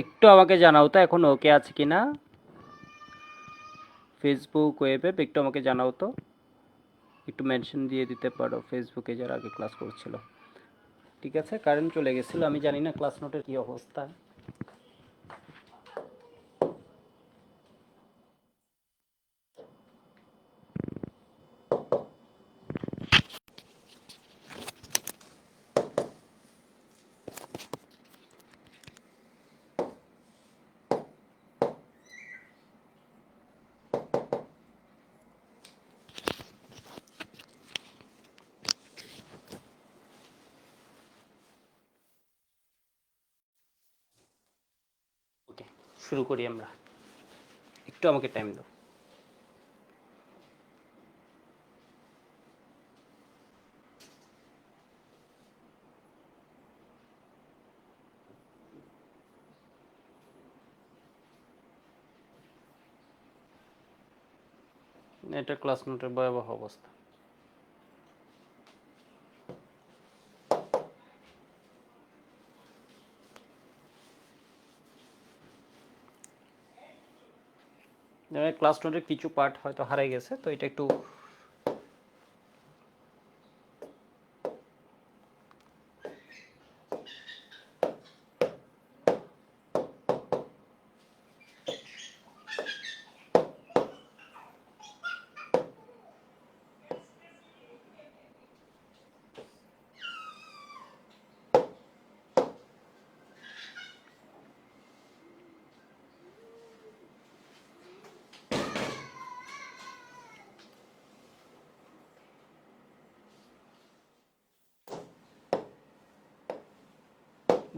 একটু আমাকে জানাও তো এখন ওকে আছে কিনা। ফেসবুক ওয়েবে একটু আমাকে জানাও তো, একটু মেনশন দিয়ে দিতে পারো ফেসবুকে যারা আগে ক্লাস করছিল। ঠিক আছে, কারেন্ট চলে গেছিলো, আমি জানি না ক্লাস নোটের কী অবস্থা। ওকে, শুরু করি আমরা, একটু আমাকে টাইম দাও। এটা ক্লাস নোটের ভয়াবহ অবস্থা। ক্লাস নোটের কিছু পার্ট হয়তো হারিয়ে গেছে, তো এটা একটু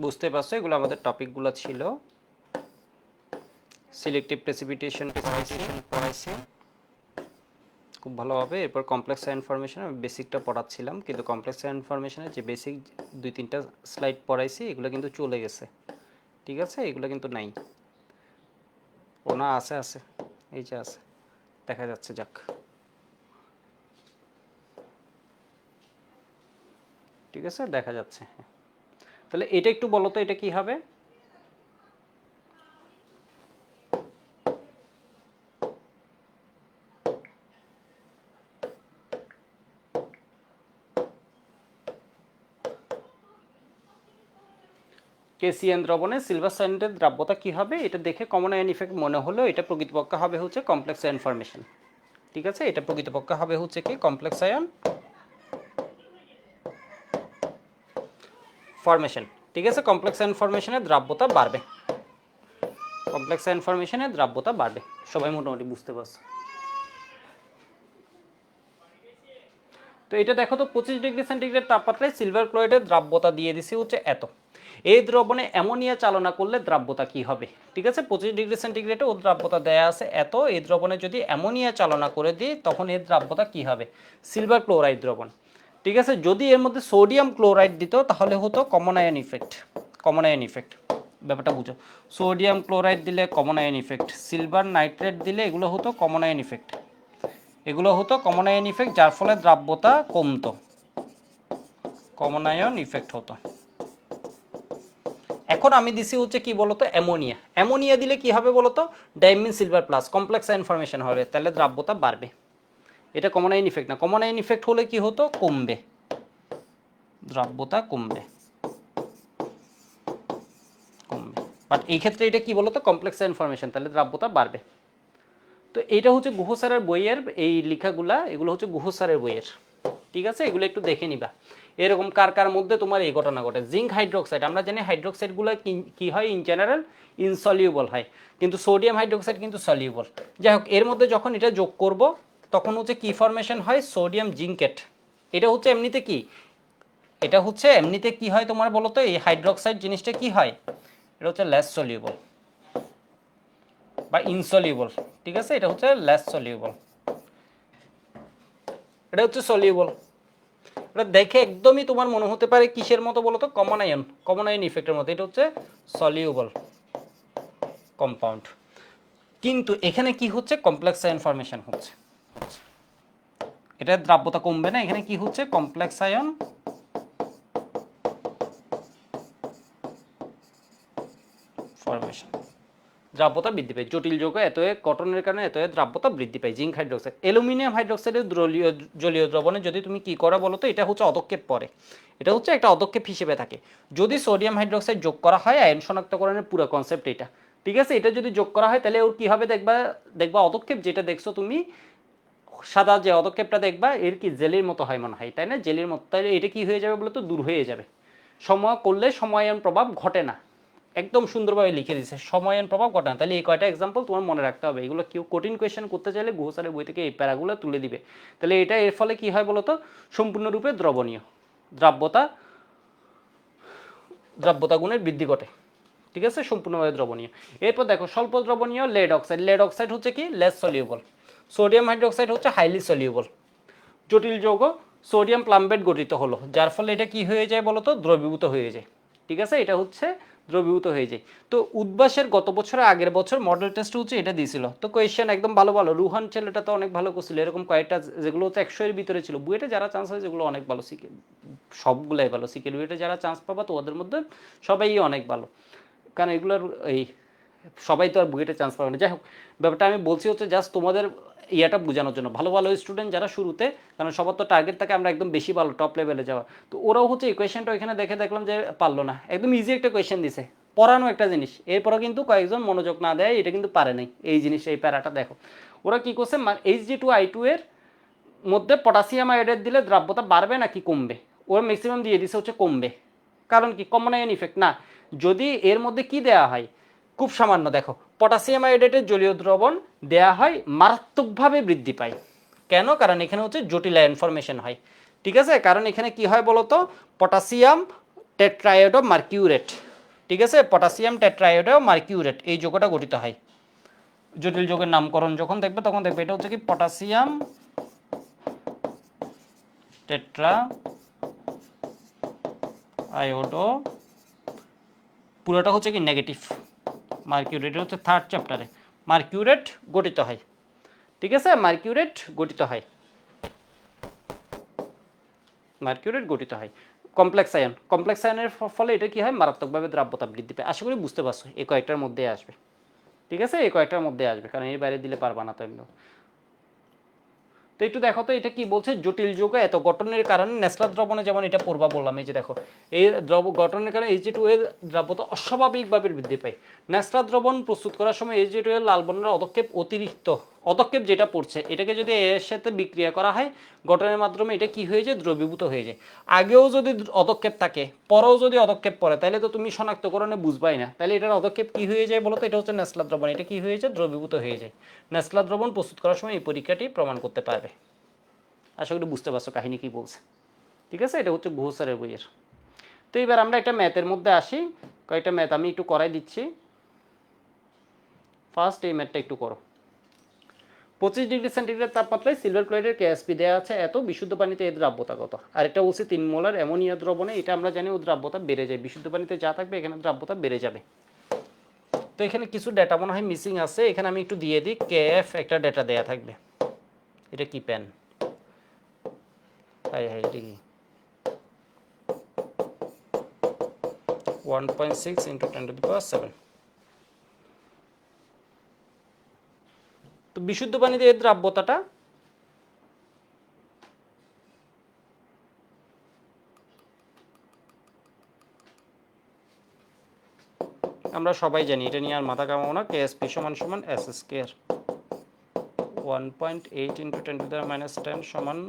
বুঝতে পারছো। এগুলো আমাদের টপিকগুলো ছিল। সিলেক্টিভ প্রেসিপিটেশন পড়াইছি খুব ভালোভাবে। এরপর কমপ্লেক্স ইনফরমেশন আমি বেসিকটা পড়াচ্ছিলাম, কিন্তু কমপ্লেক্স ইনফরমেশনের যে বেসিক 2-3টা স্লাইড পড়াইছি এগুলো কিন্তু চলে গেছে। ঠিক আছে, এগুলো কিন্তু নাই। ও না, আছে আছে, এই যে আছে, দেখা যাচ্ছে। যাক, ঠিক আছে, দেখা যাচ্ছে। তাহলে এটা একটু বলো তো, এটা কি হবে? কেসিয়ান দ্রবণে সিলভার সায়ানেটের দ্রাব্যতা কি হবে? এটা দেখে কমন আয়ন ইফেক্ট মনে হলো, এটা প্রকৃতপক্ষে হবে হচ্ছে কমপ্লেক্স ইনফরমেশন। ঠিক আছে, এটা প্রকৃতপক্ষে হবে হচ্ছে কি কমপ্লেক্স আয়ন ফরমেশন। ঠিক আছে, কমপ্লেক্স ইনফরমেশনের দ্রাব্যতা বাড়বে, কমপ্লেক্স ইনফরমেশনের দ্রাব্যতা বাড়বে। সবাই মোটামুটি বুঝতে পারছো। তো এটা দেখো তো, 25 ডিগ্রি সেন্টিগ্রেড তাপমাত্রায় সিলভার ক্লোরাইডের দ্রাব্যতা দিয়ে দিছি হচ্ছে এত। এই দ্রবণে অ্যামোনিয়া চালনা করলে দ্রাব্যতা কি হবে? ঠিক আছে, 25 ডিগ্রি সেন্টিগ্রেডে ও দ্রাব্যতা দেয়া আছে এত। এই দ্রবণে যদি অ্যামোনিয়া চালনা করে দিই তখন এর দ্রাব্যতা কি হবে? সিলভার ক্লোরাইড দ্রবণ। ঠিক আছে, যদি এর মধ্যে সোডিয়াম ক্লোরাইড দিত তাহলে হতো common ion effect. Common ion effect, ব্যাপারটা বুঝো। সোডিয়াম ক্লোরাইড দিলে common ion effect, silver nitrate দিলে এগুলো হতো কমন আয়ন ইফেক্ট। এগুলো হতো কমন আয়ন ইফেক্ট, যার ফলে দ্রাব্যতা কমতো, কমন আয়ন ইফেক্ট হতো। এখন আমি দিছি হচ্ছে কি বলতো, অ্যামোনিয়া। অ্যামোনিয়া দিলে কি হবে বলতো? ডাইমিন সিলভার প্লাস কমপ্লেক্স ইনফরমেশন হবে, তাহলে দ্রাব্যতা বাড়বে। এটা কমন আয়ন ইফেক্ট না। কমন আয়ন ইফেক্ট হলে কি হতো? কমবে, দ্রাব্যতা কমবে, কমবে। বাট এই ক্ষেত্রে এটা কি বলতো, কমপ্লেক্স ইনফরমেশন, তাহলে দ্রাব্যতা বাড়বে। তো এইটা হচ্ছে গুহ স্যারের বইয়ের এই লেখাগুলা, এগুলো হচ্ছে গুহ স্যারের বইয়ের। ঠিক আছে, এগুলো একটু দেখে নিবা। এরকম কার কার মধ্যে তোমার এই ঘটনা ঘটে। জিঙ্ক হাইড্রোক্সাইড, আমরা জানি হাইড্রোক্সাইডগুলো কি হয়, ইন জেনারেল ইনসলিউবল হয়, কিন্তু সোডিয়াম হাইড্রোক্সাইড কিন্তু সলিউবল। যাই হোক, এর মধ্যে যখন এটা যোগ করব তখন হচ্ছে কি ফরমেশন হয়? সোডিয়াম জিঙ্কেট। এটা হচ্ছে এমনিতে কি, এটা হচ্ছে এমনিতে কি হয় তোমার বলো তো, এই হাইড্রোক্সাইড জিনিসটা কি হয়? এটা হচ্ছে লেস সলিউবল বা ইনসলিউবল। ঠিক আছে, এটা হচ্ছে লেস সলিউবল, এটা হচ্ছে সলিউবল। এটা দেখে একদমই তোমার মনে হতে পারে কিসের মতো বলো তো? কমন আয়ন, কমন আয়ন ইফেক্টের মতো। এটা হচ্ছে সলিউবল কম্পাউন্ড। কিন্তু এখানে কি হচ্ছে? কমপ্লেক্স আয়ন ফরমেশন হচ্ছে। এটা দ্রাব্যতা কমবে না, এখানে কি হচ্ছে? কমপ্লেক্স আয়ন ফরমেশন, দ্রাব্যতা বৃদ্ধি পায়। জটিল যৌগ এত গঠনের কারণে এত দ্রাব্যতা বৃদ্ধি পায়। জিঙ্ক হাইড্রোক্সাইড, অ্যালুমিনিয়াম হাইড্রোক্সাইডের জলীয় দ্রবণে যদি তুমি কি করো বলো তো, এটা হচ্ছে অদক্ষেপ পরে, এটা হচ্ছে একটা অদক্ষেপ হিসেবে থাকে। যদি সোডিয়াম হাইড্রোক্সাইড যোগ করা হয়, আয়ন শনাক্তকরণের পুরো কনসেপ্ট এটা, ঠিক আছে, এটা যদি যোগ করা হয় তাহলে ওর কি হবে দেখবা, দেখবা অদক্ষেপ যেটা দেখছো তুমি সাদা যে অদক্ষেপটা দেখবা এর কি জেলির মতো হয় মনে হয়, তাই না, জেলির মতো। তাহলে এটা কি হয়ে যাবে বলো তো, দূর হয়ে যাবে। সময় করলে সময়ন প্রভাব ঘটে না, একদম সুন্দরভাবে লিখে দিচ্ছে, সময়ন প্রভাব ঘটে না। তাহলে এই কয়টা এক্সাম্পল তোমার মনে রাখতে হবে, এগুলো কেউ কঠিন কোয়েশ্চেন করতে চাইলে গুহসারের বই থেকে এই প্যারাগুলো তুলে দিবে। তাহলে এটা এর ফলে কি হয় বলো তো, সম্পূর্ণরূপে দ্রবণীয়, দ্রাব্যতা দ্রাব্যতা গুণের বৃদ্ধি ঘটে, ঠিক আছে, সম্পূর্ণভাবে দ্রবণীয়। এরপর দেখো স্বল্প দ্রবণীয় লেড অক্সাইড। লেড অক্সাইড হচ্ছে কি, লেস সলিউবল। সোডিয়াম হাইড্রোক্সাইড হচ্ছে হাইলি সলিউবল। জটিল যৌগ সোডিয়াম প্লাম্বেট গঠিত হলো, যার ফলে এটা কি হয়ে যায় বলতো, দ্রবীভূত হয়ে যায়, ঠিক আছে, এটা হচ্ছে দ্রবীভূত হয়ে যায়। তো উদ্বাসের গত বছর আগের বছর মডেল টেস্ট হচ্ছে এটা দিয়েছিল, তো কোয়েশ্চেন একদম ভালো ভালো, রুহান ছেলেটা তো অনেক ভালো করছিল, এরকম কয়েকটা যেগুলো হচ্ছে 100 এর ভিতরে ছিল। বুয়েটে যারা চান্স হয় যেগুলো অনেক ভালো, শিখে সবগুলাই ভালো, শিখে বুয়েটে যারা চান্স পাবা তো ওদের মধ্যে সবাই অনেক ভালো, কারণ এগুলোর এই সবাই তো আর বুয়েটে চান্স পাবে না। যাই হোক, ব্যাপারটা আমি বলছি হচ্ছে জাস্ট তোমাদের ইয়াটা বোঝানোর জন্য, ভালো ভালো স্টুডেন্ট যারা শুরুতে, কারণ সবার তো টার্গেট থাকে আমরা একদম বেশি ভালো টপ লেভেলে যাওয়া, তো ওরাও হচ্ছে এই কোয়েশ্চেনটা ওইখানে দেখে দেখলাম যে পারলো না, একদম ইজি একটা কোয়েশ্চেন দিছে, পড়ানো একটা জিনিস, এরপরও কিন্তু কয়েকজন মনোযোগ না দেয়, এটা কিন্তু পারে নাই এই জিনিস, এই প্যারাটা দেখো ওরা কি করছে, Hg2I2 এর মধ্যে পটাশিয়াম আয়োডাইড দিলে দ্রাব্যতা বাড়বে নাকি কমবে, ওর ম্যাক্সিমাম দিয়ে দিছে হচ্ছে কমবে। কারণ কি, কমন আয়ন ইফেক্ট না, যদি এর মধ্যে কি দেয়া হয়, খুব সামান্য দেখো, পটাশিয়াম আয়োডাইডের জলীয় দ্রবণ দেয়া হয়, মারাত্মকভাবে বৃদ্ধি পায়। কেন, কারণ এখানে হচ্ছে জটিল আয়ন ফরমেশন হয়, ঠিক আছে, কারণ এখানে কি হয় বলতো, পটাশিয়াম টেট্রায়োড অফ মার্কিউরেট, ঠিক আছে, পটাশিয়াম টেট্রায়োড অফ মার্কিউরেট এই যৌগটা গঠিত হয়। জটিল যৌগের নামকরণ যখন দেখবে তখন দেখবে এটা হচ্ছে কি, পটাশিয়াম টেট্রা আয়োডো, পুরোটা হচ্ছে কি নেগেটিভ, মার্কিউরেট হচ্ছে থার্ড চ্যাপ্টারে, মার্কিউরেট গঠিত হয়, ঠিক আছে, মার্কিউরেট গঠিত হয়, মার্কিউরেট গঠিত হয়। কমপ্লেক্স আয়ন, কমপ্লেক্স আয়নের ফলে এটা কি হয়, মারাত্মকভাবে দ্রাব্যতা বৃদ্ধি পায়। আশা করি বুঝতে পারছো, এই কয়েকটার মধ্যে আসবে, ঠিক আছে, এই কয়েকটার মধ্যে আসবে, কারণ এর বাইরে দিলে পারবা না তো এমনি। তো একটু দেখো তো এটা কি বলছে, জটিল যৌগ এত গঠনের কারণে নেসলার দ্রবণে, যেমন এটা পূর্বা বললাম, এই যে দেখো এই গঠনের কারণে Hg2 এর দ্রাব্যতা অস্বাভাবিকভাবে বৃদ্ধি পায়। নেসলার দ্রবণ প্রস্তুত করার সময় Hg2 এর লাল বর্ণের অদক্ষেপ অতিরিক্ত, অদক্ষেপ যেটা পড়ছে এটাকে যদি এর সাথে বিক্রিয়া করা হয় গঠনের মাধ্যমে, এটা কি হয়ে যায়, দ্রবীভূত হয়ে যায়। আগেও যদি অদক্ষেপ থাকে, পরেও যদি অদক্ষেপ পড়ে, তাহলে তো তুমি শনাক্তকরণে বুঝবাই না, তাহলে এটার অদক্ষেপ কি হয়ে যায় বলো তো, এটা হচ্ছে নেসলার দ্রবণ, এটা কি হয়ে যায়, দ্রবীভূত হয়ে যায়। নেসলার দ্রবণ প্রস্তুত করার সময় এই পরীক্ষাটি প্রমাণ করতে পারবে। আশা করি বুঝতে পারছো কাহিনী কি বলছে, ঠিক আছে, এটা হচ্ছে গুহ স্যারের বইয়ের। তো এবার আমরা একটা ম্যাথের মধ্যে আসি, কয়েকটা ম্যাথ আমি একটু করাই দিচ্ছি। ফার্স্ট এই ম্যাথটা একটু করো। 25°C তাপমাত্রায় সিলভার ক্লোরাইডের কেএসপি দেওয়া আছে এত, বিশুদ্ধ পানিতে এর দ্রাব্যতা কত। আর এটা বলছে 3 মোলার অ্যামোনিয়া দ্রবণে, এটা আমরা জানি ও দ্রাব্যতা বেড়ে যায়, বিশুদ্ধ পানিতে যা থাকবে এখানে দ্রাব্যতা বেড়ে যাবে। তো এখানে কিছু ডেটা মনে হয় মিসিং আছে, এখানে আমি একটু দিয়ে দিই, কেএফ একটা ডেটা দেয়া থাকবে। এটা কি পেন, হাই হাই, এটা কি 1.6 × 10⁻⁷। তো বিশুদ্ধ পানিতে এর দ্রাব্যতাটা আমরা সবাই জানি, এটা নিয়ে আর মাথা কামাবো না, কেএসপি সমান সমান এস স্কয়ার, 1.8 × 10⁻10 সমান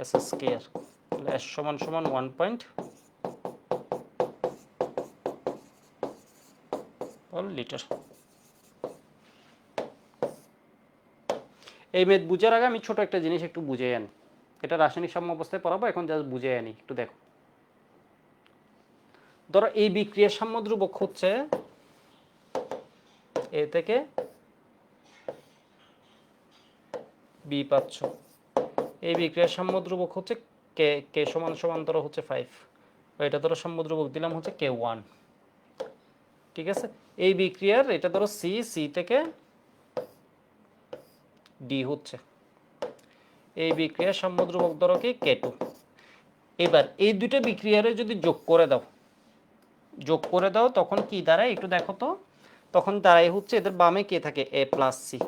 এস স্কয়ার, তাহলে এস সমান সমান 1 লিটার। এই মেদ বুঝার আগে আমি ছোট একটা জিনিস একটু বুঝে আনি, এটা রাসায়নিক সাম্য অবস্থায় পড়াবো, এখন জাস্ট বুঝে আনি একটু দেখো। ধরো এই বিক্রিয়ার সাম্য ধ্রুবক হচ্ছে এ থেকে বি পাচ্ছ, এই বিক্রিয়ার সাম্য ধ্রুবক হচ্ছে কে, কে সমান সমান ধরো হচ্ছে 5, এটা ধরো সাম্য ধ্রুবক দিলাম হচ্ছে K1, ঠিক আছে। এই বিক্রিয়ার এটা ধরো সি, সি থেকে ডি হচ্ছে, এই বিক্রিয়ার সাম্য ধ্রুবক ধরো কি K2। এবার এই দুটো বিক্রিয়ারে যদি যোগ করে দাও, যোগ করে দাও তখন কি দাঁড়ায় একটু দেখো তো, তখন দাঁড়ায় হচ্ছে এদের বামে কে থাকে এ প্লাস সি,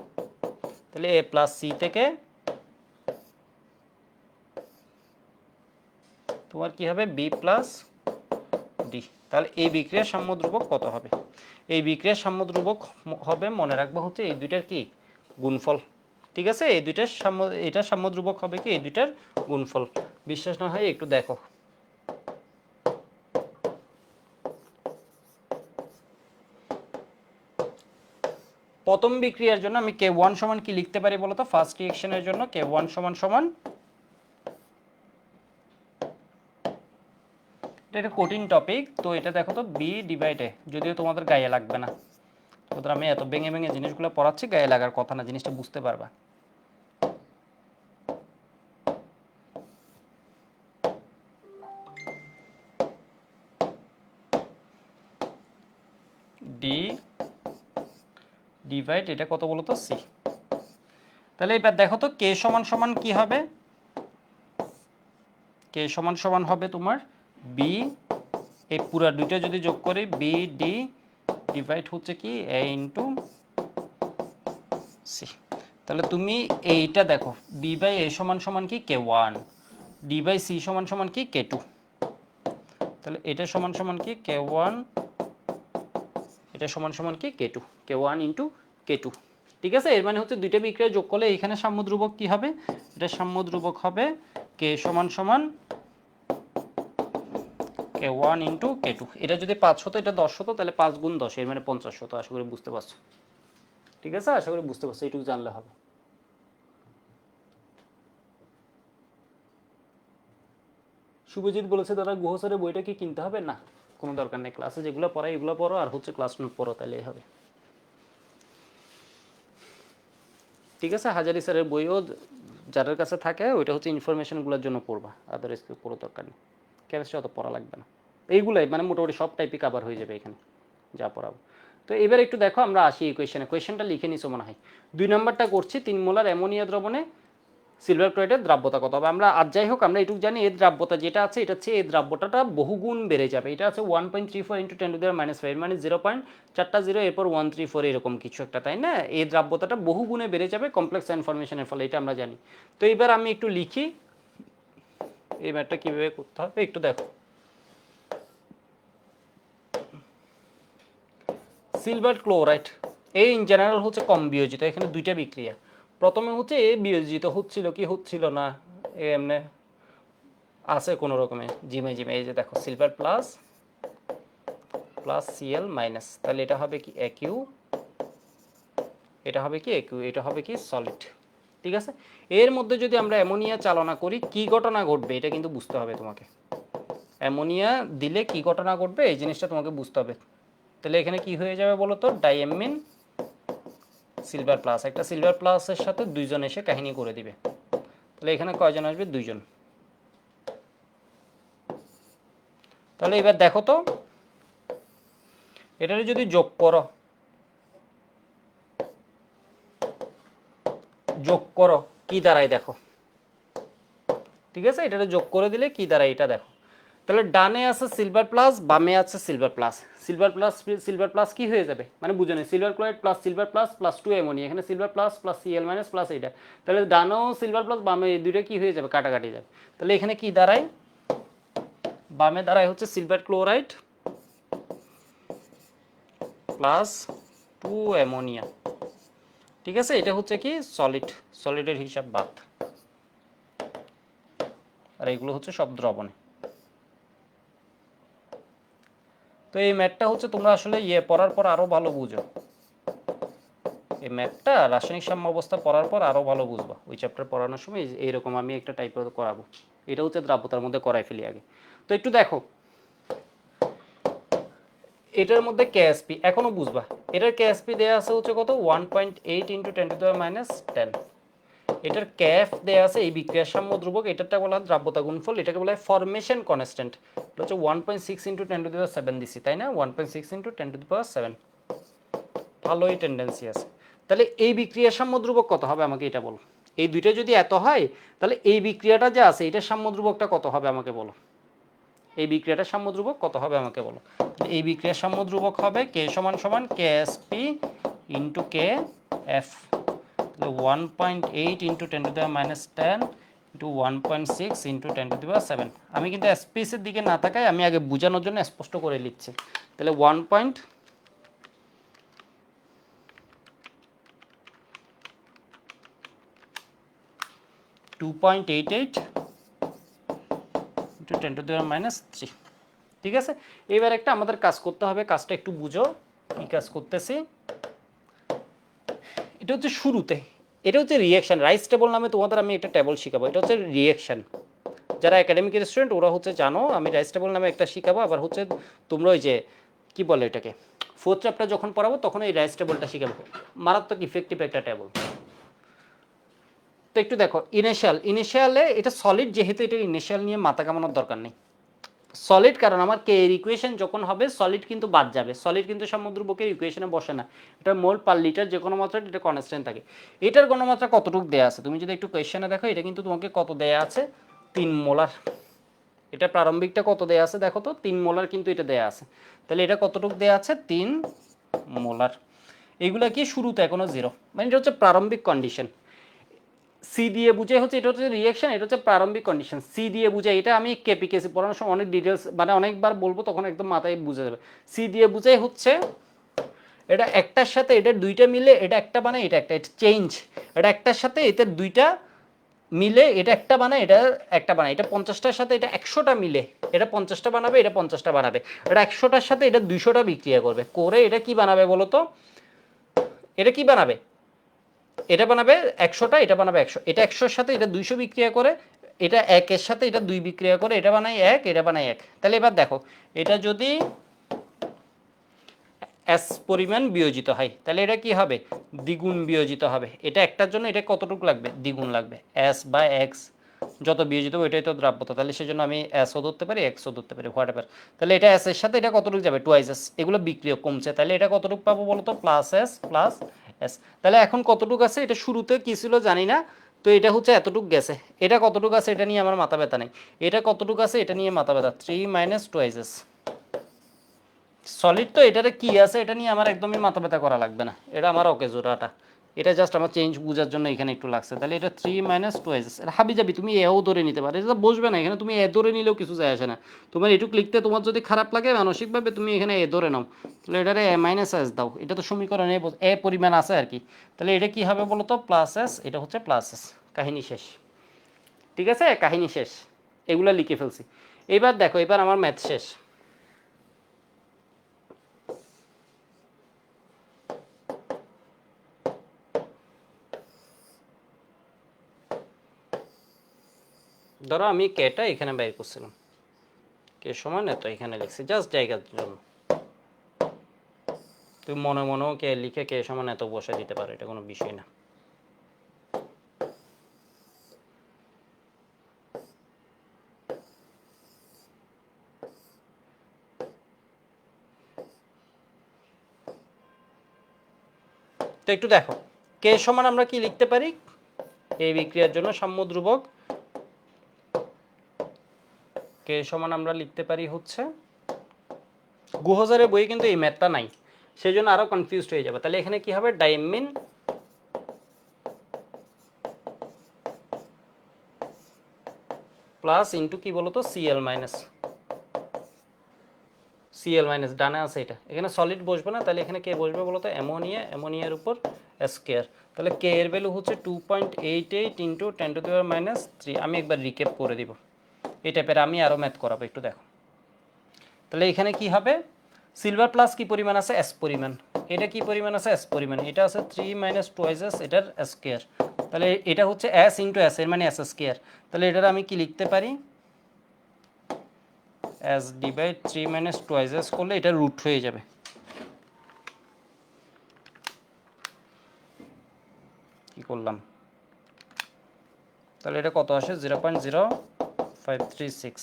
তাহলে এ প্লাস সি থেকে তোমার কি হবে বি প্লাস ডি। তাহলে এই বিক্রিয়ার সাম্য ধ্রুবক কত হবে? এই বিক্রিয়ার সাম্য ধ্রুবক হবে, মনে রাখবো হচ্ছে এই দুইটার কি গুণফল। ঠিক আছে, এই দুইটার সাম্য, এটার সাম্য ধ্রুবক হবে কি এই দুইটার গুণফল। বিশ্বাস না হয় একটু দেখো। প্রথম বিক্রিয়ার জন্য আমি K1 সমান কি লিখতে পারি বলো তো? ফার্স্ট রিঅ্যাকশনের জন্য K1 সমান সমান, এটা একটা কঠিন টপিক তো, এটা দেখো তো বি ডিভাইডে, যদিও তোমাদের গায়ে লাগবে না, তোমাদের আমি এত ভেঙে ভেঙে জিনিসগুলো পড়াচ্ছি, গায়ে লাগার কথা না, জিনিসটা বুঝতে পারবা। ডি ডিভাইড এটা কত বলো তো সি। তাহলে এবার দেখো তো কে সমান সমান কি হবে? কে সমান সমান হবে তোমার বি, এই পুরা দুইটা যদি যোগ করি বি ডি ডিভাইড হচ্ছে কি এ ইন্টু সি। তাহলে তুমি এইটা দেখো বি বাই এ সমান সমান কি K1, ডি বাই সি সমান সমান কি K2, তাহলে এটা সমান সমান কি K1, এটা সমান সমান কি K2, K1 ইন্টু K2। ঠিক আছে, এর মানে হচ্ছে দুইটা বিক্রিয়া যোগ করলে এখানে সাম্য ধ্রুবক কি হবে? এটা সাম্য ধ্রুবক হবে K সমান সমান K1 ইন্টু K2। এটা যদি 5 হতো, এটা 10 হতো, তাহলে 5 গুণ 10 এর মানে 50 হতো। আশা করি বুঝতে পারছো। ঠিক আছে, আশা করি বুঝতে পারছো, এইটুকু জানলে হবে। শুভজিৎ বলেছে দাদা গুহ স্যারের বইটা কি কিনতে হবে? না, কোনো দরকার নেই, ক্লাসে যেগুলো পড়াই এগুলো পড়ো, আর হচ্ছে ক্লাস নোট পড়ো, তাহলেই হবে। ঠিক আছে, হাজারি স্যারের বইও যাদের কাছে থাকে ওইটা হচ্ছে ইনফরমেশনগুলোর জন্য পড়বা, আদারওয়াইজ পুরো দরকার নেই। কেমিস্ট্রি অত পড়া লাগবে না, এইগুলাই মানে মোটামুটি সব টাইপই কভার হয়ে যাবে এখানে যা পড়াবো। তো এবার একটু দেখো, আমরা আসি এই কোয়েশ্চেনটা লিখে নিছো মনে হয়। 2 নম্বরটা করছি, 3 মোলার অ্যামোনিয়া দ্রবণে সিলভার ক্লোরাইডের দ্রাব্যতা কত হবে? আমরা আজ যাই হোক আমরা এটুকু জানি, এর দ্রাব্যতা যেটা আছে এটা হচ্ছে এই দ্রাব্যতাটা বহুগুণ বেড়ে যাবে। এটা আছে 1.34 ইন্টু 10⁻⁻5 মানে 0.4 এরপর 134 এরকম কিছু একটা, তাই না? এই দ্রাব্যতাটা বহুগুণে বেড়ে যাবে কমপ্লেক্স ইনফরমেশনের ফলে, এটা আমরা জানি। তো এবার আমি একটু লিখি এই ম্যাথটা কীভাবে করতে হবে একটু দেখো। সিলভার ক্লোরাইড এই ইন জেনারেল হচ্ছে কম বিয়োজিত, এখানে দুইটা বিক্রিয়া। প্রথমে হচ্ছে এ বিয়োজিত হচ্ছিল কি হচ্ছিল না, এমনি আছে কোনো রকমে জিমে জিমে, এই যে দেখো silver plus plus CL minus, তাহলে এটা হবে কি একিউ, এটা হবে কি একিউ, এটা হবে কি সলিড। ঠিক আছে, এর মধ্যে যদি আমরা অ্যামোনিয়া চালনা করি কি ঘটনা ঘটবে এটা কিন্তু বুঝতে হবে তোমাকে। অ্যামোনিয়া দিলে কি ঘটনা ঘটবে এই জিনিসটা তোমাকে বুঝতে হবে। তাহলে এখানে কি হয়ে যাবে বলো তো? ডাইঅ্যামিন সিলভার প্লাস, একটা সিলভার প্লাসের সাথে দুইজন এসে কাহিনী করে দিবে। তাহলে এখানে কয়জন আসবে? দুইজন। তাহলে এবার দেখো তো এটারে যদি যোগ করো, যোগ করো কি দাঁড়ায় দেখো। ঠিক আছে, এটারে যোগ করে দিলে কি দাঁড়ায় এটা দেখো। তাহলে ডানে আছে সিলভার প্লাস, বামে আছে সিলভার প্লাস। সিলভার প্লাস কি হয়ে যাবে মানে বুঝে নেই, silver chloride plus silver plus plus 2 ammonia, এখানে silver plus plus CL minus plus এইটা। তাহলে ডানেও সিলভার প্লাস, বামে এই দুইটা কি হয়ে যাবে? কাটাকাটি যাবে। তাহলে এখানে কি দাঁড়ায়? বামে দাঁড়ায় হচ্ছে সিলভার ক্লোরাইড প্লাস 2 অ্যামোনিয়া। ঠিক আছে, এটা হচ্ছে কি সলিড, সলিডের হিসাব বাদ, আর এগুলো হচ্ছে সব দ্রবণে। তো এই ম্যাথটা হচ্ছে তোমরা আসলে পড়ার পর আরো ভালো বুঝো, এই ম্যাথটা রাসায়নিক সাম্য অবস্থা পড়ার পর আরো ভালো বুঝবা। ওই চ্যাপ্টার পড়ানোর সময় এইরকম আমি একটা টাইপের করাবো, এটা হচ্ছে দ্রাব্যতার মধ্যে করাই ফেলি আগে। তো একটু দেখো এটার মধ্যে কেএসপি এখনো বুঝবা, এটার কেএসপি দেয়া আছে হচ্ছে কত? 1.8 ইন্টু 10⁻10। এটার ক্যাফ দেয়া আছে এই বিক্রিয়ার সাম্য ধ্রুবক, এটারটা বলা হয় দ্রাব্যতা গুণফল, এটাকে বলা হয় ফরমেশন কনস্ট্যান্ট। এটা হচ্ছে 1.6 ইন্টু 10⁻7 দিছি, তাই না? 1.6 ইন্টু 10⁻7, ভালোই টেন্ডেন্সি আছে। তাহলে এই বিক্রিয়ার সাম্য ধ্রুবক কত হবে আমাকে এটা বলো। এই দুইটা যদি এত হয় তাহলে এই বিক্রিয়াটা যে আছে এটার সাম্য ধ্রুবকটা কত হবে আমাকে বলো। এই বিক্রিয়াটার সাম্য ধ্রুবক কত হবে আমাকে বলো। এই বিক্রিয়ার সাম্য ধ্রুবক হবে কে সমান সমান কেএসপি ইন্টু কে এফ, তাহলে 1.8 ইন্টু 10⁻10 ইন্টু 1.6 ইন্টু 10⁻7। আমি কিন্তু এসপিএসের দিকে না তাকাই, আমি আগে বোঝানোর জন্য স্পষ্ট করে লিখছি। তাহলে 2.88 ইন্টু 10⁻3। ঠিক আছে, এবার একটা আমাদের কাজ করতে হবে, কাজটা একটু বুঝো কি কাজ করতেছি। এটা হচ্ছে শুরুতে, এটা হচ্ছে রিঅ্যাকশন। রাইস টেবল নামে তোমাদের আমি একটা টেবল শিখাবো, এটা হচ্ছে রিঅ্যাকশন। যারা একাডেমিক স্টুডেন্ট ওরা হচ্ছে জানো, আমি রাইস টেবল নামে একটা শিখাবো। আবার হচ্ছে তোমরা ওই যে কি বলে এটাকে, ফোর্থ চ্যাপ্টার যখন পড়াবো তখন এই রাইস টেবলটা শিখাবো, মারাত্মক ইফেক্টিভ একটা টেবল। তো একটু দেখো, ইনিশিয়ালে এটা সলিড, যেহেতু এটা ইনিশিয়াল নিয়ে মাথা কামানোর দরকার নেই। সলিড কারণ আমার কে এর ইকুয়েশন যখন হবে সলিড কিন্তু বাদ যাবে, সলিড কিন্তু সমুদ্রবকের ইকুয়েশনে বসে না, এটা মোল পার লিটার যে কোনো মাত্রা এটা কনস্ট্যান্ট থাকে। এটার গণমাত্রা কতটুকু দেয়া আছে তুমি যদি একটু কোয়েশ্চেনে দেখো, এটা কিন্তু তোমাকে কত দেয়া আছে 3 মোলার। এটা প্রারম্ভিকটা কত দেয়া আছে দেখো তো, 3 মোলার কিন্তু এটা দেয়া আছে। তাহলে এটা কতটুকু দেয়া আছে 3 মোলার। এগুলা কি শুরুতে এখনো জিরো, মানে এটা হচ্ছে প্রারম্ভিক কন্ডিশন। সি দিয়ে বুঝে হচ্ছে এটা হচ্ছে রিঅ্যাকশন, এটা হচ্ছে প্রারম্ভিক কন্ডিশন। সি দিয়ে বুঝে, এটা আমি কেপিকেসি পড়ানোর সময় অনেক ডিটেলস মানে অনেকবার বলবো, তখন একদম মাথায় বুঝে যাবে। সি দিয়ে বুঝে হচ্ছে এটা একটার সাথে এটা দুইটা মিলে এটা একটা বানায়, এটা একটা চেঞ্জ, এটা একটার সাথে এটা দুইটা মিলে এটা একটা বানায়, এটা একটা বানায়, এটা 50টার সাথে এটা 100টা মিলে এটা 50টা বানাবে, এটা 50টা বানাবে, এটা 100টার সাথে এটা 200টা বিক্রিয়া করবে, করে এটা কি বানাবে বলো তো, এটা কি বানাবে, এটা বানাবে 100টা, এটা বানাবে 100, এটা 100-এর সাথে এটা 200 বিক্রিয়া করে, এটা 1-এর সাথে এটা 2 বিক্রিয়া করে, এটা বানায় 1, এটা বানায় 1। তাহলে এবার দেখো, এটা যদি এস পরিমাণ বিয়োজিত হয় তাহলে এটা কি হবে, দ্বিগুণ বিয়োজিত হবে। এটা একটার জন্য এটা কতটুকু লাগবে, দ্বিগুণ লাগবে। এস বা এক্স যত বিয়োজিত হবে এটাই তো দ্রাব্যতা, তাহলে সেজন্য আমি এসও ধরতে পারি এক্সও ধরতে পারি, হোয়াট এভার। তাহলে এটা এস এর সাথে এটা কতটুকু যাবে, টুয়াইস এস, এগুলো বিক্রিয়া কমছে, তাহলে এটা কতটুকু পাবো বলো তো, প্লাস এস প্লাস এস। তাহলে এখন কতটুকু আছে, এটা শুরুতে কি ছিল জানি না, তো এটা হচ্ছে এতটুকু গেছে, এটা কতটুকু আছে এটা নিয়ে আমার মাথা ব্যথা নেই, এটা কতটুকু আছে এটা নিয়ে মাথা ব্যথা, 3 - টুয়াইস এস। সলিড তো এটারে কি আছে এটা নিয়ে আমার একদমই মাথা ব্যথা করা লাগবে না, এটা আমার ওকে জোড়াটা, এটা জাস্ট আমার চেঞ্জ বোঝার জন্য এখানে একটু লাগছে। তাহলে এটা 3 - টুয়াইস, এটা হাবি যাবি, তুমি এও ধরে নিতে পারো, এটা বসবে না এখানে, তুমি এ ধরে নিলেও কিছু যায় আসে না। তোমার এটুক লিখতে তোমার যদি খারাপ লাগে মানসিকভাবে তুমি এখানে এ ধরে নাও, তাহলে এটারে এস দাও, এটা তো সমীকরণে এ পরিমাণ আছে আর কি। তাহলে এটা কি হবে বলো তো, প্লাস এস, এটা হচ্ছে প্লাস এস, কাহিনী শেষ। ঠিক আছে, কাহিনী শেষ, এগুলা লিখে ফেলছি। এবার দেখো, এবার আমার ম্যাথ শেষ। ধরো আমি কেটা এখানে বের করছিলাম, কে সমান এত এখানে লিখছি জাস্ট জায়গার জন্য, তুমি মনে মনেও কে লিখে কে সমান এত বসে দিতে পারো, এটা কোনো বিষয় না। তো একটু দেখো, কে সমান আমরা কি লিখতে পারি, এই বিক্রিয়ার জন্য সাম্য ধ্রুবক কে সমান আমরা লিখতে পারি হচ্ছে, গুহজারের বইয়ে কিন্তু এই ম্যাথটা নাই, সেই জন্য আরো কনফিউজড হয়ে যাবে। তাহলে এখানে কি হবে, ডাইমিন প্লাস ইন্টু কি বলতো, সিএল মাইনাস, সিএল মাইনাস ডানে আছে এটা, এখানে সলিড বসবে না, তাহলে এখানে কে বসবে বলতো, অ্যামোনিয়া, অ্যামোনিয়ার উপর স্কোয়ার। তাহলে কে এর ভ্যালু হচ্ছে 2.88 ইন্টু 10⁻³ আমি একবার রিক্যাপ করে দিব, এই টাইপের আমি আরও ম্যাথ করাবো, একটু দেখো। তাহলে এখানে কি হবে, সিলভার প্লাস কি পরিমাণ আছে, এস পরিমাণ, এটা কি পরিমাণ আছে, এস পরিমাণ, এটা আছে 3 - টুয়াইস এস, এটার স্কোয়ার। তাহলে এটা হচ্ছে এস ইন্টু এস, এর মানে এস স্কোয়ার। তাহলে এটার আমি কি লিখতে পারি, এস ডিভাইড 3 - টুয়াইস এস করলে এটা রুট হয়ে যাবে। কি করলাম, তাহলে এটা কত আসে, 0.0536,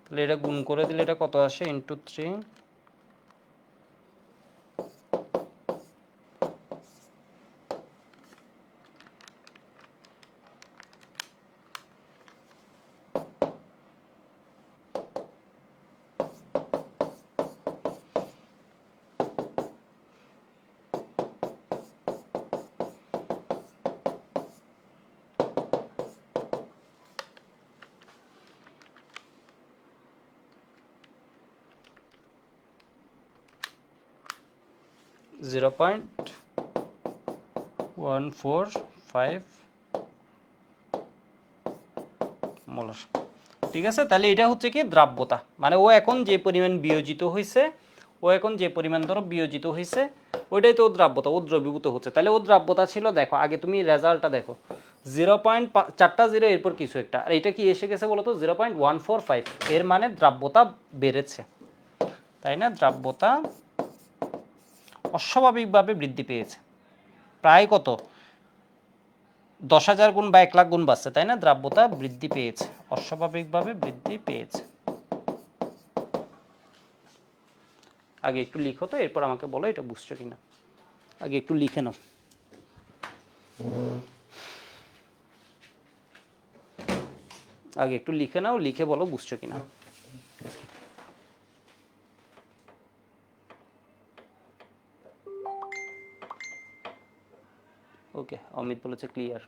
তাহলে এটা গুণ করে দিলে এটা কত আসে, ইন্টু 3, 0.145 মোলার। ঠিক আছে, তাহলে এটা হচ্ছে কি দ্রাব্যতা, মানে ও এখন যে পরিমাণ বিয়োজিত হয়েছে, ও এখন যে পরিমাণ ধরো বিয়োজিত হয়েছে ওইটাই তো ও দ্রাব্যতা, ও দ্রবীভূত হচ্ছে। তাহলে ও দ্রাব্যতা ছিল, দেখো আগে তুমি রেজাল্টটা দেখো 0.4টা 0 এরপর কিছু একটা, আর এটা কি এসে গেছে বলো তো 0.145, এর মানে দ্রাব্যতা বেড়েছে, তাই না? দ্রাব্যতা অস্বাভাবিকভাবে বৃদ্ধি পেয়েছে, প্রায় কত 10,000 গুণ বা 1,00,000 গুণ বাড়ছে, তাই না? দ্রাব্যতা বৃদ্ধি পেয়েছে, অস্বাভাবিকভাবে বৃদ্ধি পেয়েছে। আগে একটু লিখো তো, এরপর আমাকে বলো এটা বুঝছো কিনা। আগে একটু লিখে নাও। আগে একটু লিখে নাও, লিখে বলো বুঝছো কিনা। ওকে, অমিত বলেছে ক্লিয়ার।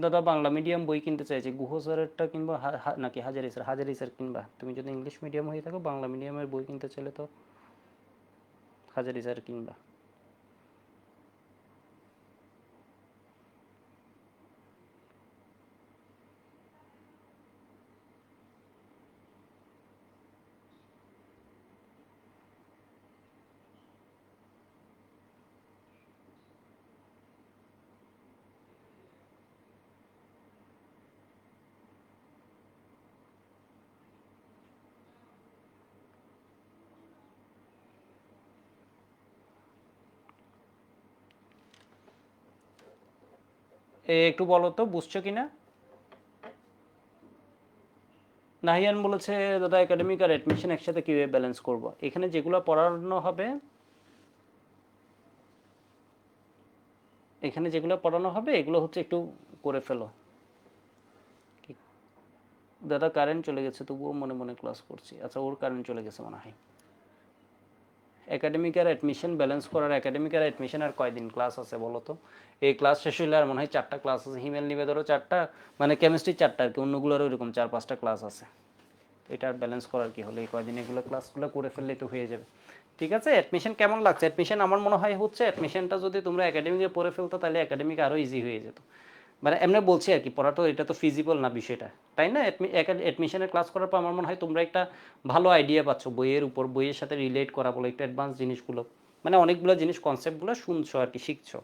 দাদা বাংলা মিডিয়াম বই কিনতে চাইছে, গুহ স্যারেরটা কিনবা নাকি হাজারি স্যার? হাজারি স্যার কিনবা। তুমি যদি ইংলিশ মিডিয়াম হয়ে থাকো, বাংলা মিডিয়ামের বই কিনতে চাইলে তো হাজারি স্যার কিনবা। একটু বলো তো বুঝছো কিনা। নাহিয়ান বলেছে দাদা একাডেমিক আর অ্যাডমিশন একসাথে কিভাবে ব্যালেন্স করব। এখানে যেগুলো পড়ানো হবে, এখানে যেগুলো পড়ানো হবে এগুলো হচ্ছে একটু করে ফেলো। দাদা কারেন্ট চলে গেছে, তবুও মনে মনে ক্লাস করছি। আচ্ছা, ওর কারেন্ট চলে গেছে মনে হয়। একাডেমিক আর অ্যাডমিশন ব্যালেন্স করার, একাডেমিক আর অ্যাডমিশন আর কয়দিন ক্লাস আছে বলো তো? এই ক্লাস শেষ হইলে আর মনে হয় 4টা ক্লাস আছে। হিমেল নিবে ধরো 4টা, মানে কেমিস্ট্রি 4টা আর কি, অন্যগুলোরও এরকম 4-5টা ক্লাস আছে। এটা আর ব্যালেন্স করার কি হলো, এই কয়দিন এগুলো ক্লাসগুলো করে ফেললেই তো হয়ে যাবে। ঠিক আছে, অ্যাডমিশন কেমন লাগছে? অ্যাডমিশন আমার মনে হয় হচ্ছে, অ্যাডমিশনটা যদি তোমরা একাডেমিকে পড়ে ফেলতো তাহলে একাডেমিক আরও ইজি হয়ে যেত। মানে এমনি বলছি আর কি, পড়া তো এটা তো ফিজিবল না বিষয়টা, তাই না? অ্যাডমিশনের ক্লাস করার পর আমার মনে হয় তোমরা একটা ভালো আইডিয়া পাচ্ছ বইয়ের উপর, বইয়ের সাথে রিলেট করা বলে একটু অ্যাডভান্স জিনিসগুলো, মানে অনেকগুলো জিনিস কনসেপ্টগুলো শুনছো আর কি, শিখছো।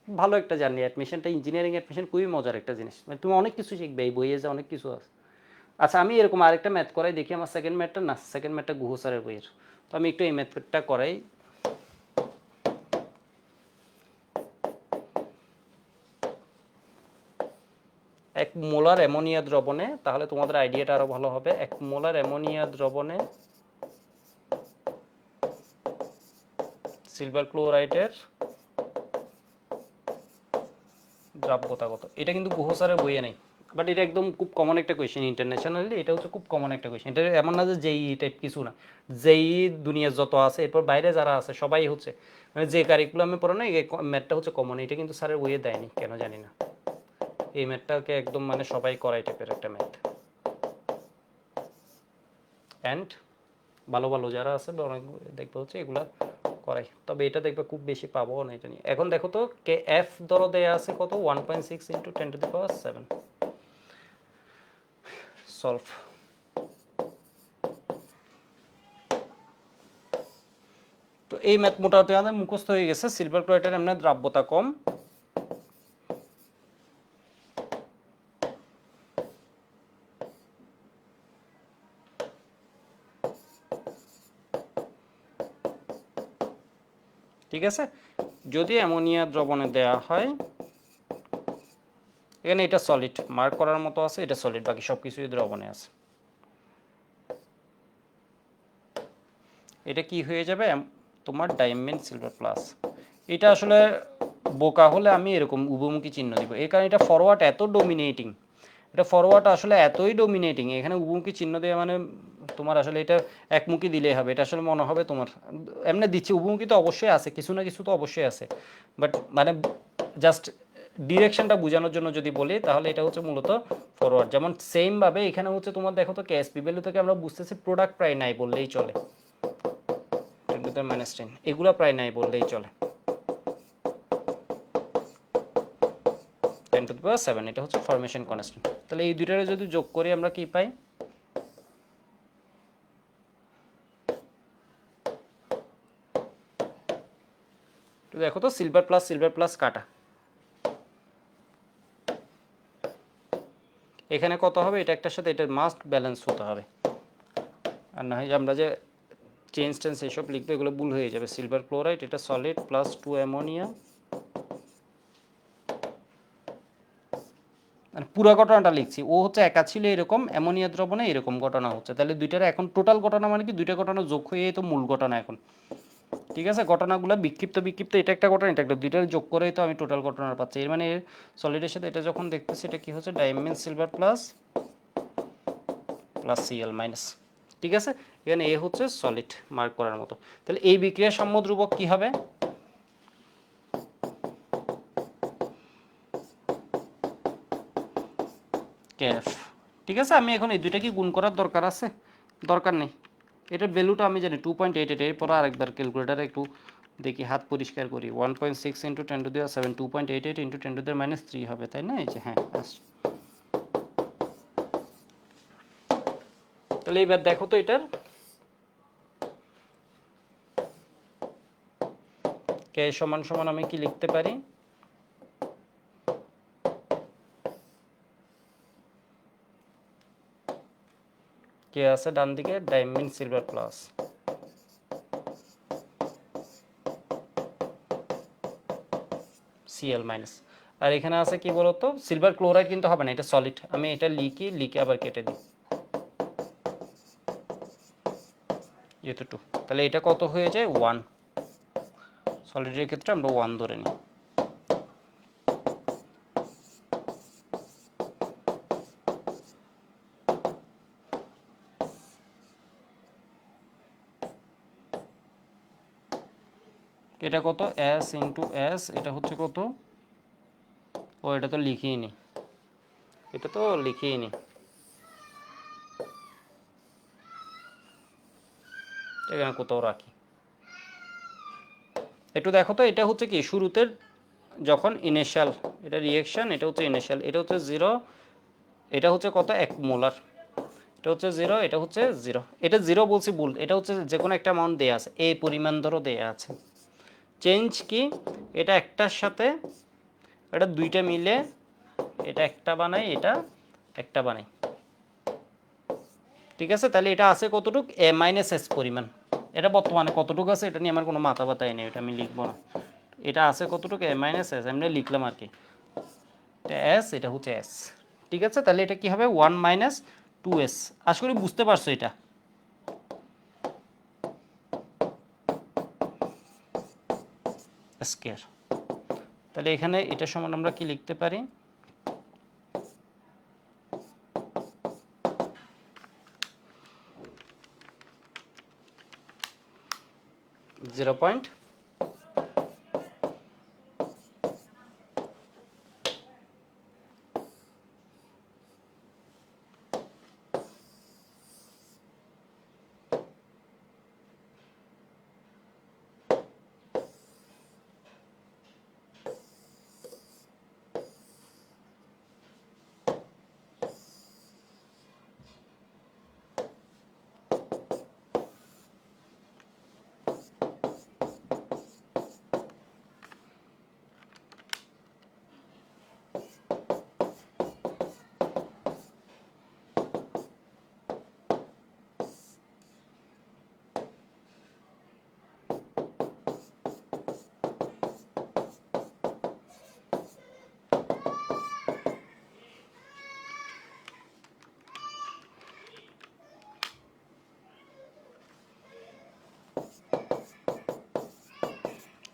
ভালো একটা জার্নি অ্যাডমিশনটা, ইঞ্জিনিয়ারিং অ্যাডমিশন খুবই মজার একটা জিনিস, মানে তুমি অনেক কিছু শিখবে এই বইয়ে, যে অনেক কিছু আছে। আচ্ছা, আমি এরকম আরেকটা ম্যাথ করাই দেখি, আমার সেকেন্ড ম্যাথটা না, সেকেন্ড ম্যাথটা গুহ স্যারের বইয়ের, তো আমি একটু এই ম্যাথটা করাই। এক মোলার অ্যামোনিয়া দ্রবণে, তাহলে তোমাদের আইডিয়াটা আরো ভালো হবে। এক মোলার অ্যামোনিয়া দ্রবণে সিলভার ক্লোরাইডের দ্রাব্যতা কত? এটা কিন্তু গুহ স্যারের বইয়ে নেই, বাট এটা একদম খুব কমন একটা কোয়েশ্চেন ইন্টারন্যাশনালি, এটা হচ্ছে খুব কমন একটা কোয়েশ্চেন। এটা এমন না যে জেই টাইপ কিছু না, জেই দুনিয়ার যত আছে এরপর বাইরে যারা আছে সবাই হচ্ছে, মানে যে কারিকুলামে পড়ে না এই ম্যাথটা হচ্ছে কমন। এটা কিন্তু স্যারের বইয়ে দেয়নি কেন জানি না, এই ম্যাথটাকে একদম মানে সবাই করাই টাইপের একটা ম্যাথ। অ্যান্ড ভালো ভালো যারা আছে অনেক দেখবে হচ্ছে এগুলা করাই, তবে এটা দেখবে খুব বেশি পাবো না এটা নিয়ে। এখন দেখো তো কে এফ ধরো দেয়া আছে কত, 1.6 × 10⁻⁷ সলভ। তো এই ম্যাথ মোটামুটি আমাদের মুখস্থ হয়ে গেছে। সিলভার ক্লোরাইডের এমনি দ্রাব্যতা কম, ঠিক আছে। যদি অ্যামোনিয়া দ্রবণে দেয়া হয়, এখানে এটা সলিড মার্ক করার মতো আছে, এটা সলিড, বাকি সব কিছুই দ্রবণে আছে। এটা কি হয়ে যাবে তোমার ডায়মন্ড সিলভার প্লাস। এটা আসলে বোকা হলে আমি এরকম উভমুখী চিহ্ন দিব, এই কারণে এটা ফরওয়ার্ড এত ডোমিনেটিং, এটা ফরওয়ার্ড আসলে এতই ডোমিনেটিং, এখানে উভমুখী চিহ্ন দেওয়া মানে তোমার আসলে এটা একমুখী দিলেই হবে। এটা আসলে মনে হবে তোমার এমনি দিচ্ছে, উভমুখী তো অবশ্যই আছে, কিছু না কিছু তো অবশ্যই আছে, বাট মানে জাস্ট ডিরেকশনটা বোঝানোর জন্য যদি বলি তাহলে এটা হচ্ছে মূলত ফরওয়ার্ড। যেমন সেম ভাবে এখানে হচ্ছে তোমার দেখো তো কেএসপি ভ্যালু থেকে আমরা বুঝতেছি প্রোডাক্ট প্রায় নাই বললেই চলে, 10⁻10 এগুলো প্রায় নাই বললেই চলে, 10⁻7 এটা হচ্ছে ফরমেশন কনস্ট্যান্ট। তাহলে এই দুইটারে যদি যোগ করি আমরা কি পাই, তো দেখো তো সিলভার প্লাস কাটা, এখানে কত হবে, এটা একটার সাথে এটা মাস্ট ব্যালেন্স হতে হবে, আর না হয় আমরা যে চেঞ্জ টেন্স এসব লিখবো এগুলো ভুল হয়ে যাবে। সিলভার ক্লোরাইড এটা সলিড প্লাস 2 অ্যামোনিয়া, মানে পুরো ঘটনাটা লিখছি, ও হচ্ছে একা ছিল এরকম, অ্যামোনিয়া দ্রবণে এরকম ঘটনা হচ্ছে, তাহলে দুইটার এখন টোটাল ঘটনা মানে কি দুইটা ঘটনা যোগ হয়ে তো মূল ঘটনা এখন, ঠিক আছে। ঘটনাগুলো বিক্ষিপ্ত এটা একটা ঘটনা এটা একটা, দুইটার যোগ করেই তো আমি টোটাল ঘটনা পাচ্ছি। এর মানে সলিডের সাথে এটা যখন দেখতেছি এটা কি হচ্ছে, diamine silver plus plus CL minus, ঠিক আছে। এখানে এ হচ্ছে সলিড মার্ক করার মতো। তাহলে এই বিক্রিয়ার সাম্য ধ্রুবক কি হবে, কেএফ, ঠিক আছে। আমি এখন এই দুইটা কি গুণ করার দরকার আছে, দরকার নেই, এটার ভ্যালুটা আমি জানি 2.88, এরপর আরেকবার ক্যালকুলেটারে একটু দেখি হাত পরিষ্কার করি, 1.6 ইন্টু 10⁻7 2.88 ইন্টু 10⁻³ হবে, তাই না, এই যে হ্যাঁ আসছে। তাহলে এবার দেখো তো এটার কে সমান সমান আমি কি লিখতে পারি, কে আছে ডান দিকে, ডাইমিন সিলভার প্লাস সিএল মাইনাস, আর এখানে আছে কি বলতো সিলভার ক্লোরাইড, কিন্তু হবে না, এটা সলিড, আমি এটা লিখে আবার কেটে দিই, যেহেতু 2, তাহলে এটা কত হয়ে যায় 1, সলিডের ক্ষেত্রে আমরা 1 ধরে নিই। এটা কত এস ইন্টু এস, এটা হচ্ছে কত, ও এটা তো লিখিয়ে নি, এটা তো লিখিয়ে নি, এখানে কোথাও রাখি, একটু দেখো তো এটা হচ্ছে কি শুরুতে যখন ইনিশিয়াল, এটা রিঅ্যাকশন, এটা হচ্ছে ইনিশিয়াল, এটা হচ্ছে 0, এটা হচ্ছে কত 1 মোলার, এটা হচ্ছে 0, এটা হচ্ছে 0, এটা 0 বলছি ভুল, এটা হচ্ছে যে কোনো একটা অ্যামাউন্ট দেয়া আছে, এই পরিমাণ ধরো দেয়া আছে, চেঞ্জ কি এটা একটার সাথে এটা দুইটা মিলে এটা একটা বানাই, এটা একটা বানাই, ঠিক আছে। তাহলে এটা আছে কতটুক A-S পরিমাণ, এটা বর্তমানে কতটুকু আছে এটা নিয়ে আমার কোনো মাথা ব্যথাই নেই, এটা আমি লিখবো না, এটা আছে কতটুকু A-S, এমনি লিখলাম আর কি, এটা S, এটা হচ্ছে S, ঠিক আছে। তাহলে এটা কি হবে 1 - 2S, আশা করি বুঝতে পারছো এটা, স্কয়ার। তাহলে এখানে এটা সমান আমরা কি লিখতে পারি, 0.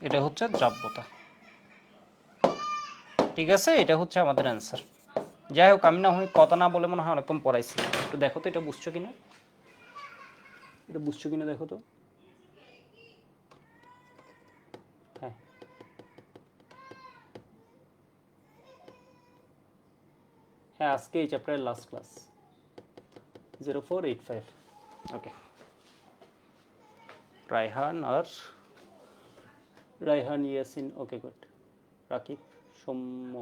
এটা হচ্ছে দ্রাব্যতা, ঠিক আছে, এটা হচ্ছে আমাদের অ্যান্সার। যাই হোক, আমি না হয় কথা না বলে মনে হয় অনেকক্ষণ পড়াইছি, একটু দেখো তো এটা বুঝছো কিনা, এটা বুঝছো কিনা দেখো তো, হ্যাঁ হ্যাঁ আজকে এই চ্যাপ্টারের লাস্ট ক্লাস 0485 ওকে রায়হান ইয়াসিন ওকে গুড রাকিব সৌম্য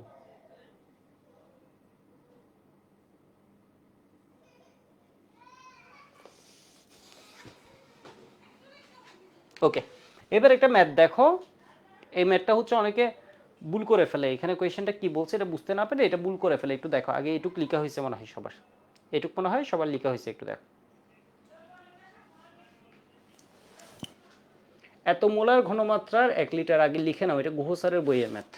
ওকে এবার একটা ম্যাথ দেখো এই ম্যাথটা হচ্ছে অনেকে ভুল করে ফেলে এখানে কোয়েশ্চেনটা কি বলছে এটা বুঝতে না পেরে এটা ভুল করে ফেলে একটু দেখো আগে এটুক লেখা হয়েছে মনে হয় সবার এটুক মনে হয় সবার লেখা হয়েছে একটু দেখো এত মোলার ঘনমাত্রার 1 লিটার আগে লিখে নাও এটা গুহ স্যারের বইয়ের ম্যাথ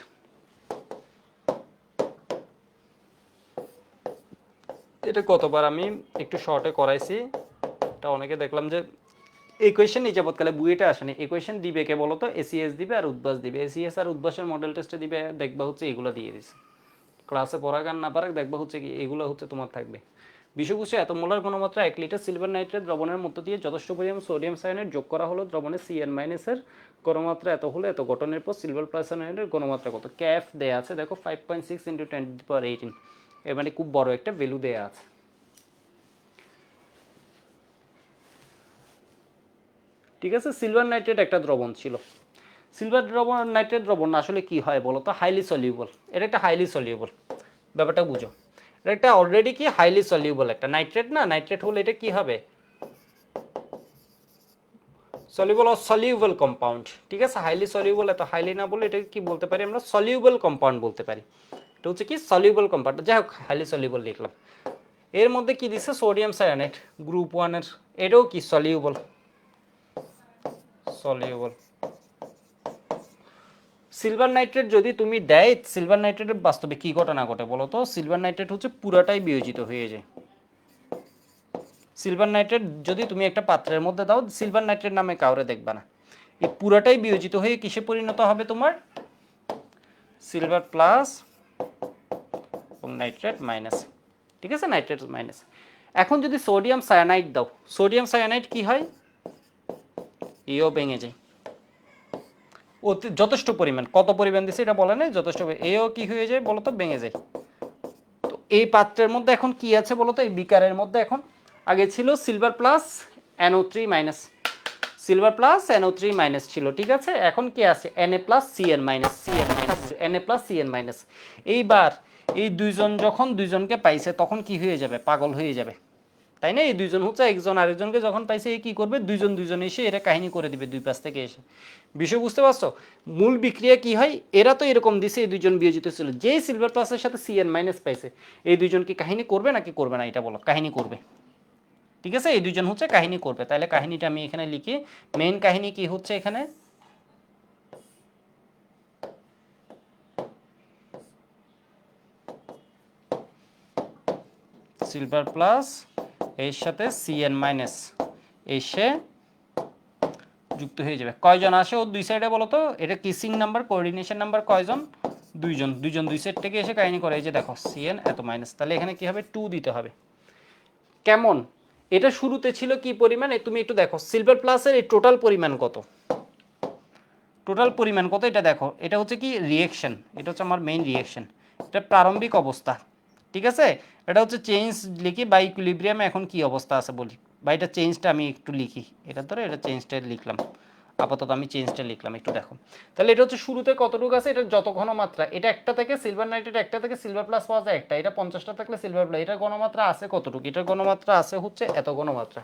এটা কতবার আমি একটু শর্টে করাইছি এটা অনেকে দেখলাম যে এই কোয়েশ্চেন এই যাবৎকালে বুয়েটে আসেনি এই কোয়েশ্চেন দিবে কে বলো তো এসিএস দিবে আর উদ্বাস দিবে এসিএস আর উদ্বাসের মডেল টেস্টে দিবে দেখবা হচ্ছে এগুলো দিয়ে দিছে ক্লাসে পড়া গান না পারাক দেখবা হচ্ছে কি এগুলো হচ্ছে তোমার থাকবে বিষয়বস্তু এত মোলার ঘনমাত্রা 1 লিটার সিলভার নাইট্রেট দ্রবণের মধ্য দিয়ে যথেষ্ট পরিমাণ সোডিয়াম সায়ানাইড যোগ করা হলো দ্রবণে CN- এর ঘনমাত্রা এত হলে এত গঠনের পর সিলভার প্লাস সায়ানাইডের ঘনমাত্রা কত ক্যাফ দেয়া আছে দেখো 5.6 × 10⁻18 এর মানে খুব বড় একটা ভ্যালু দেয়া আছে ঠিক আছে সিলভার নাইট্রেট একটা দ্রবণ ছিল সিলভার নাইট্রেট দ্রবণ আসলে কি হয় বলো তো হাইলি সলিউবল এটা একটা হাইলি সলিউবল ব্যাপারটা বুঝো এটা একটা অলরেডি কি হাইলি সলিউবল একটা নাইট্রেট না নাইট্রেট হলে এটা কি হবে সলিউবল অর সলিউবল কম্পাউন্ড ঠিক আছে হাইলি সলিউবল এত হাইলি না বলে এটাকে কি বলতে পারি আমরা সলিউবল কম্পাউন্ড বলতে পারি এটা হচ্ছে কি সলিউবল কম্পাউন্ড যাই হোক হাইলি সলিউবল লিখলাম এর মধ্যে কি দিছে সোডিয়াম সায়ানাইড গ্রুপ 1 এর এটাও কি সলিউবল সিলভার নাইট্রেট যদি তুমি দেয় সিলভার নাইট্রেটের বাস্তবে কি ঘটনা ঘটে বলো তো সিলভার নাইট্রেট হচ্ছে পুরাটাই বিয়োজিত হয়ে যায় সিলভার নাইট্রেট যদি তুমি একটা পাত্রের মধ্যে দাও সিলভার নাইট্রেট নামে কাউরে দেখবা না এই পুরাটাই বিয়োজিত হয়ে কিসে পরিণত হবে তোমার সিলভার প্লাস এবং নাইট্রেট মাইনাস ঠিক আছে নাইট্রেট মাইনাস এখন যদি সোডিয়াম সায়ানাইড দাও সোডিয়াম সায়ানাইড কি হয় এও ভেঙে যায় যথেষ্ট পরিমাণ কত পরিমাণ দিছে এটা বলে নাই যথেষ্ট এও কি হয়ে যায় বলো তো ভেঙে যায় তো এই পাত্রের মধ্যে এখন কি আছে বলো তো এই বিকারের মধ্যে এখন আগে ছিল silver plus NO3 minus silver plus NO3 minus ছিল ঠিক আছে এখন কি আছে Na plus Cn minus Na plus Cn minus এইবার এই দুইজন যখন দুইজনকে পাইছে তখন কি হয়ে যাবে পাগল হয়ে যাবে তাই না এই দুইজন হচ্ছে একজন আরেকজনকে যখন পাইছে এই কি করবে দুইজন এসে এরা কাহিনী করে দিবে দুই পাশ থেকে এসে বিষয় বুঝতে পারছো মূল বিক্রিয়া কি হয় এরা তো এরকম দিছে এই দুইজন বিয়োজিত ছিল যেই সিলভার প্লাসের সাথে Cn মাইনাস পাইছে এই দুইজন কি কাহিনী করবে নাকি করবে না এটা বলো কাহিনী করবে ঠিক আছে এই দুইজন হচ্ছে কাহিনী করবে তাহলে কাহিনীটা আমি এখানে লিখি মেইন কাহিনী কি হচ্ছে এখানে সিলভার প্লাস এর সাথে Cn মাইনাস এসে যুক্ত হয়ে যাবে কয়জন আসে ও দুই সাইডে বলো তো এটা কিসিং নাম্বার কোঅর্ডিনেশন নাম্বার কয়জন দুইজন দুই সাইড থেকে এসে কাহিনী করে এই যে দেখো Cn এত মাইনাস তাহলে এখানে কি হবে 2 দিতে হবে কেমন এটা শুরুতে ছিল কি পরিমাণ তুমি একটু দেখো সিলভার প্লাসের এই টোটাল পরিমাণ কত এটা দেখো এটা হচ্ছে কি রিঅ্যাকশন এটা হচ্ছে আমার মেইন রিঅ্যাকশন এটা প্রারম্ভিক অবস্থা ঠিক আছে এটা হচ্ছে চেঞ্জ লিখি বাই ইকুইলিব্রিয়ামে এখন কি অবস্থা আছে বলি বা এটা চেঞ্জটা আমি একটু লিখি এটা ধরে এটা চেঞ্জটা লিখলাম আপাতত আমি চেঞ্জটা লিখলাম একটু দেখো তাহলে এটা হচ্ছে শুরুতে কতটুকু আছে এটা যত ঘনমাত্রা এটা একটা থেকে সিলভার নাইট্রেট একটা থেকে সিলভার প্লাস পাওয়া যায় একটা এটা 50টা থাকলে সিলভার প্লাস এটার ঘনমাত্রা আছে কতটুকু এটার ঘনমাত্রা আছে হচ্ছে এত ঘনমাত্রা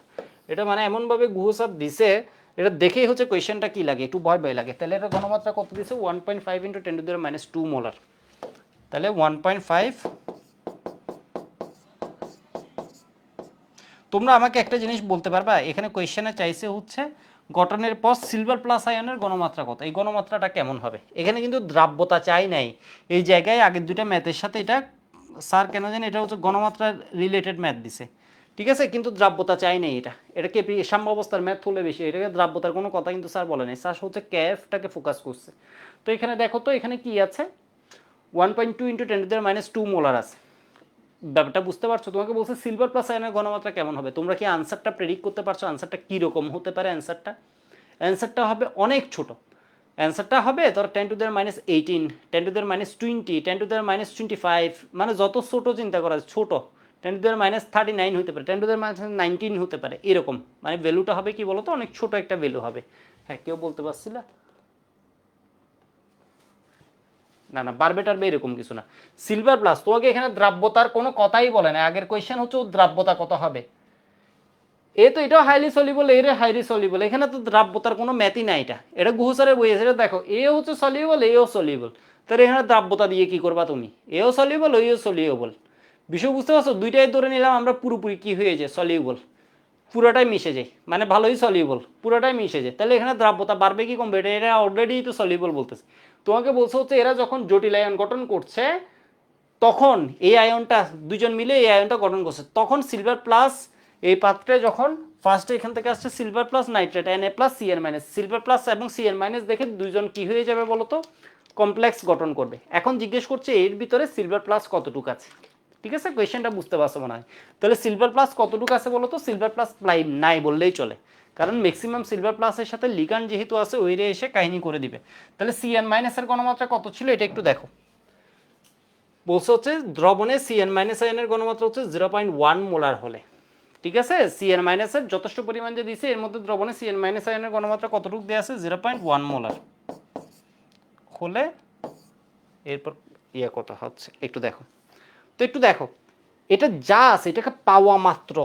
এটা মানে এমনভাবে গুহ স্যার দিছে এটা দেখেই হচ্ছে কোয়েশ্চেনটা কি লাগে একটু ভয় লাগে তাহলে এটা ঘনমাত্রা কত দিছে 1.5 × 10⁻² মোলার তাহলে 1.5 তোমরা আমাকে একটা জিনিস বলতে পারবা এখানে কোয়েশ্চেনে চাইছে হচ্ছে গঠনের পর সিলভার প্লাস আয়নের ঘনমাত্রা কত এই ঘনমাত্রাটা কেমন হবে এখানে কিন্তু দ্রাব্যতা চাই নাই এই জায়গায় আগের দুটো ম্যাথের সাথে এটা স্যার কেন জানেন এটা হচ্ছে ঘনমাত্রা রিলেটেড ম্যাথ দিছে ঠিক আছে কিন্তু দ্রাব্যতা চাই নাই এটা কে সাম্য অবস্থার ম্যাথ হলে বেশি এটাকে দ্রাব্যতার কোনো কথা কিন্তু স্যার বলে নাই স্যার হচ্ছে ক্যাফটাকে ফোকাস করছে তো এখানে দেখো তো এখানে কি আছে 1.2 × 10⁻² মোলার আছে ব্যাপারটা বুঝতে পারছো তোমাকে বলছে সিলভার প্লাস আয়নের ঘনমাত্রা কেমন হবে তোমরা কি আনসারটা প্রেডিক্ট করতে পারছো আনসারটা কীরকম হতে পারে অ্যান্সারটা হবে অনেক ছোট অ্যান্সারটা হবে ধর 10⁻18, 10⁻20, 10⁻25, মানে যত ছোট চিন্তা করা যায়, ছোট 10⁻39 হতে পারে, 10⁻19 হতে পারে, এরকম মানে ভ্যালুটা হবে কি বলতো, অনেক ছোট একটা ভ্যালু হবে। হ্যাঁ, কেউ বলতে পারছিল না, না বাড়বে টাড়বে এরকম কিছু না। সিলভার প্লাস, তোমাকে এখানে দ্রাব্যতার কোনো কথাই বলে না, আগের কোয়েশ্চেন হচ্ছে দ্রাব্যতা কত হবে। তো এটাও হাইলি সলিবল, এর হাইলি সলিবল, এখানে তো দ্রাব্যতার কোনো ম্যাথই নাই। এটা গুহসারে বই আছে, এটা দেখো এ হচ্ছে সলিবল, এও সলিবল, তাহলে এখানে দ্রাব্যতা দিয়ে কি করবা তুমি, এও সলিবল ওইও সলিবল। বিষয় বুঝতে পারছো, দুইটাই ধরে নিলাম আমরা পুরোপুরি কি হয়ে যায়, সলিবল, পুরোটাই মিশে যায়, মানে ভালোই সলিবল, পুরোটাই মিশে যায়, তাহলে এখানে দ্রাব্যতা বাড়বে কি কমবে, এটা অলরেডি তো সলিবল বলতেছে। তোমাকে বলছে হচ্ছে এরা যখন জটিল আয়ন গঠন করছে, তখন এই আয়নটা দুজন মিলে এই আয়নটা গঠন করছে, তখন সিলভার প্লাস এই পাত্রে যখন ফার্স্টে এখান থেকে আসছে silver plus nitrate Na plus Cn minus, silver plus এবং Cn মাইনাস দেখে দুইজন কি হয়ে যাবে বলতো, কমপ্লেক্স গঠন করবে। এখন জিজ্ঞেস করছে এর ভিতরে সিলভার প্লাস কতটুকু আছে। ঠিক আছে, কোয়েশ্চেনটা বুঝতে পারছো মনে হয়। তাহলে সিলভার প্লাস কতটুকু আছে বলতো, সিলভার প্লাস নাই বললেই চলে, কারণ ম্যাক্সিমাম সিলভার প্লাসের সাথে লিগান্ড যেহেতু আছে ওইরে এসে কাহিনী করে দিবে। তাহলে Cn মাইনাসের ঘনমাত্রা কত ছিল এটা একটু দেখো। বলছে হচ্ছে দ্রবণে Cn মাইনাস আয়নের ঘনমাত্রা হচ্ছে 0.1 মোলার হলে, ঠিক আছে, Cn মাইনাসের যথেষ্ট পরিমাণ যে দিছে এর মধ্যে দ্রবণে Cn মাইনাস আয়নের ঘনমাত্রা কতটুকু দেওয়া আছে, 0.1 মোলার হলে এরপর কত হচ্ছে একটু দেখো। তো একটু দেখো, এটা যা আছে এটাকে পাওয়া মাত্র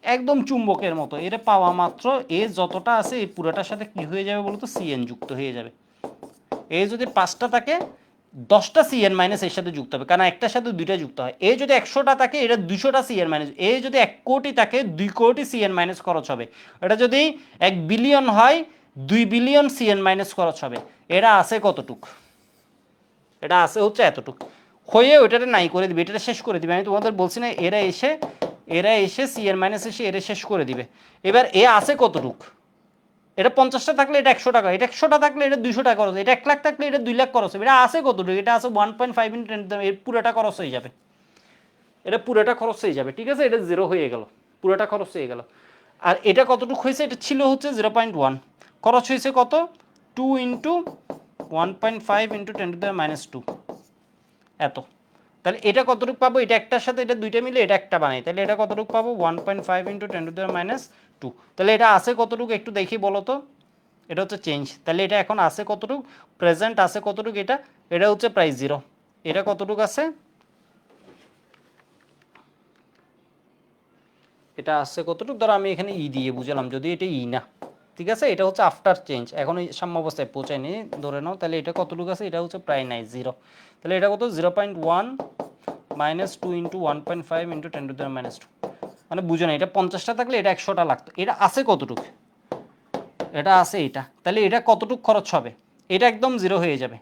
একদম চুম্বকের মতো, এটা পাওয়া মাত্র এ যতটা আছে এই পুরোটার সাথে কি হয়ে যাবে বলতো, Cn যুক্ত হয়ে যাবে। এ যদি 5টা থাকে 10টা Cn মাইনাস এর সাথে যুক্ত হবে, কারণ একটার সাথে দুইটা যুক্ত হয়। এ যদি 100টা থাকে এটা 200টা Cn মাইনাস, এ যদি 1 কোটি থাকে 2 কোটি Cn মাইনাস খরচ হবে। এটা যদি 1 বিলিয়ন হয় 2 বিলিয়ন Cn মাইনাস খরচ হবে। এরা আছে কতটুক, এটা আছে হচ্ছে এতটুক হয়ে ওইটাতে নাই করে দিবে, এটা শেষ করে দিবে। আমি তোমাদের বলছি না, এরা এসে Cn মাইনাস এসে এরা শেষ করে দিবে। এবার এ আছে কতটুক, এটা 50টা থাকলে এটা 100 টাকা, এটা 100টা থাকলে এটা 200 টাকা খরচ, এটা 1 লাখ থাকলে এটা 2 লাখ খরচ হবে। এটা আছে কতটুকু, এটা আছে 1.5 ইন্টু 10, এর পুরোটা খরচ হয়ে যাবে, এটা পুরোটা খরচ হয়ে যাবে। ঠিক আছে, এটা 0 হয়ে গেল, পুরোটা খরচ হয়ে গেল। আর এটা কতটুকু হয়েছে, এটা ছিল হচ্ছে 0.1, খরচ হয়েছে কত, 2 ইন্টু 1.5 ইন্টু 10⁻², এত। তাহলে এটা কতটুকু পাবো, এটা একটার সাথে এটা দুইটা মিলে এটা একটা বানাই, তাহলে এটা কতটুকু পাবো, 1.5 ইন্টু 10⁻²। তাহলে এটা আছে কতটুকু একটু দেখি বলো তো, এটা হচ্ছে চেঞ্জ, তাহলে এটা এখন আছে কতটুকু, প্রেজেন্ট আছে কতটুকু, এটা হচ্ছে প্রায় 0, এটা কতটুকু আছে, এটা আছে কতটুকু, ধরো আমি এখানে দিয়ে বুঝলাম, যদি এটা না, ঠিক আছে, এটা হচ্ছে আফটার চেঞ্জ, এখন ওই সাম্য অবস্থায় পৌঁছায়নি ধরে নাও, তাহলে এটা কতটুকু আছে, এটা হচ্ছে প্রায় নাই 0, তাহলে এটা কত, 0.1 মাইনাস 2 ইন্টু 1.5 ইন্টু 10⁻², মানে বুঝো না, এটা 50টা থাকলে এটা 100টা লাগতো, এটা আছে কতটুকু, এটা আছে এটা, তাহলে এটা কতটুকু খরচ হবে, এটা একদম 0 হয়ে যাবে।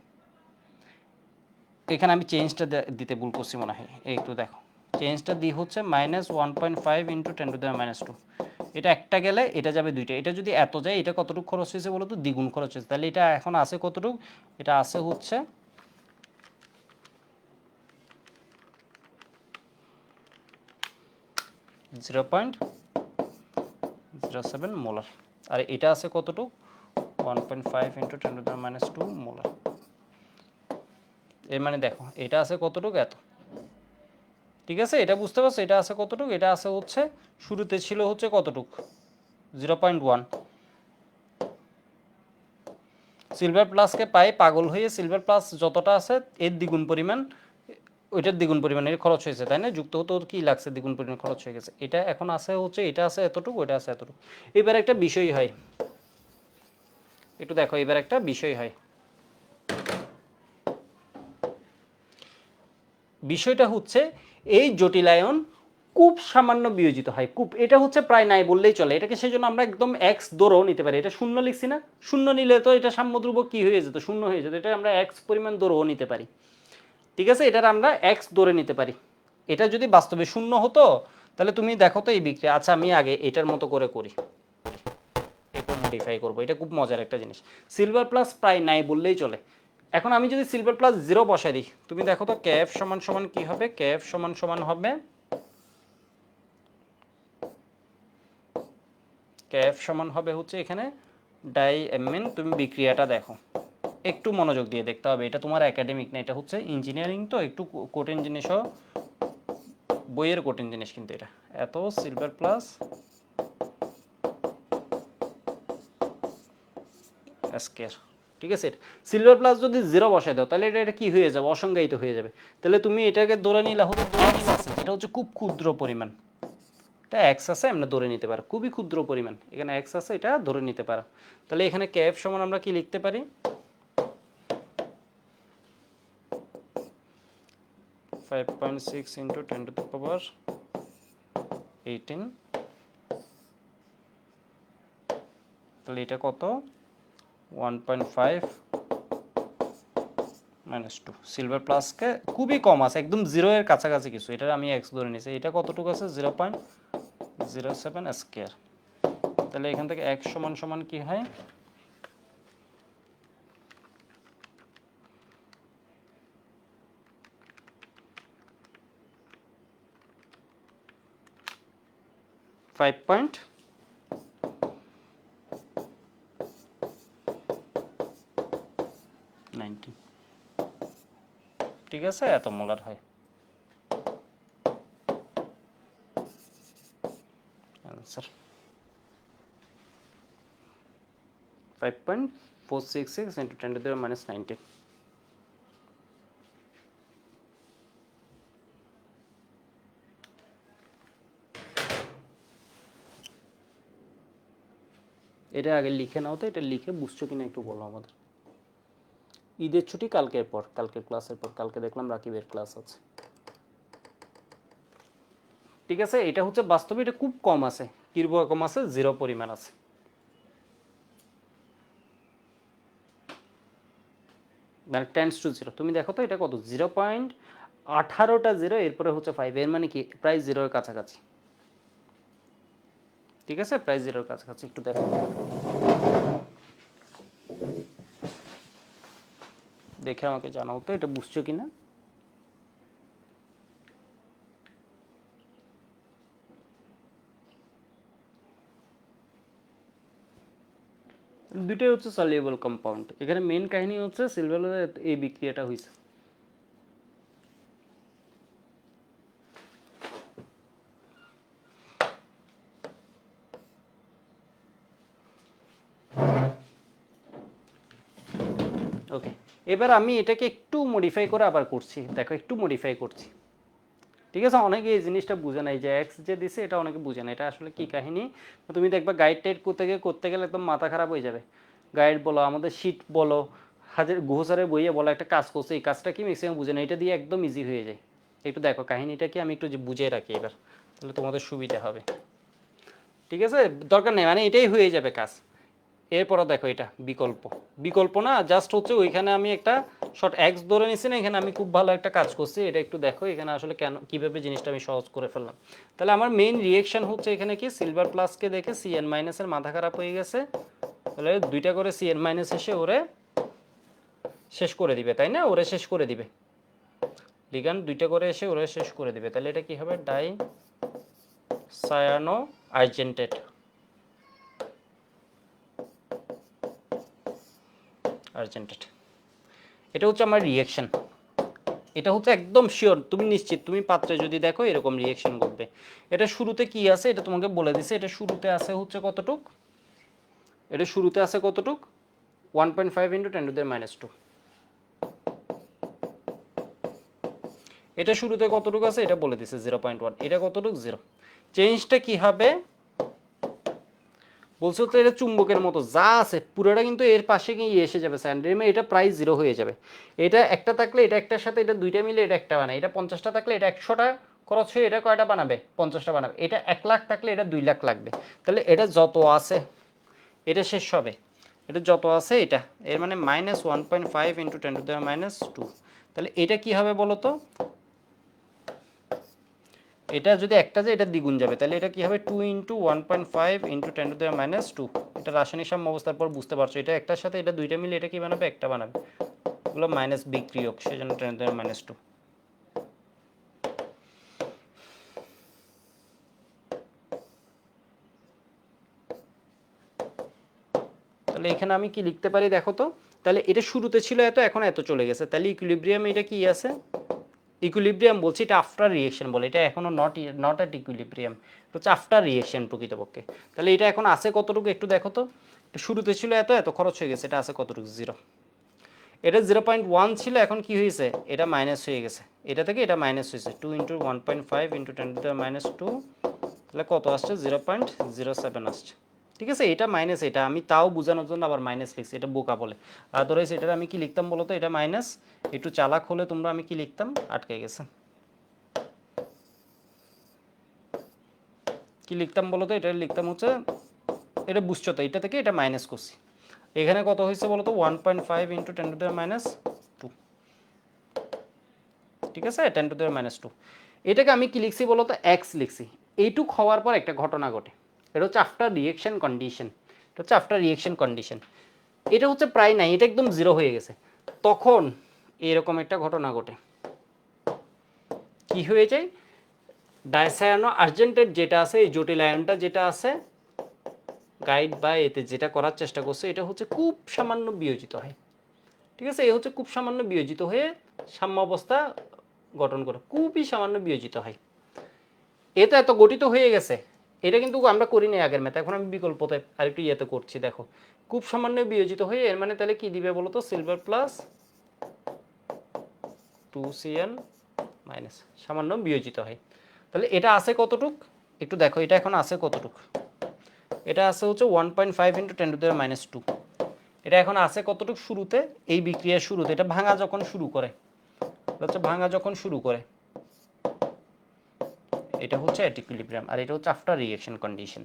এখানে আমি চেঞ্জটা দিতে ভুল করছি মনে হয়, একটু দেখো, চেঞ্জটা দিই হচ্ছে -1.5 ইন্টু 10⁻², এটা একটা গেলে এটা যাবে দুইটা, এটা যদি এত যায় এটা কতটুকু খরচ হয়েছে বলো তো, দ্বিগুণ খরচ হয়েছে। তাহলে এটা এখন আছে কতটুকু, এটা আছে হচ্ছে 0.07 মোলার, আর এটা আছে কতটুকু, 1.5 ইন্টু 10⁻² মোলার। এর মানে দেখো এটা আছে কতটুকু, এত। ঠিক আছে, এটা বুঝতে পারছো, এটা আছে কতটুকু, এটা আছে হচ্ছে শুরুতে ছিল হচ্ছে কতটুকু, 0.1। সিলভার প্লাসকে পাই পাগল হয়ে, সিলভার প্লাস যতটা আছে এর দ্বিগুণ পরিমাণ, ওইটার দ্বিগুণ পরিমাণের খরচ হয়েছে, তাই না, যুক্ত হতে কি লাগছে, দ্বিগুণ পরিমাণ খরচ হয়ে গেছে। এটা এখন আছে হচ্ছে, এটা আছে এতটুকু, ওইটা আছে এতটুকু। এবার একটা বিষয় হয়, একটু দেখো, এবার একটা বিষয় হয়, বিষয়টা হচ্ছে এই জটিলায়ন খুব সামান্য বিয়োজিত হয়, খুব, এটা হচ্ছে প্রায় নাই বললেই চলে। এটাকে সেই জন্য আমরা একদম এক্স ধরেও নিতে পারি, এটা শূন্য লিখছি না, শূন্য নিলে তো এটা সাম্যধ্রুব কি হয়ে যেত, শূন্য হয়ে যেত, এটা আমরা এক্স পরিমাণ ধরেও নিতে পারি। ঠিক আছে, এটার আমরা এক্স ধরে নিতে পারি। এটা যদি বাস্তবে শূন্য হতো তাহলে তুমি দেখো তো এই বিক্রিয়া, আচ্ছা আমি আগে এটার মতো করে করি, একটু মডিফাই করবো, এটা খুব মজার একটা জিনিস। সিলভার প্লাস প্রায় নাই বললেই চলে। এখন আমি যদি সিলভার প্লাস 0 বসাই দিই, তুমি দেখো তো কেএফ সমান সমান কি হবে, কেএফ সমান সমান হবে, কেএফ সমান হবে হচ্ছে এখানে ডাইএমিন, তুমি বিক্রিয়াটা দেখো, একটু মনোযোগ দিয়ে দেখতে হবে, এটা তোমার একাডেমিক না, এটা হচ্ছে ইঞ্জিনিয়ারিং, তো একটু কঠিন জিনিসও, বইয়ের কঠিন জিনিস কিন্তু এটা। এত সিলভার প্লাস স্কয়ার, ঠিক আছে। সিলভার প্লাস যদি জিরো বসায় দাও তাহলে এটা কি হয়ে যাবে, অসংজ্ঞায়িত হয়ে যাবে। তাহলে তুমি এটাকে ধরে নিলে হচ্ছে এক্স আছে, যেটা হচ্ছে খুব ক্ষুদ্র পরিমাণ, এটা এক্স আছে আমরা ধরে নিতে পারো, খুবই ক্ষুদ্র পরিমাণ, এখানে এক্স আছে, এটা ধরে নিতে পারো। তাহলে এখানে কেএফ সমান আমরা কি লিখতে পারি, 5.6 ইন্টু 10⁻18, তাহলে এটা কত, 1.5 -2। সিলভার প্লাসকে খুবই কম আছে, একদম জিরো এর কাছাকাছি কিছু, এটা আমি এক্স ধরে নিয়েছি, এটা কতটুকু আছে 0.07 স্কয়ার। তাহলে এখান থেকে x সমান সমান কি হয়, ফাইভ পয়েন্ট ঠিক আছে, এত মোলার হয় আনসার, 5.466 ইন্টু 10⁻19। এটা আগে লিখে নাও তো, এটা লিখে বুঝছো কিনা একটু বলো আমাদের। ঈদের ছুটি কালকের পর, কালকের ক্লাসের পর, কালকে দেখলাম রাকিবের ক্লাস আছে, ঠিক আছে। এটা হচ্ছে বাস্তবে এটা খুব কম আছে, কিরকম আছে, জিরো পরিমাণ আছে। মানে টেন্স টু জিরো, তুমি দেখো তো এটা কত, 0.18টা জিরো, এরপরে হচ্ছে 5, এর মানে কি প্রায় জিরোর কাছাকাছি, ঠিক আছে, প্রায় জিরোর কাছাকাছি। একটু দেখো, দেখে আমাকে জানাও তো এটা বুঝছো কিনা। দুটোই হচ্ছে সলিউবল কম্পাউন্ড, এখানে মেন কাহিনী হচ্ছে সিলভারের এই বিক্রিয়াটা হয়েছে। ওকে, এবার আমি এটাকে একটু মডিফাই করে আবার করছি, দেখো একটু মডিফাই করছি, ঠিক আছে। অনেকে এই জিনিসটা বুঝে নাই যে এক্স যে দিছে এটা অনেকে বুঝে না, এটা আসলে কি কাহিনী। তুমি দেখবা গাইড টাইড করতে গেলে একদম মাথা খারাপ হয়ে যাবে। গাইড বলো, আমাদের শীট বলো, হাজার গুহসারের বইয়ে বলো একটা কাজ করছে, এই কাজটা কি ম্যাক্সিমাম বুঝে না, এটা দিয়ে একদম ইজি হয়ে যায়। একটু দেখো কাহিনীটা কি, আমি একটু যে বুঝিয়ে রাখি এবার, তাহলে তোমাদের সুবিধা হবে, ঠিক আছে। দরকার নেই, মানে এটাই হয়ে যাবে কাজ। এরপরও দেখো এটা বিকল্প, বিকল্প না, জাস্ট হচ্ছে ওইখানে আমি একটা শর্ট এক্স ধরে নিছি না, এখানে আমি খুব ভালো একটা কাজ করছি, এটা একটু দেখো এখানে আসলে কেন কিভাবে জিনিসটা আমি সহজ করে ফেললাম। তাহলে আমার মেইন রিয়েকশন হচ্ছে এখানে কি, সিলভার প্লাসকে দেখে সিএন মাইনাসের মাথা খারাপ হয়ে গেছে, তাহলে দুইটা করে সিএন মাইনাস এসে ওরে শেষ করে দিবে, তাই না, ওরে শেষ করে দিবে, লিগ্যান্ড দুইটা করে এসে ওরে শেষ করে দিবে। তাহলে এটা কি হবে, ডাই সায়ানো আর্জেন্টেট, আর্জেন্টেট, এটা হচ্ছে আমার রিয়েকশন। এটা হচ্ছে একদম শিওর, তুমি নিশ্চিত, তুমি পাত্রে যদি দেখো এরকম রিয়েকশন ঘটবে। এটা শুরুতে কি আছে এটা তোমাকে বলে দিছে, এটা শুরুতে আছে হচ্ছে কতটুক, এটা শুরুতে আছে কতটুক, 1.5 ইন্টু 10⁻²। এটা শুরুতে কতটুক আছে এটা বলে দিছে 0.1, এটা কতটুক, 0। চেঞ্জটা কি হবে বলছো তো, এটা চুম্বকের মতো যা আছে পুরোটা কিন্তু এর পাশে গিয়ে এসে যাবে স্যান্ডেরিমে, এটা প্রায় জিরো হয়ে যাবে। এটা একটা থাকলে এটা একটার সাথে এটা দুইটা মিলে এটা একটা বানায়, এটা 50টা থাকলে এটা 100টা খরচ হয়ে এটা কয়টা বানাবে, 50টা বানাবে। এটা 1 লাখ থাকলে এটা 2 লাখ লাগবে। তাহলে এটা যত আছে এটা শেষ হবে, এটা যত আছে এটা, এর মানে -1.5 ইন্টু 10⁻²। তাহলে এটা কি হবে বলো তো, এটা যদি একটা যায় এটা দ্বিগুণ যাবে, তাহলে এটা কি হবে 2 ইন্টু 1.5 ইন্টু 10⁻²। এটা রাসায়নিক সাম্য অবস্থার পর বুঝতে পারছো, এটা একটার সাথে এটা দুইটা মিলে এটা কি বানাবে, একটা বানাবে, এগুলো মাইনাস বিক্রিয়ক, সেজন্য 10⁻²। তাহলে এখানে আমি কি লিখতে পারি দেখো তো, তাহলে এটা শুরুতে ছিল এত, এখন এত চলে গেছে, তাহলে ইকুইলিব্রিয়াম এটা কি আছে, ইকুইলিব্রিয়াম বলছি, এটা আফটার রিয়েকশন বলে, এটা এখনো নট এট ইকুইলিব্রিয়াম, এটা হচ্ছে আফটার রিয়েকশন প্রকৃতপক্ষে। তাহলে এটা এখন আছে কতটুকু একটু দেখো তো, শুরুতে ছিল এত, এত খরচ হয়ে গেছে, এটা আছে কতটুকু, 0। এটা 0.1 ছিল, এখন কি হয়েছে, এটা মাইনাস হয়ে গেছে, এটা থেকে এটা মাইনাস হয়েছে, 2 ইন্টু 1.5 ইন্টু 10⁻², তাহলে কত আসছে, 0.07 আসছে। ঠিক আছে, এটা মাইনাস, এটা আমি তাও বোঝানোর জন্য আবার মাইনাস লিখছি, এটা বোকা বলে। আদারওয়াইজ এটা আমি কি লিখতাম বলো তো, এটা মাইনাস, একটু চালাক হলে তোমরা আমি কি লিখতাম, আটকে গেছে, কি লিখতাম বলো তো, এটা লিখতাম হচ্ছে, এটা বুঝছো তো, এটা থেকে এটা মাইনাস করছি, এখানে কত হয়েছে বলো তো, 1.5 ইন্টু 10⁻², ঠিক আছে, 10⁻²। এটাকে আমি কি লিখছি বলো তো, এক্স লিখছি। এইটুক হওয়ার পর একটা ঘটনা ঘটে, এটা হচ্ছে আফটার রিয়েকশন কন্ডিশন, এটা হচ্ছে আফটার রিয়েকশন কন্ডিশন, এটা হচ্ছে প্রায় নাই, এটা একদম 0 হয়ে গেছে, তখন এরকম একটা ঘটনা ঘটে, কি হয়ে যায়, ডাইসায়ানো আর্জেন্টেট যেটা আছে, এই জটিল আয়নটা যেটা আছে গাইড বা এতে যেটা করার চেষ্টা করছে, এটা হচ্ছে খুব সামান্য বিয়োজিত হয়। ঠিক আছে, এ হচ্ছে খুব সামান্য বিয়োজিত হয়ে সাম্যাবস্থা গঠন করে, খুবই সামান্য বিয়োজিত হয়। এটা এত গঠিত হয়ে গেছে, এটা কিন্তু আমরা করি নাই আগের ম্যাথ, এখন আমি বিকল্পতে আরেকটু ইয়েতে করছি, দেখো খুব সামান্য বিয়োজিত হয়ে, এর মানে তাহলে কি দিবে বলো তো, সিলভার প্লাস 2Cl মাইনাস, সামান্য বিয়োজিত হয়। তাহলে এটা আছে কতটুক একটু দেখো, এটা এখন আছে কতটুক, এটা আছে হচ্ছে 1.5 ইন্টু 10⁻², এটা এখন আছে কতটুক শুরুতে, এই বিক্রিয়ার শুরুতে, এটা ভাঙা যখন শুরু করে, হচ্ছে ভাঙা যখন শুরু করে, এটা হচ্ছে অ্যাট ইকুইলিব্রিয়াম, আর এটা হচ্ছে আফটার রিঅ্যাকশন কন্ডিশন।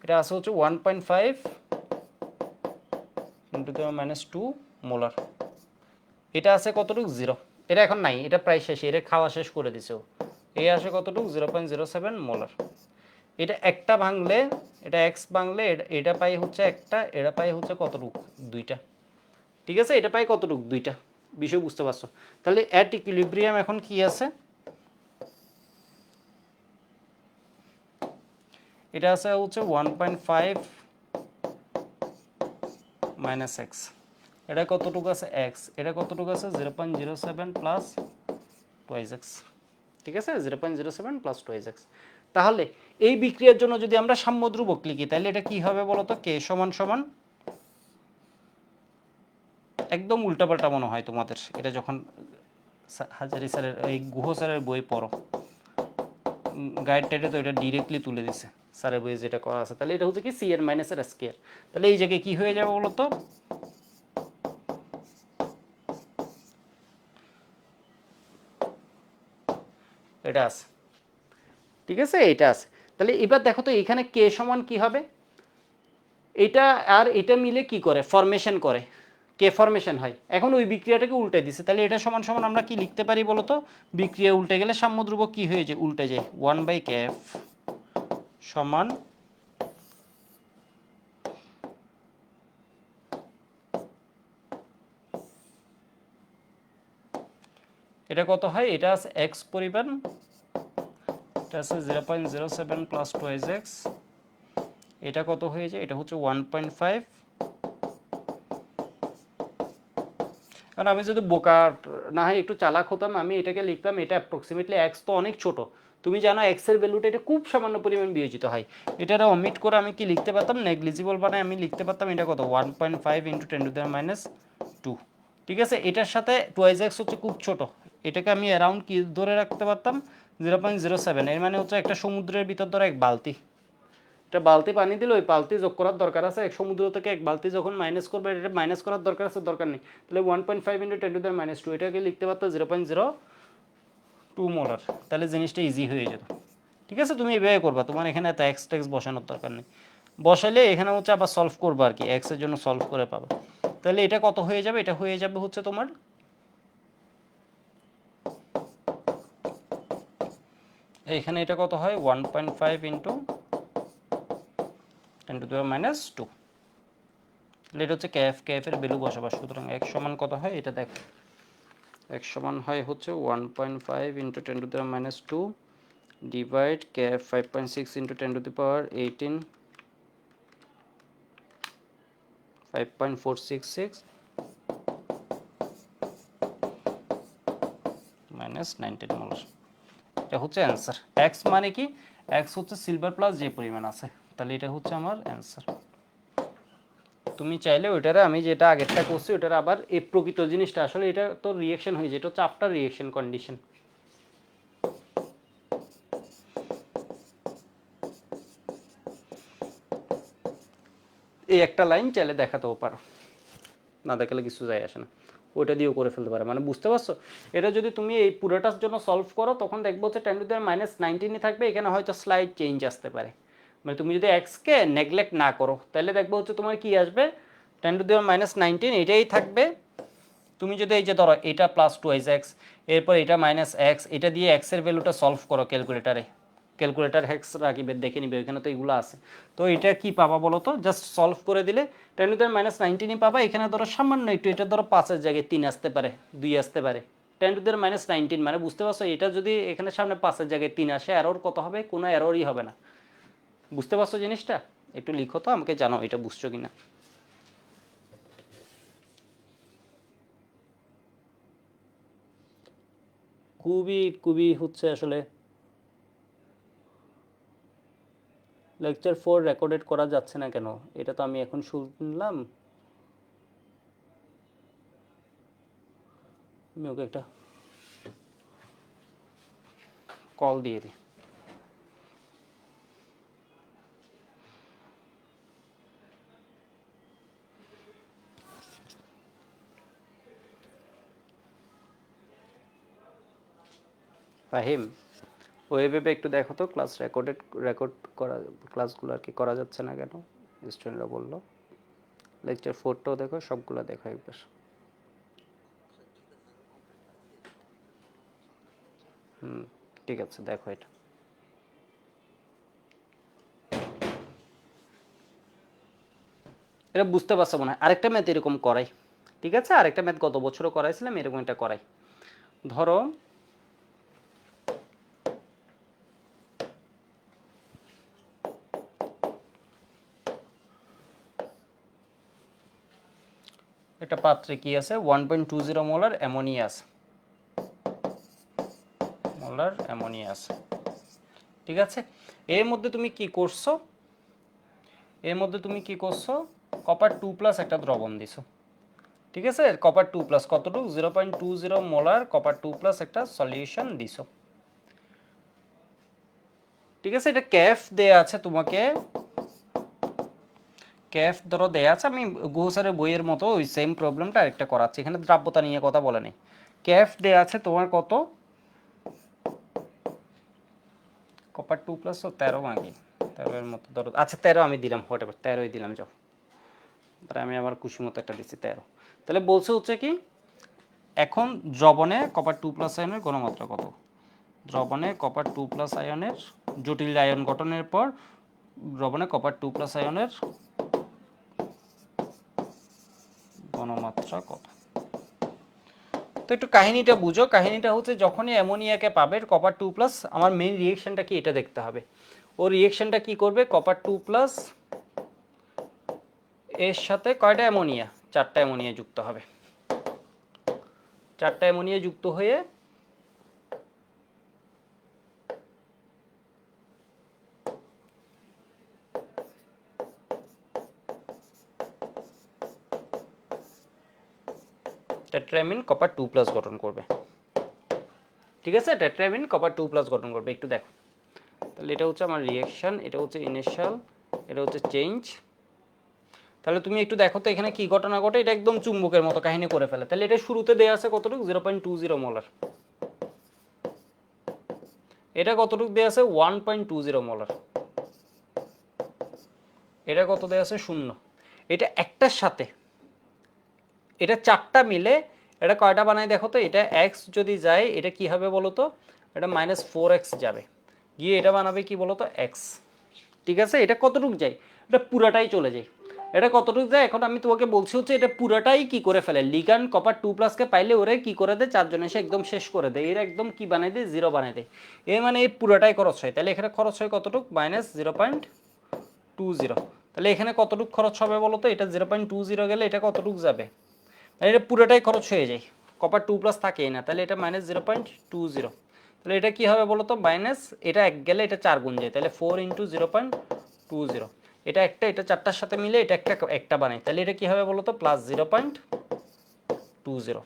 এটা আছে হচ্ছে 1.5 ইন্টু 10⁻² মোলার, এটা আছে কতটুকু, 0, এটা এখন নাই, এটা প্রায় শেষ, এটা খাওয়া শেষ করে দিছে ও, এই আসে কতটুকু, 0.07 মোলার। এটা একটা ভাঙলে, এটা এক্স ভাঙলে এটা পাই হচ্ছে একটা, এটা পাই হচ্ছে কতটুকু, 2টা। ঠিক আছে, এটা পাই কতটুকু, 2টা, বিষয় বুঝতে পারছো। তাহলে অ্যাট ইকুইলিব্রিয়াম এখন কি আছে, এটা আছে হচ্ছে 1.5 মাইনাস এক্স, এটা কতটুকু আছে এক্স, এটা কতটুকু আছে 0.07 প্লাস 2x। ঠিক আছে, 0.07 প্লাস 2x। তাহলে এই বিক্রিয়ার জন্য যদি আমরা সাম্য ধ্রুবক লিখি, তাহলে এটা কি হবে বলতো, কে সমান সমান, একদম উল্টাপাল্টা মনে হয় তোমাদের এটা যখন হাজারি স্যারের এই গুহ স্যারের বই পড়ো, গাইড টাইডে তো এটা ডিরেক্টলি তুলে দিছে স্যারের বইয়ে যেটা করা আছে। তাহলে এটা হচ্ছে কি সি এর মাইনাসের স্কয়ার, তাহলে এই জায়গায় কি হয়ে যাবে বলতো, এটা আছে, ঠিক আছে, এটা আছে। তাহলে এবার দেখো তো এখানে কে সমান কি হবে, এটা আর এটা মিলে কি করে, ফরমেশন করে, কে ফরমেশন হয়, এখন ওই বিক্রিয়াটাকে উল্টে দিছে, তাহলে এটা সমান সমান আমরা কি লিখতে পারি বলতো, বিক্রিয়া উল্টে গেলে সাম্য ধ্রুবক কি হয়ে যায়, উল্টে যায়, 1/kf সমান এটা কত হয়, এটা আছে এক্স পরিমাণ, এটা আছে 0.07 প্লাস 2x, এটা কত হয়ে যায়, এটা হচ্ছে 1.5। কারণ আমি যদি বোকা না হয় একটু চালাক হতাম, আমি এটাকে লিখতাম, এটা অ্যাপ্রক্সিমেটলি এক্স তো অনেক ছোট, তুমি জানো এক্স এর ভ্যালুটা এটা খুব সামান্য পরিমাণ বিয়োজিত হয়, এটা অমিট করে আমি কি লিখতে পারতাম, নেগলিজিবল বানায় আমি লিখতে পারতাম এটা কত, 1.5 ইন্টু 10⁻²। ঠিক আছে, এটার সাথে 2x হচ্ছে খুব ছোট, এটাকে আমি অ্যারাউন্ড কি ধরে রাখতে পারতাম, 0.07, এর মানে হচ্ছে একটা সমুদ্রের ভিতর ধরো এক বালতি, একটা বালতি পানি দিলে ওই বালতি যোগ করার দরকার আছে, এক সমুদ্র থেকে এক বালতি যখন মাইনাস করবে, এটা মাইনাস করার দরকার আছে, দরকার নেই, তাহলে 1.5 ইন্টু 10⁻², এটাকে লিখতে পারতো 0.02 মোলার, তাহলে জিনিসটা ইজি হয়ে যেত। ঠিক আছে, তুমি এভাবে করবা, তোমার এখানে এত এক্স টেক্স বসানোর দরকার নেই, বসাইলে এখানে হচ্ছে আবার সলভ করবো আর কি, এক্স এর জন্য সলভ করে পাবো। তাহলে এটা কত হয়ে যাবে, এটা হয়ে যাবে হচ্ছে তোমার, এখানে এটা কত হয়, 1.5 ইন্টু 10⁻², এটা হচ্ছে কেএফ এর ভ্যালু বসাবার, সুতরাং এক্স সমান কত হয় এটা দেখো, এক্স সমান হয় হচ্ছে 1.5 into 10⁻² divide KF 5.6 into 10⁻18 5.466 minus 19 molar, এটা হচ্ছে অ্যান্সার। এক্স মানে কি, এক্স হচ্ছে সিলভার প্লাস যে পরিমাণ আছে, তাহলে এটা হচ্ছে আমার অ্যান্সার। তুমি চাইলে ওইটারে আমি যেটা আগেরটা করছি ওইটারে আবার এই প্রকৃত জিনিসটা আসলে এটা তো রিঅ্যাকশন হয়ে যায়, এটা হচ্ছে আফটার রিঅ্যাকশন কন্ডিশন। এই একটা লাইন চাইলে দেখাতেও পারো, না দেখালে কিছু যায় আসে না, ওইটা দিয়েও করে ফেলতে পারে। মানে বুঝতে পারছো, এটা যদি তুমি এই পুরোটার জন্য সলভ করো তখন দেখবো যে 10⁻⁻⁹ থাকবে, এখানে হয়তো স্লাইড চেঞ্জ আসতে পারে। মানে তুমি যদি এক্সকে নেগলেক্ট না করো তাহলে দেখবো হচ্ছে তোমার কি আসবে, 10⁻⁻⁹ এটাই থাকবে। তুমি যদি এই যে ধরো এটা +2x, এরপর এটা -x, এটা দিয়ে x এর ভ্যালুটা সলভ করো ক্যালকুলেটারে, ক্যালকুলেটার হ্যাক্স রাখিবে দেখে নিবে, ওইখানে তো এগুলো আছে। তো এটা কি পাবা বলো তো, জাস্ট সলভ করে দিলে 10⁻⁻⁹ পাবা। এখানে ধরো সামান্য একটু, এটা ধরো 5-এর জায়গায় 3 আসতে পারে, 2 আসতে পারে, 10⁻⁹ মানে বুঝতে পারছো, এটা যদি এখানে সামনে 5-এর জায়গায় 3 আসে, এরর কত হবে, কোনো এররই হবে না। বুঝতে পারছো জিনিসটা? একটু লিখো তো, আমাকে জানাও এটা বুঝছো কিনা। খুবই খুবই হচ্ছে আসলে লেকচার 4 রেকর্ডেড করা যাচ্ছে না কেন, এটা তো আমি এখন শুনলাম। আমি ওকে একটা কল দিয়ে দিই। ফাহিম, ওয়েবে একটু দেখো তো ক্লাস রেকর্ড করা, ক্লাসগুলো আর কি করা যাচ্ছে না কেন, স্টুডেন্টরা বললো। লেকচার 4টাও দেখো, সবগুলো দেখো একবার। ঠিক আছে, দেখো এটা। এটা বুঝতে পারছো মনে হয়, আরেকটা ম্যাথ এরকম করাই। ঠিক আছে, আরেকটা ম্যাথ গত বছরও করাইছিলাম, এরকম এটা করাই। ধরো একটা পাত্রে কি আছে, 1.20 মোলার অ্যামোনিয়া আছে, মোলার অ্যামোনিয়া আছে। ঠিক আছে, এর মধ্যে তুমি কি করছো, এর মধ্যে তুমি কি করছো, কপার 2+ একটা দ্রবণ দিছো। ঠিক আছে, কপার 2+ কতটুকু, 0.20 মোলার কপার 2+ একটা সলিউশন দিছো। ঠিক আছে, এটা ক্যাফ দেয়া আছে তোমাকে, ক্যাফ ধরো দেয়া আছে, আমি গুহ স্যারের বইয়ের মতো ওই সেম প্রবলেমটা আরেকটা করাচ্ছি, এখানে দ্রাব্যতা নিয়ে কথা বলে নেই। ক্যাফ দেয়া আছে তোমার কত, কপার 2+ ও 13 মাগি, 13 এর মতো ধরো, আচ্ছা 13 আমি দিলাম, হোয়াটএভার 13ই দিলাম, যাও। তাহলে আমি আমার খুশি মতো একটা দিচ্ছি 13। তাহলে বলছে হচ্ছে কি, এখন দ্রবণে কপার 2+ আয়নের ঘনমাত্রা কত, দ্রবণে কপার 2+ আয়নের জটিল আয়ন গঠনের পর দ্রবণে কপার 2+ আয়নের ঘনমাত্রা কত। তো একটু কাহিনীটা বুঝো, কাহিনীটা হচ্ছে যখনই অ্যামোনিয়াকে পাবে কপার 2+, আমার মেইন রিয়েকশনটা কি এটা দেখতে হবে। ও রিয়েকশনটা কি করবে, কপার 2+ এর সাথে কয়টা অ্যামোনিয়া, 4টা অ্যামোনিয়া যুক্ত হবে, 4টা অ্যামোনিয়া যুক্ত হয়ে টেট্রামিন কপার 2+ গঠন করবে। ঠিক আছে, টেট্রামিন কপার 2+ গঠন করবে, একটু দেখো। তাহলে এটা হচ্ছে আমার রিয়েকশন, এটা হচ্ছে ইনিশিয়াল, এটা হচ্ছে চেঞ্জ। তাহলে তুমি একটু দেখো তো এখানে কি ঘটনা ঘটে, এটা একদম চুম্বকের মতো কাহিনী করে ফেলে। তাহলে এটা শুরুতে দেয়া আছে কতটুকু, 0.20 মোলার, এটা কতটুকু দেয়া আছে 1.20 মোলার, এটা কত দেয়া আছে 0। এটা একটার সাথে এটা 4টা মিলে এটা কয়টা বানায় দেখো তো, এটা x যদি যায় এটা কি হবে বলো তো, এটা -4x যাবে, গিয়ে এটা বানাবে কি বলো তো x। ঠিক আছে, এটা কতটুকু যায়, এটা পুরাটাই চলে যায়। এটা কতটুকু যায়, এখন আমি তোমাকে বলছি হচ্ছে এটা পুরাটাই কি করে ফেলে, লিগান কপার 2+ কে পাইলে ওরে কি করে দেয়, 4 জন এসে একদম শেষ করে দেয়, এরা একদম কি বানাই দেয়, 0 বানাই দেয়। মানে এই পুরাটাই খরচ হয়, তাহলে এখানে খরচ হয় কতটুকু, -0.20। তাহলে এখানে কতটুকু খরচ হবে বলো তো? এটা 0.20 গেলে এটা কতটুকু যাবে? মানে এটা পুরোটাই খরচ হয়ে যায়, কপার 2+ থাকেই না, তাহলে এটা -0.20। তাহলে এটা কি হবে বলো তো? মাইনাস, এটা 1 গেলে এটা 4 গুণ যায়, তাহলে 4 × 0.20। এটা একটা, এটা 4টার সাথে মিলে এটা একটা বানায়, তাহলে এটা কি হবে বলো তো? +0.20।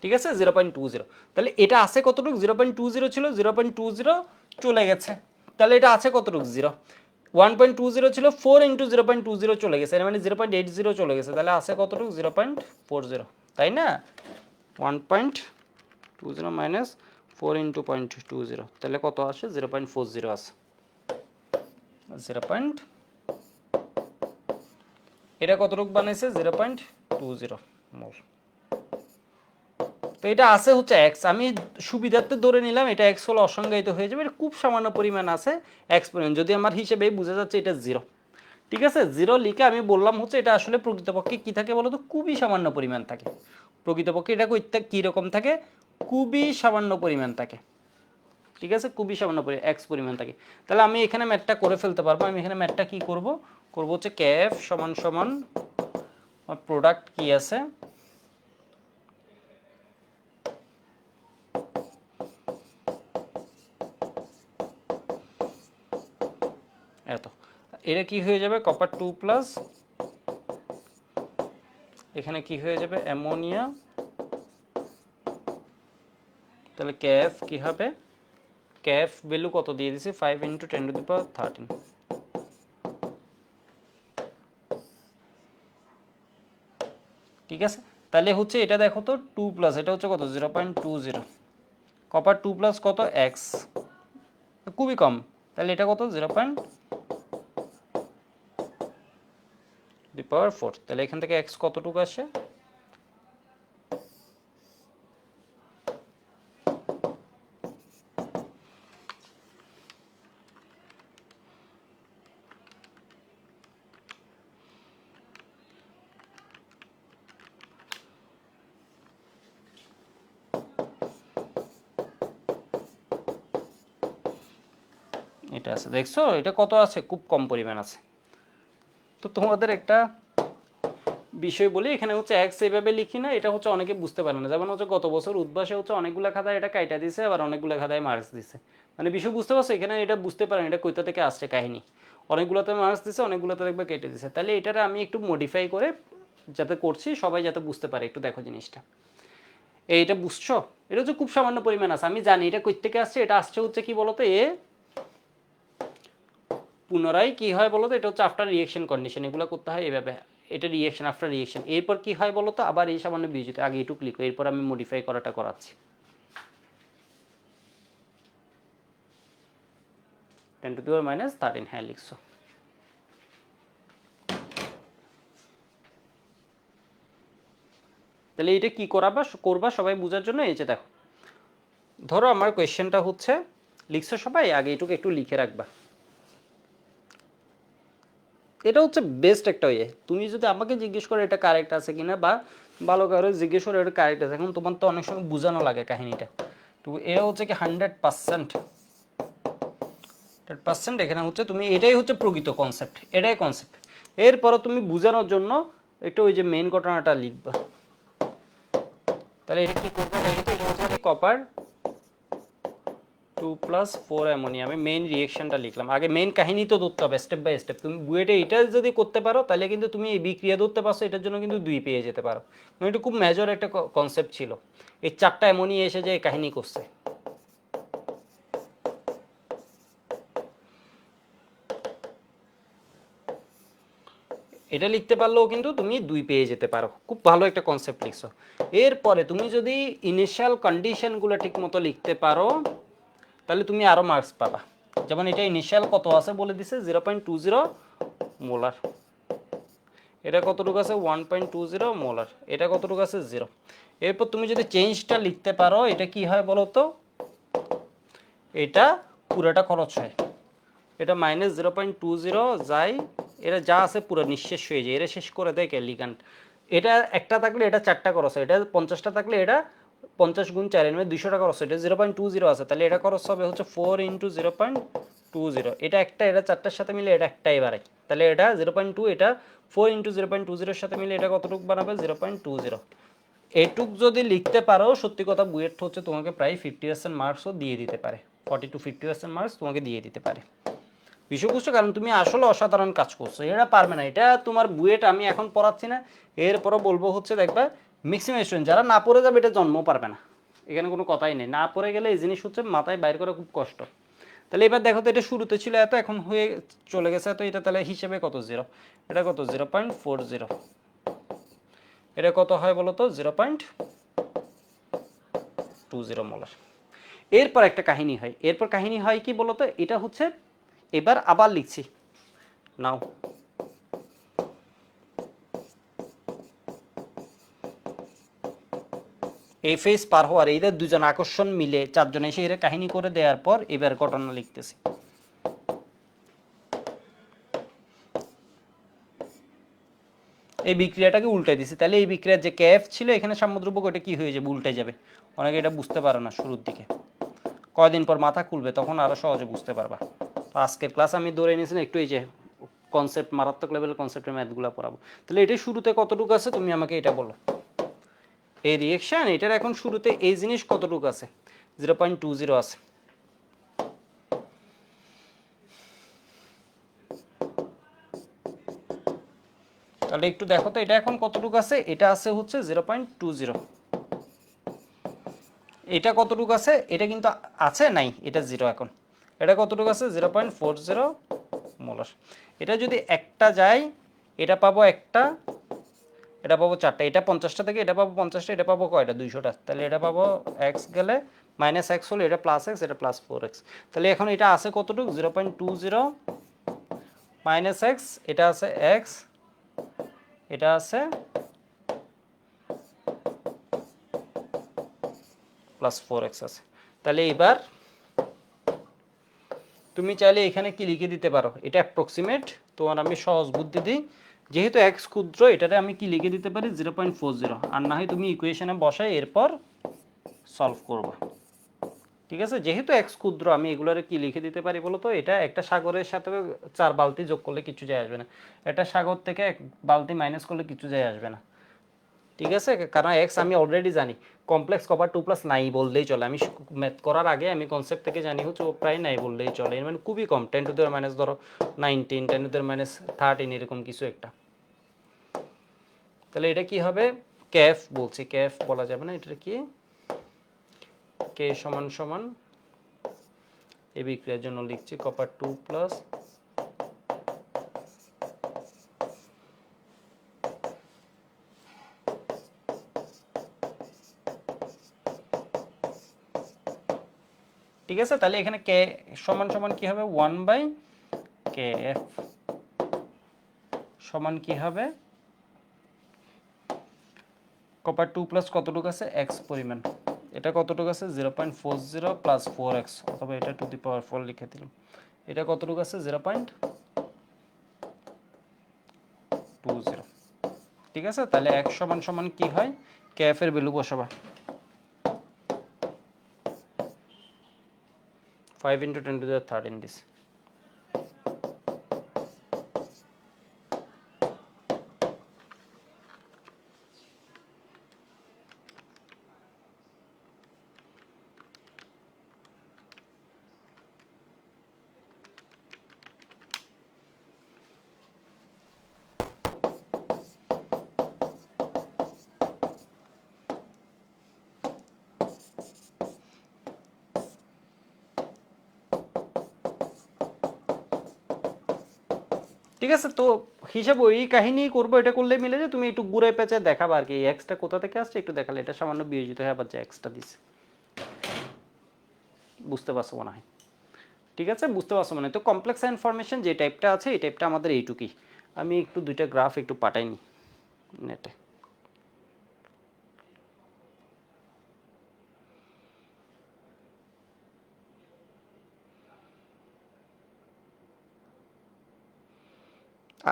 ঠিক আছে, 0.20। তাহলে এটা আছে কতটুকু? 0.20 ছিল, 0.20 চলে গেছে, তাহলে এটা আছে কতটুকু? 0। 1.20 ছিল, 4 × 0.20 চলে গেছে, মানে 0.80 চলে গেছে, তাহলে আছে কতটুকু? 0.40, তাই না? 1.20 মাইনাস 4 × 0.20, তাহলে কত আসে? 0.40 আছে। 0. এটা কতটুকু বানাইছে? 0.20 মোল। তো এটা আছে হচ্ছে এক্স, আমি সুবিধার্থে ধরে নিলাম এটা এক্স হলে অসংজ্ঞায়িত হয়ে যাবে, এটা খুব সামান্য পরিমাণ আছে এক্স পরিমাণ, যদি আমার হিসেবে বোঝা যাচ্ছে এটা 0। ঠিক আছে, 0 লিখে আমি বললাম হচ্ছে এটা আসলে প্রকৃতপক্ষে কি থাকে বলো তো? খুবই সামান্য পরিমাণ থাকে। প্রকৃতপক্ষে এটা কী রকম থাকে? খুবই সামান্য পরিমাণ থাকে। ঠিক আছে, খুবই সামান্য এক্স পরিমাণ থাকে। তাহলে আমি এখানে ম্যাথটা করে ফেলতে পারবো। আমি এখানে ম্যাথটা কি করব হচ্ছে কেএফ সমান সমান প্রোডাক্ট কি আছে, এত, এটা কি হয়ে যাবে? কপার 2+, এখানে কি হয়ে যাবে? অ্যামোনিয়া। তাহলে কেএফ কি হবে? কেএফ ভ্যালু কত দিয়ে দিছি? 5 × 10⁻13। ঠিক আছে, তাহলে হচ্ছে এটা দেখো তো 2+, এটা হচ্ছে কত? 0.20। কপার 2+ কত? এক্স, খুবই কম, তাহলে এটা কত? 0.4। তাহলে এখান থেকে এক্স কতটুকু আসে? এটা আছে, দেখছো এটা কত আছে? খুব কম পরিমাণ আছে। তো তোমাদের একটা বিষয় বলি, এখানে হচ্ছে এক্স এইভাবে লিখি না, এটা হচ্ছে অনেকে বুঝতে পারে না। যেমন হচ্ছে গত বছর উদ্ভাসে হচ্ছে অনেকগুলো খাতায় এটা কাইটা দিছে, আবার অনেকগুলো খাতায় মার্কস দিছে, মানে বিষয় বুঝতে পারছো? এখানে এটা বুঝতে পারেন এটা কোথা থেকে আসছে কাহিনী। অনেকগুলোতে মার্কস দিছে, অনেকগুলোতে দেখবে কেটে দিছে, তাহলে এটার আমি একটু মডিফাই করে যাতে করছি সবাই যাতে বুঝতে পারে, একটু দেখো জিনিসটা। এইটা বুঝছো? এটা হচ্ছে খুব সামান্য পরিমাণ আছে, আমি জানি এটা কই থেকে আসছে। এটা আসছে হচ্ছে কি বলতো? পুনরায় কি হয় বলতো? এটা হচ্ছে আফটার রিয়েকশন কন্ডিশন, এগুলো করতে হয় এইভাবে। এটা রিয়েকশন, আফটার রিয়েকশন, এরপর কি হয় বলতো? আবার এই সামান্য বিয়োজিত, আগে এটুকু লিখো, এরপর আমি মডিফাই করাটা করাচ্ছি। 10⁻13, হ্যাঁ লিখছো। তাহলে এটা কি করবা সবাই বোঝার জন্য। এই যে দেখো, ধরো আমার কোয়েশ্চেনটা হচ্ছে, লিখছো সবাই? আগে এটুকু একটু লিখে রাখবা। এটা হচ্ছে বেস্ট একটা ইয়ে। তুমি যদি আমাকে জিজ্ঞেস করো এটা কারেক্ট আছে কিনা, বা ভালো কারো জিজ্ঞেস করো এটা কারেক্ট আছে, এখন তোমার তো অনেক সময় বোঝানো লাগে কাহিনীটা, তো এটা হচ্ছে কি 100%। এখানে হচ্ছে তুমি, এটাই হচ্ছে প্রকৃত কনসেপ্ট, এটাই কনসেপ্ট। এরপরে তুমি বোঝানোর জন্য একটু ওই যে মেইন ঘটনাটা লিখবা। তাহলে এটা কি করবো? এটা হচ্ছে কপার 2+4 অ্যামোনিয়া। আমি মেইন রিয়েকশনটা লিখলাম, আগে মেইন কাহিনী তো ধরতে হবে স্টেপ বাই স্টেপ। তুমি বুয়েটে এটা যদি করতে পারো তাহলে কিন্তু তুমি এই বিক্রিয়া ধরতে পারছো, এটার জন্য কিন্তু 2 পেয়ে যেতে পারো। এটা খুব মেজর একটা কনসেপ্ট ছিল। এই 4টা অ্যামোনিয়া এসে যে কাহিনী করছে, এটা লিখতে পারলেও কিন্তু তুমি 2 পেয়ে যেতে পারো। খুব ভালো একটা কনসেপ্ট লিখছো। এরপরে তুমি যদি ইনিশিয়াল কন্ডিশনগুলো ঠিক মতো লিখতে পারো তাহলে তুমি আরও মার্কস পাবা। যেমন এটা ইনিশিয়াল কত আছে বলে দিছে? 0.20 মোলার। এটা কতটুকু আছে? 1.20 মোলার। এটা কতটুকু আছে? 0। এরপর তুমি যদি চেঞ্জটা লিখতে পারো, এটা কি হয় বলো তো? এটা পুরোটা খরচ হয়, এটা -0.20 যায়, এটা যা আছে পুরো নিঃশেষ হয়ে যায়, এটা শেষ করে দেয় কে? লিগ্যান্ড। এটা একটা থাকলে এটা 4টা খরচ হয়, এটা 50টা থাকলে এটা 50 গুণ 4 মানে 200 টাকা খরচ, এটা 0.20 আছে, তাহলে এটা খরচ হবে হচ্ছে 4 ইন্টু 0.20, এটা একটা, এটা 4টার সাথে মিলে এটা একটাই বাড়ায়, তাহলে এটা 0.2, এটা 4 ইন্টু 0.20 এর সাথে মিলে এটা কতটুকু বানাবে 0.20। এটুক যদি লিখতে পারো সত্যি কথা বুয়েট হচ্ছে তোমাকে প্রায় 50% মার্কসও দিয়ে দিতে পারে, 40 to 50% মার্কস তোমাকে দিয়ে দিতে পারে। বিষয় বুঝছো, কারণ তুমি আসলে অসাধারণ কাজ করছো, এরা পারবে না, এটা তোমার বুয়েট আমি এখন পড়াচ্ছি না, এরপরও বলবো হচ্ছে দেখবা ম্যাক্সিমাম স্টুডেন্ট যারা না পড়ে যাবে এটা জন্মও পারবে না, এখানে কোনো কথাই নেই, না পড়ে গেলে এই জিনিস হচ্ছে মাথায় বাইর করা খুব কষ্ট। তাহলে এবার দেখো তো এটা শুরুতে ছিল এত, এখন হয়ে চলে গেছে তো, এটা তাহলে হিসেবে কত জিরো, এটা কত 0.40, এটা কত হয় বলো তো 0.20 মোলার। এরপর একটা কাহিনী হয়, এরপর কাহিনী হয় কি বলতো, এটা হচ্ছে এবার আবার লিখছি নাও, এই ফেজ পার হওয়ার এদের দুজন আকর্ষণ মিলে চারজন এসে এর কাহিনী করে দেওয়ার পর এবার ঘটনা লিখতেছি। এই বিক্রিয়াটাকে উল্টাই দিছি, তাহলে এই বিক্রিয়ার যে ক্যাফ ছিল এখানে সাম্যদ্রব্য ওটা কি হয়ে যাবে, উল্টে যাবে। অনেকে এটা বুঝতে পারে না শুরুর দিকে, কয়দিন পর মাথা খুলবে তখন আরো সহজে বুঝতে পারবা। তো আজকের ক্লাস আমি ধরে নিয়েছিলাম একটু এই যে কনসেপ্ট, মারাত্মক লেভেলের কনসেপ্টের ম্যাথগুলো পড়াবো। তাহলে এটা শুরুতে কতটুকু আছে তুমি আমাকে এটা বলো, এই রিয়েকশন এটার এখন শুরুতে এই জিনিস কতটুকু আছে, 0.20 আছে। তাহলে একটু দেখো তো এটা এখন কতটুকু আছে, এটা আছে হচ্ছে 0.20, এটা কতটুকু আছে, এটা কিন্তু আছে নাই, এটা জিরো, এখন এটা কতটুকু আছে 0.40 মোলার। এটা যদি একটা যায় এটা পাবো একটা, এটা পাবো 4টা, এটা 50টা থেকে এটা পাবো 50টা, এটা পাবো কয়টা 200টা, তাহলে এটা পাবো এক্স গেলে মাইনাস এক্স হলো, এটা প্লাস এক্স, এটা প্লাস 4x। তাহলে এখন এটা আছে কতটুকু 0.20 মাইনাস এক্স, এটা আছে এক্স, এটা আছে প্লাস 4x আছে। তাহলে এবার তুমি চাইলে এখানে কি লিখে দিতে পারো, এটা অ্যাপ্রক্সিমেট, তোমার আমি সহজ বুদ্ধি দিই, যেহেতু এক্স ক্ষুদ্র এটাতে আমি কি লিখে দিতে পারি 0.40, আর না হয় তুমি ইকুয়েশনে বসাই এরপর সলভ করবা। ঠিক আছে, যেহেতু এক্স ক্ষুদ্র আমি এগুলোরে কি লিখে দিতে পারি বলো তো, এটা একটা সাগরের সাথে 4 বালতি যোগ করলে কিছু যায় আসবে না, এটা সাগর থেকে 1 বালতি মাইনাস করলে কিছু যায় আসবে না। ঠিক আছে, কারণ এক্স আমি অলরেডি জানি, কমপ্লেক্স কভার 2+ নাই বললেই চলে, আমি ম্যাথ করার আগে আমি কনসেপ্ট থেকে জানি হচ্ছে ও প্রায় নাই বললেই চলে, এর মানে খুবই কম, 10⁻⁻, ধরো 19, 10⁻13 এরকম কিছু একটা। তাহলে এটা কি হবে, ক্যাফ বলছি, ক্যাফ বলা যাবে না, এটা কি কে সমান সমান এই বিক্রিয়ার জন্য লিখছি কপার 2+, ঠিক আছে। তাহলে এখানে কে সমান সমান কি হবে 1/kf সমান কি হবে, কপার 2+ কতটুকু আছে x পরিমাণ, এটা কতটুকু আছে 0.40 প্লাস 4x, অথবা এটা টু দি পাওয়ার 4 লিখে দিলাম, এটা কতটুকু আছে 0.20। ঠিক আছে, তাহলে x সমান সমান কি হয়, kf এর ভ্যালু বসাবা 5 × 10⁻13 দিস। ঠিক আছে, তো হিসাব ওই কাহিনী করবো, এটা করলে মিলে যে তুমি একটু ঘুরে পেঁচে দেখাবা আর কি, এই এক্সটা কোথা থেকে আসছে একটু দেখালে, এটা সামান্য বিয়োজিত হয়ে আবার যে এক্সটা দিছে, বুঝতে পারছো মনে হয়। ঠিক আছে, বুঝতে পারছো মনে হয়। তো কমপ্লেক্স ইনফরমেশন যে টাইপটা আছে এই টাইপটা আমাদের এইটুকুই। আমি একটু দুইটা গ্রাফ একটু পাঠাইনি নেটে।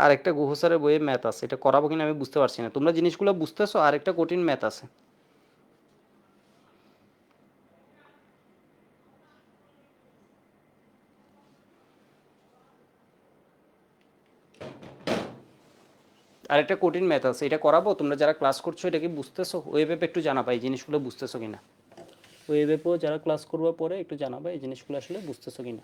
আর একটা গুহ স্যারের বইয়ে ম্যাথ আছে, এটা করাবো কিনা আমি বুঝতে পারছি না। তোমরা জিনিসগুলো বুঝতেছো? আর একটা কঠিন ম্যাথ আছে। আরেকটা কঠিন ম্যাথ আছে, এটা করাবো? তোমরা যারা ক্লাস করছো এটা কি বুঝতেছো? ওয়েবে একটু জানাবা এই জিনিসগুলো বুঝতেছো কিনা। ওয়েবেও যারা ক্লাস করবো পরে একটু জানাবা এই জিনিসগুলো আসলে বুঝতেছো কিনা।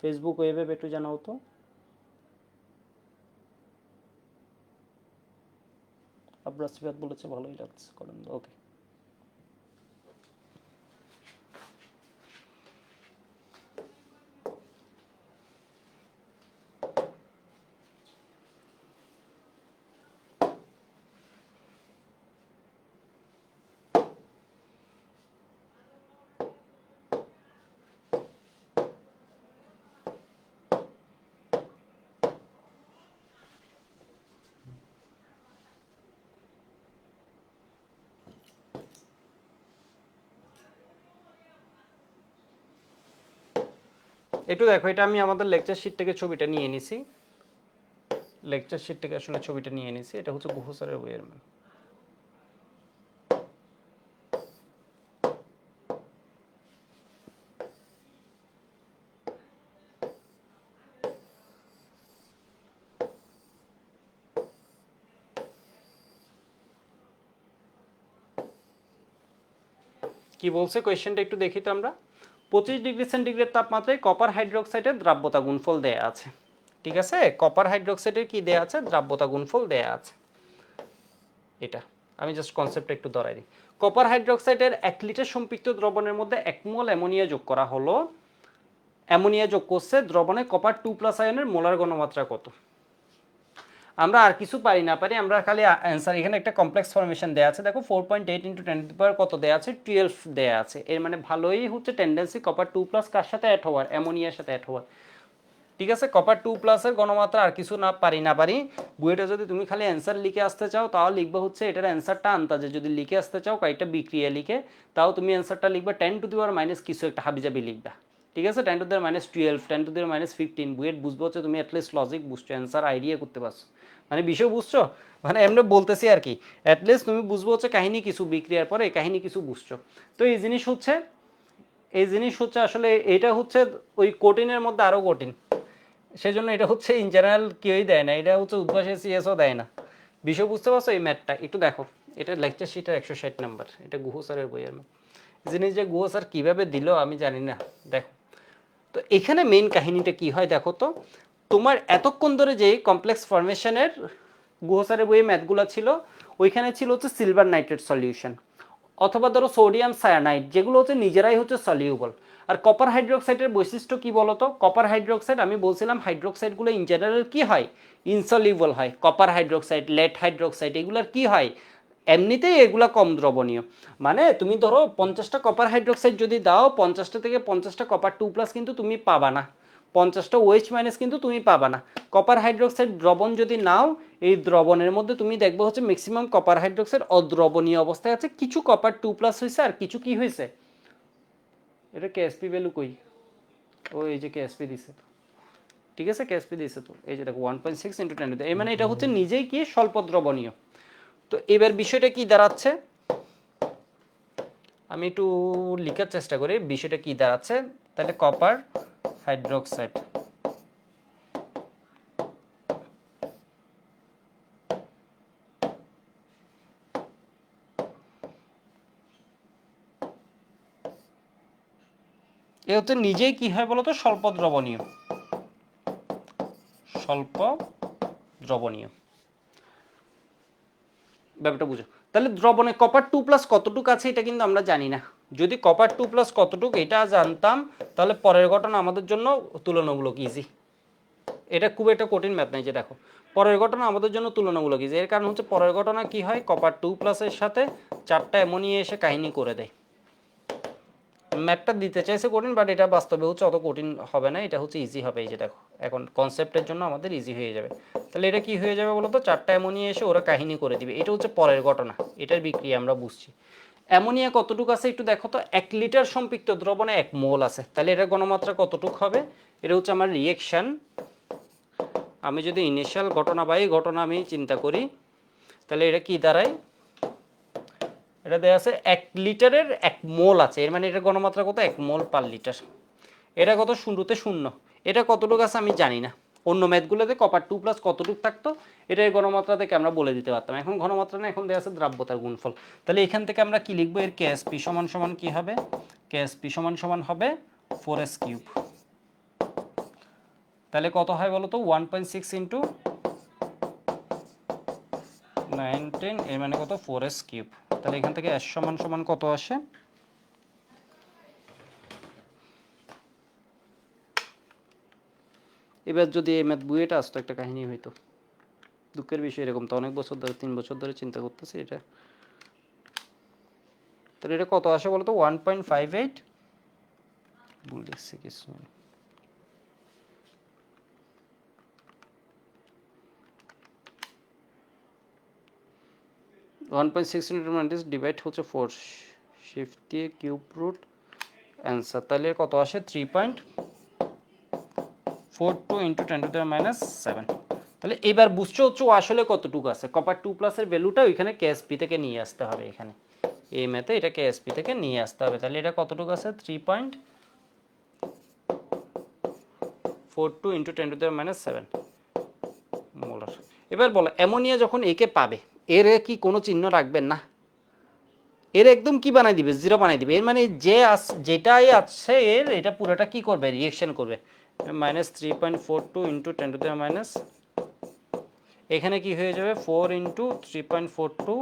ফেসবুক ওয়েবে একটু জানাও তো। আব্রাস সিফাত বলেছে ভালোই লাগছে, করেন ওকে। একটু দেখো, এটা আমি আমাদের লেকচার শিট থেকে ছবিটা নিয়ে নিছি। লেকচার শিট থেকে আসলে ছবিটা নিয়ে নিছি। এটা হচ্ছে গুহ স্যারের বইয়ের ম্যাম। কি বলছে কোয়েশ্চেনটা একটু দেখি তো আমরা। 25 ডিগ্রি সেন্টিগ্রেড তাপমাত্রায় কপার হাইড্রোক্সাইডের দ্রাব্যতা গুণফল দেয়া আছে। ঠিক আছে, কপার হাইড্রোক্সাইডের কি দেয়া আছে? দ্রাব্যতা গুণফল দেয়া আছে। এটা আমি জাস্ট কনসেপ্টটা একটু ধরাই দিই। কপার হাইড্রোক্সাইডের 1 লিটার সম্পৃক্ত দ্রবণের মধ্যে 1 মোল অ্যামোনিয়া যোগ করা হলো। অ্যামোনিয়া যোগ করছে দ্রবণে কপার 2+ আয়নের মোলার ঘনমাত্রা কত? আমরা আর কিছু পারি না পারি, আমরা খালি অ্যান্সার। এখানে একটা কমপ্লেক্স ফরমেশন দেয়া আছে, দেখো 4.8 × 10⁻, কত দেয়া আছে? 12 দেয়া আছে। এর মানে ভালোই হচ্ছে টেন্ডেন্সি কপার 2+ কার সাথে অ্যাড হওয়ার? অ্যামোনিয়ার সাথে অ্যাড হওয়ার। ঠিক আছে, কপার 2+ এর ঘনমাত্রা আর কিছু না পারি। বুয়েটে যদি তুমি খালি অ্যান্সার লিখে আসতে চাও তাও লিখবে হচ্ছে এটার অ্যান্সারটা আন্তাজে। যদি লিখে আসতে চাও কয়েকটা বিক্রিয়া লিখে, তাও তুমি অ্যান্সারটা লিখবে 10⁻⁻ কিছু একটা হাবিজাবি লিখবা। ঠিক আছে, 10⁻12, 10⁻15। বুয়েট বুঝবো হচ্ছে তুমি অ্যাটলিস্ট লজিক বুঝছো, অ্যান্সার আইডিয়া করতে পারছো, মানে বিষয় বুঝছো। মানে এমনি বলতেছি আর কি, অ্যাটলিস্ট তুমি বুঝবো হচ্ছে কাহিনী কিছু, বিক্রিয়ার পরে কাহিনী কিছু বুঝছো। তো এই জিনিস হচ্ছে আসলে এটা হচ্ছে ওই কঠিনের মধ্যে আরো কঠিন। সেজন্য এটা হচ্ছে ইন জেনারেল কেউই দেয় না, এটা হচ্ছে উদ্ভাসে সিএসও দেয় না। বিষয় বুঝতে পারছো? এই ম্যাথটা একটু দেখো, এটা লেকচার শিটের 160 নাম্বার, এটা গুহ স্যারের বইয়ের ম্যাথ। জিনিস যে গুহ স্যার কীভাবে দিল আমি জানি না। দেখো তো এখানে মেইন কাহিনীটা কি হয় দেখো তো। তোমার এতক্ষণ ধরে যে কমপ্লেক্স ফরমেশনের গুহ স্যারের বইয়ে ম্যাথগুলো ছিল, ওইখানে ছিল হচ্ছে সিলভার নাইট্রেট সলিউশন, অথবা ধরো সোডিয়াম সায়ানাইড, যেগুলো হচ্ছে নিজেরাই হচ্ছে সলিউবল। আর কপার হাইড্রোক্সাইডের বৈশিষ্ট্য কি বলতো? কপার হাইড্রোক্সাইড, আমি বলছিলাম হাইড্রোক্সাইডগুলো ইন জেনারেল কি হয়? ইনসলিউবল হয়। কপার হাইড্রোক্সাইড, লেড হাইড্রোক্সাইড, এগুলোর কি হয়? এমনিতেই এগুলা কম দ্রবণীয়। মানে তুমি ধরো 50টা কপার হাইড্রোক্সাইড যদি দাও, 50টা থেকে 50টা কপার 2+ কিন্তু তুমি পাবা না। 50টা OH- কিন্তু তুমি পাবা না। কপার হাইড্রোক্সাইড দ্রবণ যদি নাও, এই দ্রবণের মধ্যে তুমি দেখবে হচ্ছে ম্যাক্সিমাম কপার হাইড্রোক্সাইড অদ্রবণীয় অবস্থায় আছে, কিছু কপার 2+ হয়েছে আর কিছু কি হয়েছে। এটা কেএসপি ভ্যালু কই? ও এই যে কেএসপি দিছে, ঠিক আছে কেএসপি দিছে তো, এই যে দেখো 1.6 × 10, এই মানে এটা হচ্ছে নিজেই কি স্বল্প দ্রবণীয়। তো এবার বিষয়টা কি দাঁড়াচ্ছে, আমি একটু লেখার চেষ্টা করি বিষয়টা কি দাঁড়াচ্ছে। তাহলে কপার হাইড্রোক্সাইড এ হচ্ছে নিজেই কি হয় বলতো? স্বল্প দ্রবণীয়। স্বল্প দ্রবণীয়, ব্যাপারটা বুঝো। তাহলে দ্রবণে কপার 2+ কতটুকু আছে এটা কিন্তু আমরা জানি না। যদি কপার 2+ কতটুকু এটা জানতাম, তাহলে পরের ঘটনা আমাদের জন্য তুলনামূলক ইজি। এটা খুব একটা কঠিন ম্যাথ নাই। যে দেখো পরের ঘটনা আমাদের জন্য তুলনামূলক ইজি, এর কারণ হচ্ছে পরের ঘটনা কি হয়, কপার 2+ এর সাথে 4টা অ্যামোনিয়া এসে কাহিনী করে দেয়। ম্যাথটা দিতে চাইছে কঠিন, বাট এটা বাস্তবে হচ্ছে অত কঠিন হবে না, এটা হচ্ছে ইজি হবে। এই যে দেখো এখন কনসেপ্টের জন্য আমাদের ইজি হয়ে যাবে। তাহলে এটা কি হয়ে যাবে বলতো? 4টা অ্যামোনিয়া এসে ওরা কাহিনী করে দিবে, এটা হচ্ছে পরের ঘটনা, এটার বিক্রিয়া আমরা বুঝছি। অ্যামোনিয়া কতটুকু আছে একটু দেখো তো, 1 লিটার সম্পৃক্ত দ্রবণে 1 মোল আছে, তাহলে এটা ঘনমাত্রা কতটুকু হবে? এটা হচ্ছে আমার রিঅ্যাকশন। আমি যদি ইনিশিয়াল ঘটনা বা এই ঘটনা আমি চিন্তা করি, তাহলে এটা কি দাঁড়ায়? এটা দেওয়া আছে 1 লিটারের 1 মোল আছে, এর মানে এটা ঘনমাত্রা কত? 1 মোল পার লিটার। এটা কত? শুরুতে 0। এটা কতটুকু আছে আমি জানি না। অন্য ম্যাথগুলোতে কপার 2 প্লাস কতটুকু থাকতো এটা এই ঘনমাত্রা থেকে আমরা বলে দিতে পারতাম। এখন ঘনমাত্রা না, এখন দেওয়া আছে দ্রাব্যতার গুণফল। তাহলে এখান থেকে আমরা কি লিখবো? এর কেএসপি সমান সমান কি হবে? কেএসপি সমান সমান হবে 4s কিউব। তাহলে কত হয় বলো তো? 1.6 ইন্টু 9 10, এর মানে কত? 4s cube. তাহলে এখান থেকে s সমান সমান কত আসে? এবার যদি এই ম্যাথ বইয়েটা আসতো একটা কাহিনী হইতো। দুঃখের বিষয় এরকম তো অনেক বছর ধরে, 3 বছর ধরে চিন্তা করতেছি এটা। তাহলে এটা কত আসে বলো তো? 1.58, ভুল লিখছি কিছু, 1.6 ইন্টু 90 ডিভাইড হচ্ছে 4, শিফট দিয়ে কিউব রুট অ্যান্সার। তাহলে কত আসে? 3.42 ইন্টু 10⁻⁷। তাহলে এবার বুঝছো হচ্ছে ও আসলে কতটুকু আছে। কপার 2 প্লাসের ভ্যালুটা ওইখানে কেএসপি থেকে নিয়ে আসতে হবে। এখানে এই ম্যাথে এটা কেএসপি থেকে নিয়ে আসতে হবে। তাহলে এটা কতটুকু আছে? 3.42 ইন্টু 10⁻⁷ মোলার। এবার বলো, অ্যামোনিয়া যখন একে পাবে, এর কি কোনো চিহ্ন রাখবেন না? এর একদম কি বানাই দিবে? 0 বানাই দিবে। এর মানে যেটাই আছে এর, এটা পুরোটা কি করবে? রিঅ্যাকশন করবে। -3.42 ইন্টু 10⁻⁷, এখানে কি হয়ে যাবে? 4 ইন্টু 3.42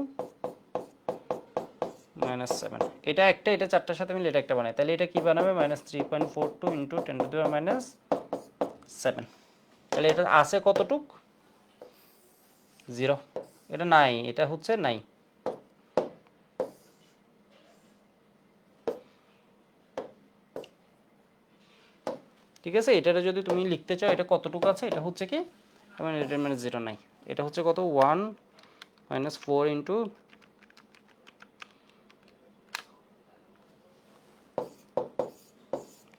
-7। এটা একটা, এটা 4টার সাথে মিলে এটা একটা বানায়। তাহলে এটা কি বানাবে? -3.42 ইন্টু 10⁻⁷। তাহলে এটা আছে কতটুক? 0। এটা নাই, এটা হচ্ছে নাই। ঠিক আছে, এটারে যদি তুমি লিখতে চাও এটা কতটুকু আছে, এটা হচ্ছে কি, মানে এটা মানে 0 নাই। এটা হচ্ছে কত? 1 - 4 ইন্টু,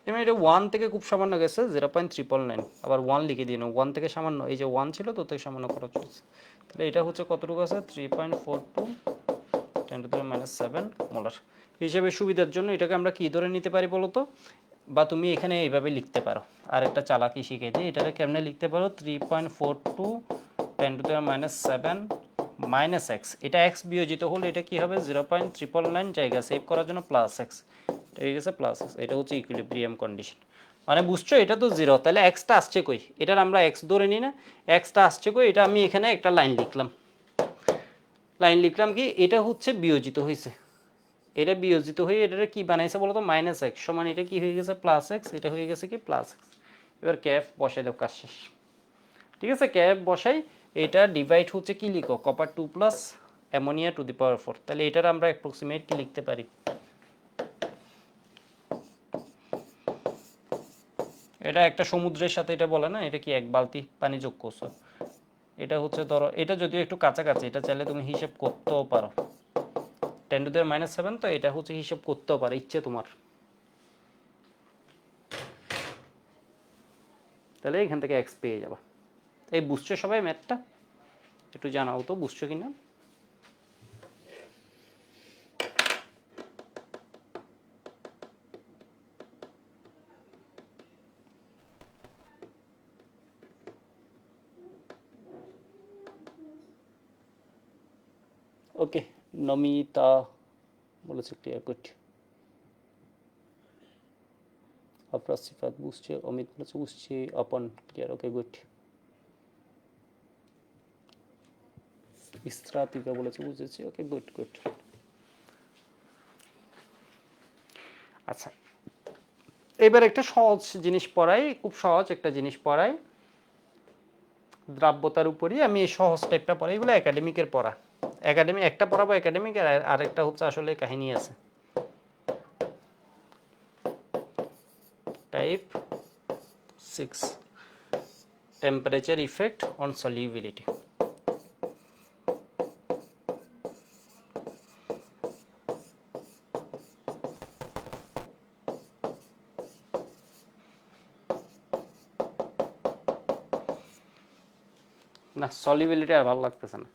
এবার এটা 1 থেকে খুব সামান্য গেছে 0.999, আবার 1 লিখে দিন। 1 থেকে সামান্য, এই যে 1 ছিল তো থেকে সামান্য খরচ হচ্ছে। তাহলে এটা হচ্ছে কতটুকু আছে? 3.42 10⁻⁷ মোলার। হিসেবে সুবিধার জন্য এটাকে আমরা কি ধরে নিতে পারি বলো তো? বা তুমি এখানে এইভাবে লিখতে পারো। আর একটা চালাকি শিখে দিই, এটাকে কেমনে লিখতে পারো? 3.42 10⁻⁷ মাইনাস এক্স। এটা এক্স বিয়োজিত হলে এটা কি হবে? 0.999, জায়গা সেভ করার জন্য প্লাস এক্স, ঠিক আছে, প্লাস এক্স। এটা হচ্ছে ইকুইলিব্রিয়াম কন্ডিশন। মানে বুঝছো, এটা তো 0, তাহলে এক্সটা আসছে কই? এটার আমরা এক্স ধরে নিই না, এক্সটা আসছে কই? এটা আমি এখানে একটা লাইন লিখলাম কি, এটা হচ্ছে বিয়োজিত হয়েছে। এটা বিয়োজিত হয়ে এটা কি বানাইছে বলতো? মাইনাস এক্স সমান এটা কি হয়ে গেছে? Plus x. এটা হয়ে গেছে কি? Plus x. এবার ক্যাফ বসাই দাও, কাজ শেষ। ঠিক আছে, ক্যাফ বসাই। এটা ডিভাইড হচ্ছে কি লিখো? Copper 2 plus ammonia to the power 4। তাহলে এটার আমরা অ্যাপ্রক্সিমেট কি লিখতে পারি? এটা একটা সমুদ্রের সাথে, এটা বলে না, এটা কি 1 বালতি পানি যোগ করছো। এটা হচ্ছে ধরো, এটা যদিও একটু কাছাকাছি, এটা চাইলে তুমি হিসেব করতেও পারো। 10⁻⁷, তো এটা হচ্ছে হিসেব করতেও পারো, ইচ্ছে তোমার। তাহলে এখান থেকে এক্স পেয়ে যাবা। এই বুঝছো সবাই ম্যাথটা? একটু জানাও তো বুঝছো কিনা। ওকে, নমিতা বলেছে ক্লিয়ার, গুড। আফরাজ সিফাত বুঝছে, অমিত বলেছে বুঝছি, অপন ক্লিয়ার, ওকে গুড। ইসরাতিকা বলেছে বুঝেছি, ওকে গুড গুড। আচ্ছা, এবার একটা সহজ জিনিস পড়াই, খুব সহজ একটা জিনিস পড়াই দ্রাব্যতার উপরই। আমি এই সহজ টাইপটা পড়াই, এগুলো একাডেমিকের পড়া। একাডেমি একটা পড়াবো একাডেমিক, আর আরেকটা হচ্ছে আসলে কাহিনী আছে। Type 6, temperature effect on solubility. না সলিবিলিটি আর ভালো লাগতেছে না,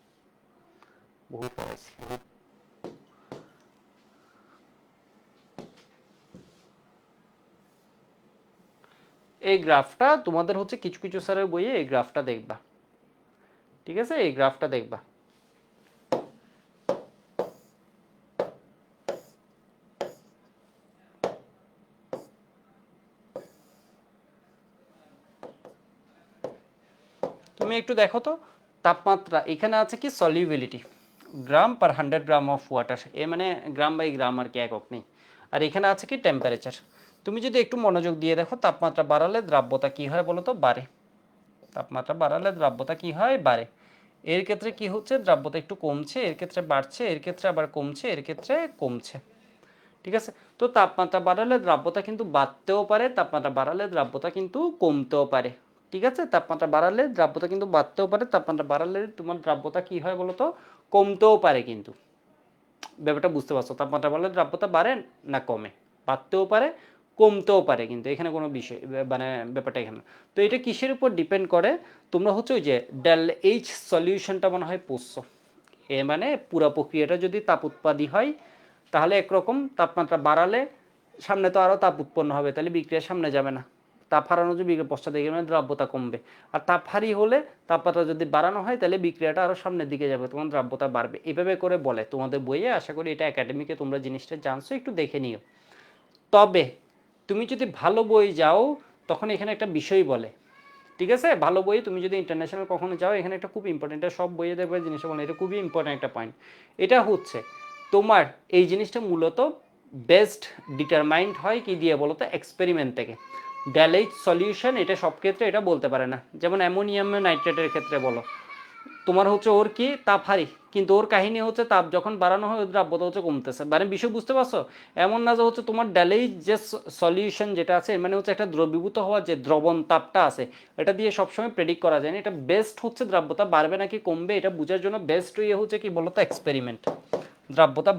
বহু পড়াইছি। এই গ্রাফটা তোমাদের হচ্ছে কিছু কিছু স্যারের বইয়ে এই গ্রাফটা দেখবা, ঠিক আছে, এই গ্রাফটা দেখবা। তুমি একটু দেখো তো তাপমাত্রা, এখানে আছে কি solubility gram per 100 gram of water, এ মানে গ্রাম বাই গ্রাম আর কি, একক নেই। আর এখানে আছে কি টেম্পারেচার। তুমি যদি একটু মনোযোগ দিয়ে দেখো তাপমাত্রা বাড়ালে দ্রাব্যতা কি হয় বলো তো, বাড়ে। তাপমাত্রা বাড়ালে দ্রাব্যতা কি হয়, বাড়ে। এর ক্ষেত্রে কি হচ্ছে, দ্রাব্যতা একটু কমছে, এর ক্ষেত্রে বাড়ছে, এর ক্ষেত্রে আবার কমছে, এর ক্ষেত্রে কমছে, ঠিক আছে। তো তাপমাত্রা বাড়ালে দ্রাব্যতা কিন্তু বাড়তেও পারে, তাপমাত্রা বাড়ালে দ্রাব্যতা কিন্তু কমতেও পারে, ঠিক আছে। তাপমাত্রা বাড়ালে দ্রাব্যতা কিন্তু বাড়তেও পারে, তাপমাত্রা বাড়ালে তোমার দ্রাব্যতা কি হয় বলতো, কমতেও পারে। কিন্তু ব্যাপারটা বুঝতে পারছো, তাপমাত্রা বাড়লে দ্রাব্যতা বাড়ে না কমে, বাড়তেও পারে কমতেও পারে, কিন্তু এখানে কোনো বিষয় মানে ব্যাপারটা এখানে। তো এটা কিসের উপর ডিপেন্ড করে, তোমরা হচ্ছে ওই যে ডেল এইচ সলিউশনটা মনে হয় পড়ছো, এ মানে পুরো প্রক্রিয়াটা যদি তাপ উৎপাদী হয় তাহলে একরকম, তাপমাত্রা বাড়ালে সামনে তো আরও তাপ উৎপন্ন হবে, তাহলে বিক্রিয়ার সামনে যাবে না, তাপ হারানো যে বিক্রিয়া পশ্চাৎ দিকে মানে দ্রাব্যতা কমবে। আর তাপ হারি হলে তাপমাত্রা যদি বাড়ানো হয় তাহলে বিক্রিয়াটা আরও সামনের দিকে যাবে, তখন দ্রাব্যতা বাড়বে, এভাবে করে বলে তোমাদের বইয়ে। আশা করি এটা একাডেমিকে তোমরা জিনিসটা জানছো, একটু দেখে নিও। তবে তুমি যদি ভালো বই যাও তখন এখানে একটা বিষয় বলে, ঠিক আছে, ভালো বই তুমি যদি ইন্টারন্যাশনাল কখনো যাও এখানে একটা খুব ইম্পর্টেন্ট, এটা সব বইয়ে দেখবে জিনিসটা বলে, এটা খুবই ইম্পর্টেন্ট একটা পয়েন্ট। এটা হচ্ছে তোমার এই জিনিসটা মূলত বেস্ট ডিটারমাইন্ড হয় কি দিয়ে বলো তো, এক্সপেরিমেন্ট থেকে। ড্যালেজ সলিউশন এটা সব ক্ষেত্রে এটা বলতে পারে না, যেমন অ্যামোনিয়াম নাইট্রেটের ক্ষেত্রে বলো, তোমার হচ্ছে ওর কি তাপ হারি, কিন্তু ওর কাহিনী হচ্ছে তাপ যখন বাড়ানো হয় ওর দ্রাব্যতা হচ্ছে কমতেছে, মানে বিষয় বুঝতে পারছো। এমন না যে হচ্ছে তোমার ড্যালেই যে সলিউশন যেটা আছে মানে হচ্ছে একটা দ্রবীভূত হওয়ার যে দ্রবণ তাপটা আছে এটা দিয়ে সবসময় প্রেডিক্ট করা যায় না। এটা বেস্ট হচ্ছে দ্রাব্যতা বাড়বে নাকি কমবে এটা বোঝার জন্য বেস্ট ইয়ে হচ্ছে কি বলতো, এক্সপেরিমেন্ট। দ্রাব্যতা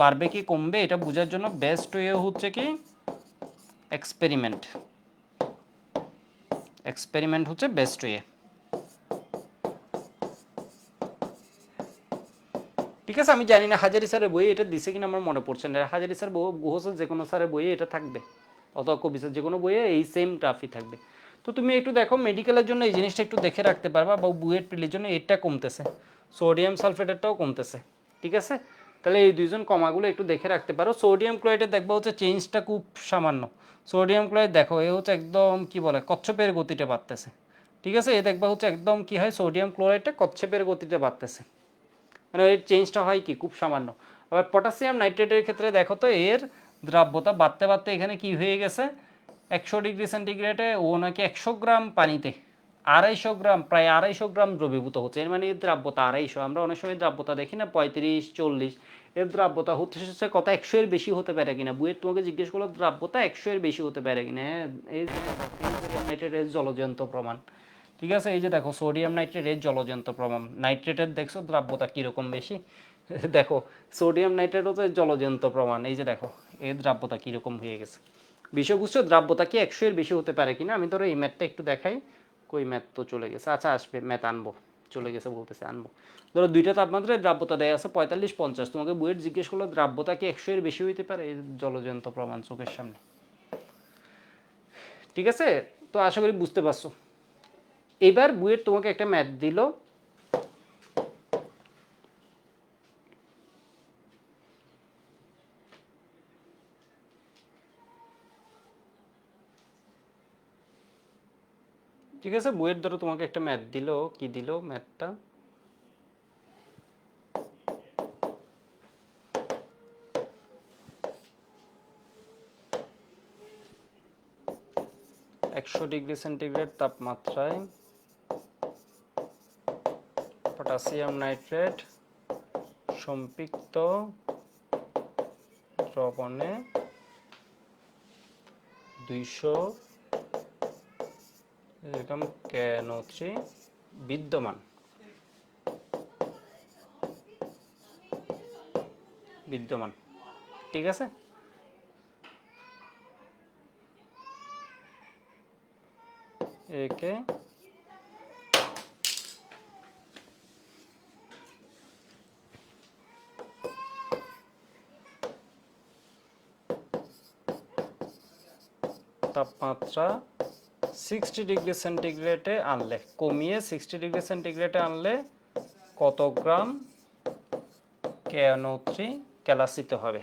বাড়বে কি কমবে এটা বোঝার জন্য বেস্ট ইয়ে হচ্ছে কি এক্সপেরিমেন্ট। এক্সপেরিমেন্ট হচ্ছে বেস্ট ইয়ে, ঠিক আছে। আমি জানি না হাজারি স্যারের বইয়ে এটা দিছে কিনা আমার মনে পড়ছে না, হাজারি স্যার বহু যে কোনো স্যারের বইয়ে এটা থাকবে, অথবা কবি স্যার যে কোনো বইয়ে এই সেম গ্রাফই থাকবে। তো তুমি একটু দেখো মেডিকেলের জন্য এই জিনিসটা একটু দেখে রাখতে পারবা, বা বুয়েট প্রিলির জন্য এটা কমতেছে, সোডিয়াম সালফেটেরটাও কমতেছে, ঠিক আছে। তাহলে এই দুইজন কমাগুলো একটু দেখে রাখতে পারো। সোডিয়াম ক্লোরাইডে দেখবা হচ্ছে চেঞ্জটা খুব সামান্য। সোডিয়াম ক্লোরাইড দেখো এ হচ্ছে একদম কি বলে কচ্ছপের গতিতে বাড়তেছে, ঠিক আছে। এ দেখবা হচ্ছে একদম কি হয়, সোডিয়াম ক্লোরাইডটা কচ্ছপের গতিতে বাড়তেছে, মানে এর চেঞ্জটা হয় কি খুব সামান্য। আবার পটাশিয়াম নাইট্রেটের ক্ষেত্রে দেখো তো এর দ্রাব্যতা বাড়তে বাড়তে এখানে কি হয়ে গেছে, 100 ডিগ্রি সেন্টিগ্রেডে ও নাকি 100 গ্রাম পানিতে 250 গ্রাম, প্রায় 250 গ্রাম দ্রবীভূত হচ্ছে। এর মানে এর দ্রাব্যতা 250, আমরা অনেক সময় দ্রাব্যতা দেখি না 35-40, এর দ্রাব্যতা হচ্ছে কত 100 এর বেশি হতে পারে কিনা, বুয়েট তোমাকে জিজ্ঞেস করলো দ্রাব্যতা 100 এর বেশি হতে পারে কিনা, হ্যাঁ এই নাইট্রেটের জলজন্ত প্রমাণ, ঠিক আছে। এই যে দেখো সোডিয়াম নাইট্রেট এর জলজন্ত প্রমাণ, নাইট্রেটের দেখছো দ্রাব্যতা কীরকম বেশি, দেখো সোডিয়াম নাইট্রেট হচ্ছে জলজন্ত প্রমাণ, এই যে দেখো এর দ্রাব্যতা কীরকম হয়ে গেছে। বিষয় বুঝছো, দ্রাব্যতা কি 100 এর বেশি হতে পারে কিনা। আমি ধরো এই ম্যাথটা একটু দেখাই, কই ম্যাথ তো চলে গেছে, আচ্ছা আসবে ম্যাথ আনবো, চলে গেছে বলতেছে আনবো। ধরো দুইটা তাপমাত্রায় দ্রাব্যতা দেয় আছে 45-50, তোমাকে বুয়েট জিজ্ঞেস করলো দ্রাব্যতা কি 100 এর বেশি হইতে পারে, এই জলজন্ত প্রমাণ চোখের সামনে, ঠিক আছে। তো আশা করি বুঝতে পারছো। এবার বুয়েট তোমাকে একটা ম্যাথ দিল, ঠিক আছে। বুয়েট ধরো তোমাকে একটা ম্যাথ দিল, কি দিল ম্যাথটা, (100 ডিগ্রি সেন্টিগ্রেড তাপমাত্রায় পটাশিয়াম নাইট্রেট সম্পৃক্ত দ্রবণে 200 এরকম KNO3 বিদ্যমান, বিদ্যমান, ঠিক আছে। একে তাপমাত্রা 60 ডিগ্রি সেন্টিগ্রেডে আনলে, কমিয়ে 60 ডিগ্রি সেন্টিগ্রেডে আনলে কত গ্রাম KNO3 কেলাসিত হবে?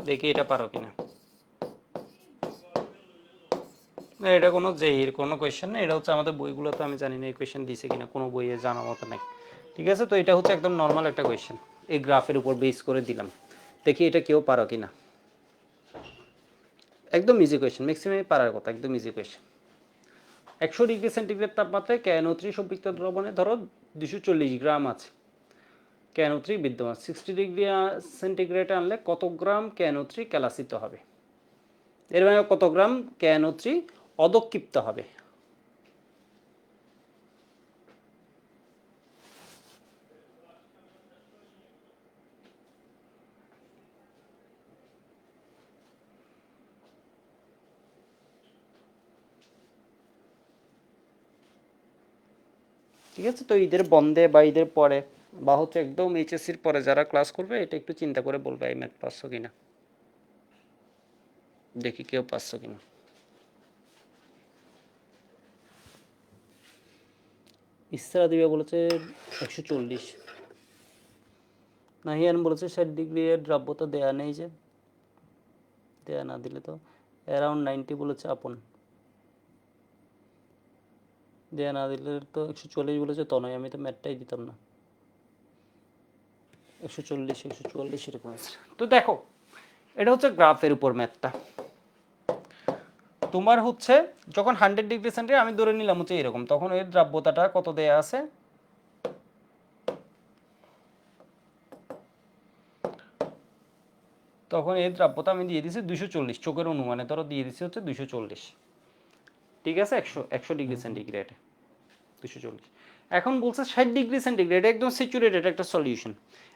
দেখি এটা পারো কিনা। না, এটা কোনো জেইর কোনো কোয়েশ্চেন না, এটা হচ্ছে আমাদের বইগুলোতে, আমি জানি না এই কোয়েশ্চেন দিছে কিনা, কোনো বইয়ে জানা মতো নাই। ঠিক আছে, তো এটা হচ্ছে একদম নর্মাল একটা কোয়েশ্চেন, এই গ্রাফের উপর বেস করে দিলাম। দেখি এটা কেউ পারো কিনা। একদম ইজি কোয়েশ্চেন, ম্যাক্সিমাম পারার কথা, একদম ইজি কোয়েশ্চেন। 100 ডিগ্রি সেন্টিগ্রেড তাপমাত্রায় KNO3 সম্পৃক্ত দ্রবণে ধরো 240 গ্রাম আছে KNO3 বিদ্যমান, 60 ডিগ্রি সেন্টিগ্রেডে আনলে কত গ্রাম KNO3 কেলাসিত হবে? এর মানে কত গ্রাম KNO3 অদক্ষিপ্ত হবে? ঠিক আছে, তো ঈদের বন্ধে বা ঈদের পরে বা হচ্ছে একদম এইচএসসির পরে যারা ক্লাস করবে, এটা একটু চিন্তা করে বলবে এই ম্যাথ পারছো কিনা। দেখি কেউ পারছো কিনা। ইসরা দিবে বলেছে 140, নাহিয়ান বলেছে 60 ডিগ্রি এর দ্রাব্যতা দেয়া নেই, যে দেয়া না দিলে তো অ্যারাউন্ড 90 বলেছে আপন, দেয়া না দিলে তো 140 বলেছে তনয়, আমি তো ম্যাথটাই দিতাম না। 140 144 এরকম আছে। তো দেখো এটা হচ্ছে গ্রাফের উপর ম্যাথটা। তোমার হচ্ছে যখন 100 ডিগ্রি সেন্টিগ্রেড আমি ধরে নিলাম হচ্ছে এরকম, তখন এর দ্রাব্যতাটা কত দেয়া আছে? তখন এর দ্রাব্যতা আমি দিয়ে দিছি 240, চোখের অনুমানে ধরো দিয়ে দিছি হচ্ছে 240। ঠিক আছে, 100 ডিগ্রি সেন্টিগ্রেডে 240। এখন বলছে 60 ডিগ্রি সেন্টিগ্রেড, একদম স্যাচুরেটেড একটা সলিউশন।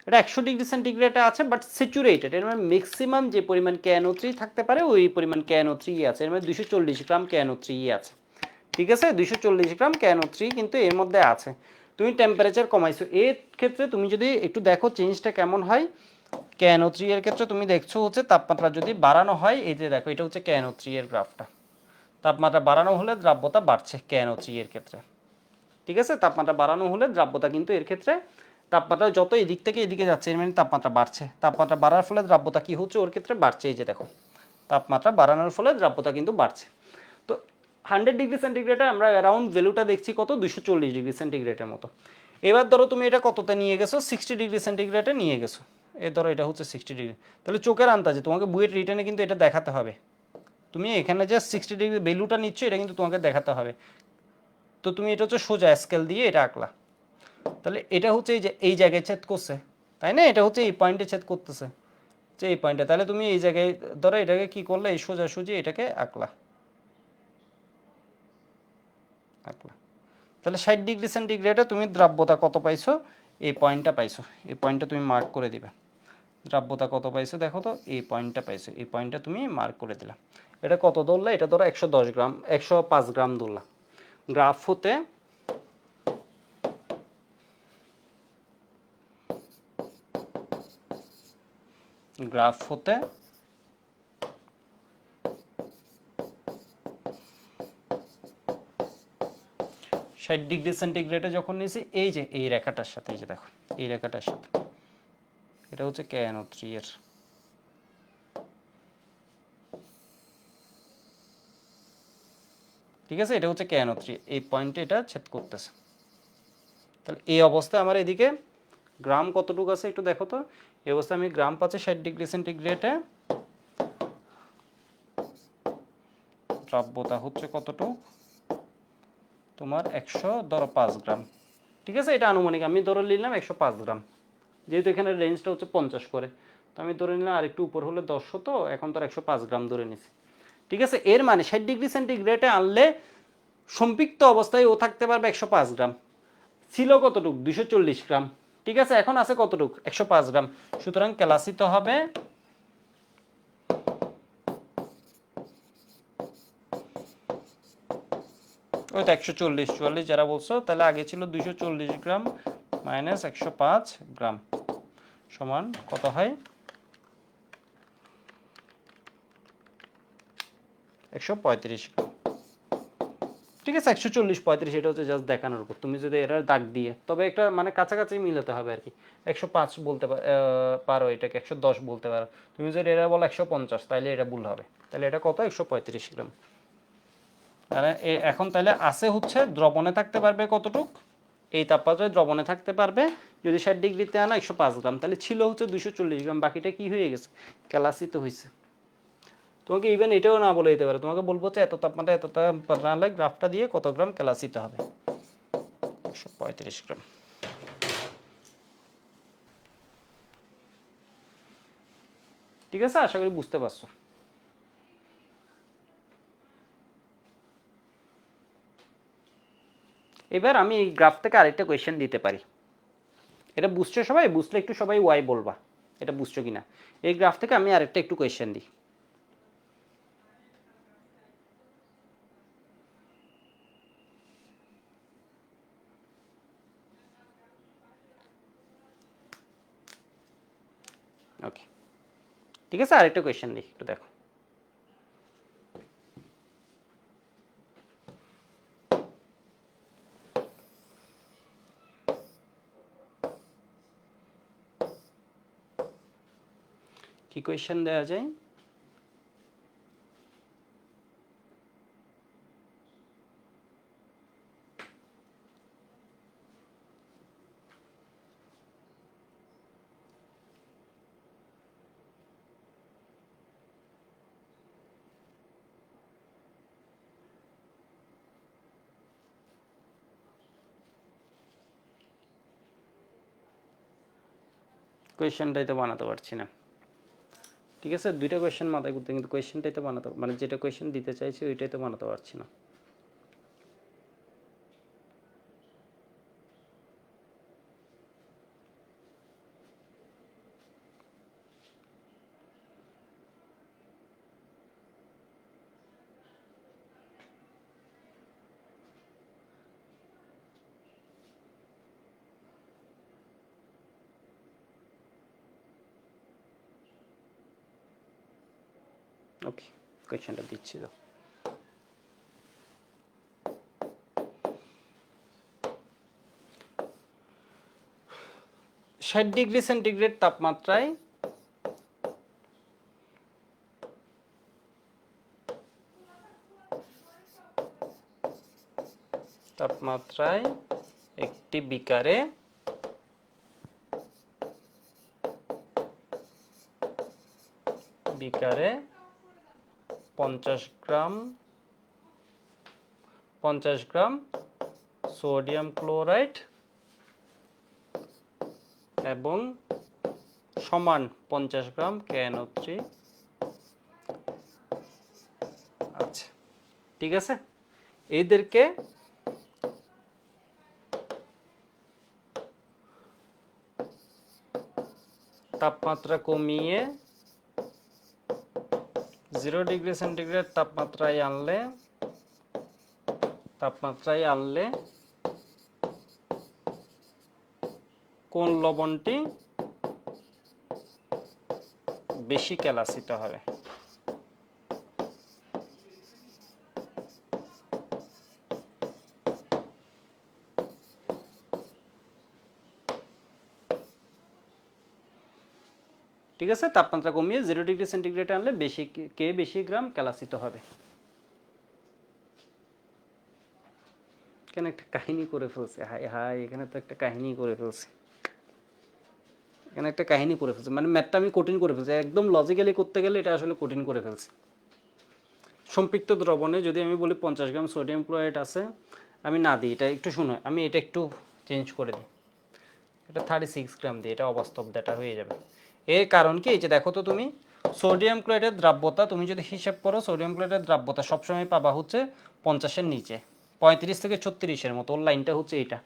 এটা 100 ডিগ্রি সেন্টিগ্রেডে আছে বাট স্যাচুরেটেড, এর মানে ম্যাক্সিমাম যে পরিমাণ KNO3 থাকতে পারে ওই পরিমাণ KNO3 আছে, এর মানে 240 গ্রাম KNO3 আছে। ঠিক আছে, 240 গ্রাম KNO3 কিন্তু এর মধ্যে আছে। তুমি টেম্পারেচার কমাইছো, এর ক্ষেত্রে তুমি যদি একটু দেখো চেঞ্জটা কেমন হয়। KNO3 এর ক্ষেত্রে তুমি দেখছো হচ্ছে তাপমাত্রা যদি বাড়ানো হয়, এই যে দেখো এটা হচ্ছে KNO3 এর গ্রাফটা, তাপমাত্রা বাড়ানো হলে দ্রাব্যতা বাড়ছে KNO3 এর ক্ষেত্রে। ঠিক আছে, তাপমাত্রা বাড়ানো হলে দ্রাব্যতা কিন্তু এর ক্ষেত্রে, তাপমাত্রা যত এদিক থেকে এদিকে যাচ্ছে এর মানে তাপমাত্রা বাড়ছে, তাপমাত্রা বাড়ার ফলে দ্রাব্যতা কি হচ্ছে ওর ক্ষেত্রে বাড়ছে, এই যে দেখো তাপমাত্রা বাড়ানোর ফলে দ্রাব্যতা কিন্তু বাড়ছে। তো 100 ডিগ্রি সেন্টিগ্রেডে আমরা অ্যারাউন্ড ভ্যালুটা দেখছি কত, 240 ডিগ্রি সেন্টিগ্রেডের মতো। এবার ধরো তুমি এটা কততে নিয়ে গেছো, 60 ডিগ্রি সেন্টিগ্রেডে নিয়ে গেছো, এই ধরো এটা হচ্ছে 60 ডিগ্রি, তাহলে চোখের আন্দাজে তোমাকে বুয়েট রিটার্নে কিন্তু এটা দেখাতে হবে। তুমি এখানে যে 60 ডিগ্রি ভ্যালুটা নিচ্ছ এটা কিন্তু তোমাকে দেখাতে হবে। তো তুমি এটা হচ্ছে সোজা স্কেল দিয়ে এটা আঁকলা, তাহলে এটা হচ্ছে এই যে এই জায়গায় ছেদ করছে, তাই না? এটা হচ্ছে এই পয়েন্টে ছেদ করতেছে, যে এই পয়েন্টে, তাহলে তুমি এই জায়গায় ধরো এটাকে কি করলে, এই সোজাসুজি এটাকে আঁকলা আঁকলা। তাহলে 60 ডিগ্রি সেন্টিগ্রেডে তুমি দ্রাব্যতা কত পাইছো, এই পয়েন্টটা পাইছো, এই পয়েন্টটা তুমি মার্ক করে দিবে। দ্রাব্যতা কত পাইছো দেখো তো, এই পয়েন্টটা পাইছো, এই পয়েন্টটা তুমি মার্ক করে দিলা। এটা কত ধরলা, এটা ধরো 110 গ্রাম, 105 গ্রাম ধরলা। গ্রাফ হতে গ্রাফ হতে 60 ডিগ্রি সেন্টিগ্রেডে যখন নিয়েছি, এই যে এই রেখাটার সাথে, এই যে দেখো এই রেখাটার সাথে, এটা হচ্ছে KNO3 এর। ঠিক আছে, এটা হচ্ছে KNO3, এই পয়েন্টে এটা ছেদ করতেছে। তাহলে এই অবস্থায় আমার এদিকে গ্রাম কতটুকু আছে একটু দেখো তো, এই অবস্থায় আমি গ্রাম পাচ্ছি 60 ডিগ্রি সেন্টিগ্রেডে, দ্রাব্যতা হচ্ছে কতটুকু তোমার 105 গ্রাম। ঠিক আছে, এটা আনুমানিক আমি ধরে নিলাম 105 গ্রাম, যেহেতু এখানে রেঞ্জটা হচ্ছে 50 করে, তো আমি ধরে নিলাম আর একটু উপর হলে 10 হতো, এখন তো 105 গ্রাম ধরে নিছি। ঠিক আছে, এর মানে 60 ডিগ্রি সেন্টিগ্রেডে আনলে সম্পৃক্ত অবস্থায় ও থাকতে পারবে 105 গ্রাম, ছিল কতটুক 240 গ্রাম। ঠিক আছে, এখন আছে কতটুক 105 গ্রাম, সুতরাং কেলাসিত হবে ওই তো 140 যারা বলছো, তাহলে আগে ছিল 240 গ্রাম মাইনাস 105 গ্রাম সমান কত হয়, 135 গ্রাম। ঠিক আছে, 140 35 এটা হচ্ছে জাস্ট দেখানোর উপর। তুমি যদি এরা দাগ দিয়ে, তবে একটা মানে কাছাকাছি মিলাতে হবে আর কি। 105 বলতে পারো, এটাকে 110 বলতে পারো। তুমি যদি এরা বলো 150, তাহলে এটা ভুল হবে। তাহলে এটা কত? 135 গ্রাম। তাহলে এখন তাহলে আছে হচ্ছে দ্রবণে থাকতে পারবে কতটুক? এই তাপমাত্রায় দ্রবণে থাকতে পারবে যদি 60 ডিগ্রিতে আনা 105 গ্রাম, তাহলে ছিল হচ্ছে 240 গ্রাম। বাকিটা কি হয়ে গেছে? ক্যালাসিত হয়েছে। তোমাকে ইভেন এটাও না বলে দিতে পারে, তোমাকে বলবো যে এত তাপমাত্রা এত তাপমাত্রা আনলে গ্রাফটা দিয়ে কত গ্রাম ক্যালাসিত হবে। 135 গ্রাম। ঠিক আছে, আশা করি বুঝতে পারছো। এবার আমি এই গ্রাফ থেকে আরেকটা কোয়েশ্চেন দিতে পারি। এটা বুঝছো সবাই? বুঝলে একটু সবাই ওয়াই বলবা, এটা বুঝছো কিনা। এই গ্রাফ থেকে আমি আরেকটা একটু কোয়েশ্চেন দিই। ওকে, ঠিক আছে, আরেকটা কোয়েশ্চেন দিই, একটু দেখো। কি কোয়েশ্চেন দেওয়া যায়? কোয়েশ্চেনটাই তো বানাতে পারছি না। ঠিক আছে, দুইটা কোয়েশ্চেন মাথায় ঘুরতে, কিন্তু কোয়েশ্চেনটাই তো বানাতে, মানে যেটা কোয়েশ্চেন দিতে চাইছি ওইটাই তো বানাতে পারছি না। ওকে, কোয়েশ্চেনটা দিচ্ছি তো। 60 ডিগ্রি সেন্টিগ্রেড তাপমাত্রায় একটি বিকারে 50 গ্রাম সোডিয়াম ক্লোরাইড এবং সমান 50 গ্রাম KNO3 আছে। ঠিক আছে, এদেরকে তাপমাত্রা কমিয়ে 0 ডিগ্রি সেন্টিগ্রেড তাপমাত্রায় আনলে কোন লবণটি বেশি ক্যালাসিত হবে? ঠিক আছে, তাপমাত্রা কমিয়ে 0 ডিগ্রি সেন্টিগ্রেড আনলে বেশি গ্রাম ক্যালাসিত হবে। এখানে একটা কাহিনী করে ফেলছে, হাই হাই, এখানে তো একটা কাহিনী করে ফেলছে। মানে ম্যাথটা আমি কঠিন করে ফেলছি, একদম লজিক্যালি করতে গেলে এটা আসলে কঠিন করে ফেলছি। সম্পৃক্ত দ্রবণে যদি আমি বলি 50 গ্রাম সোডিয়াম ক্লোরাইড আছে, আমি না দিই, এটা একটু শুনো, আমি এটা একটু চেঞ্জ করে দিই, এটা 36 গ্রাম দিই, এটা অবাস্তব ডেটা হয়ে যাবে। এর কারণ কি, এই যে দেখো তো তুমি, সোডিয়াম ক্লোরাইডের দ্রাব্যতা তুমি যদি হিসাব করো, সোডিয়াম ক্লোরাইডের দ্রাব্যতা সবসময় পাবা হচ্ছে 50-এর নিচে, 35 থেকে 36-এর মতো। ওর লাইনটা হচ্ছে এইটা।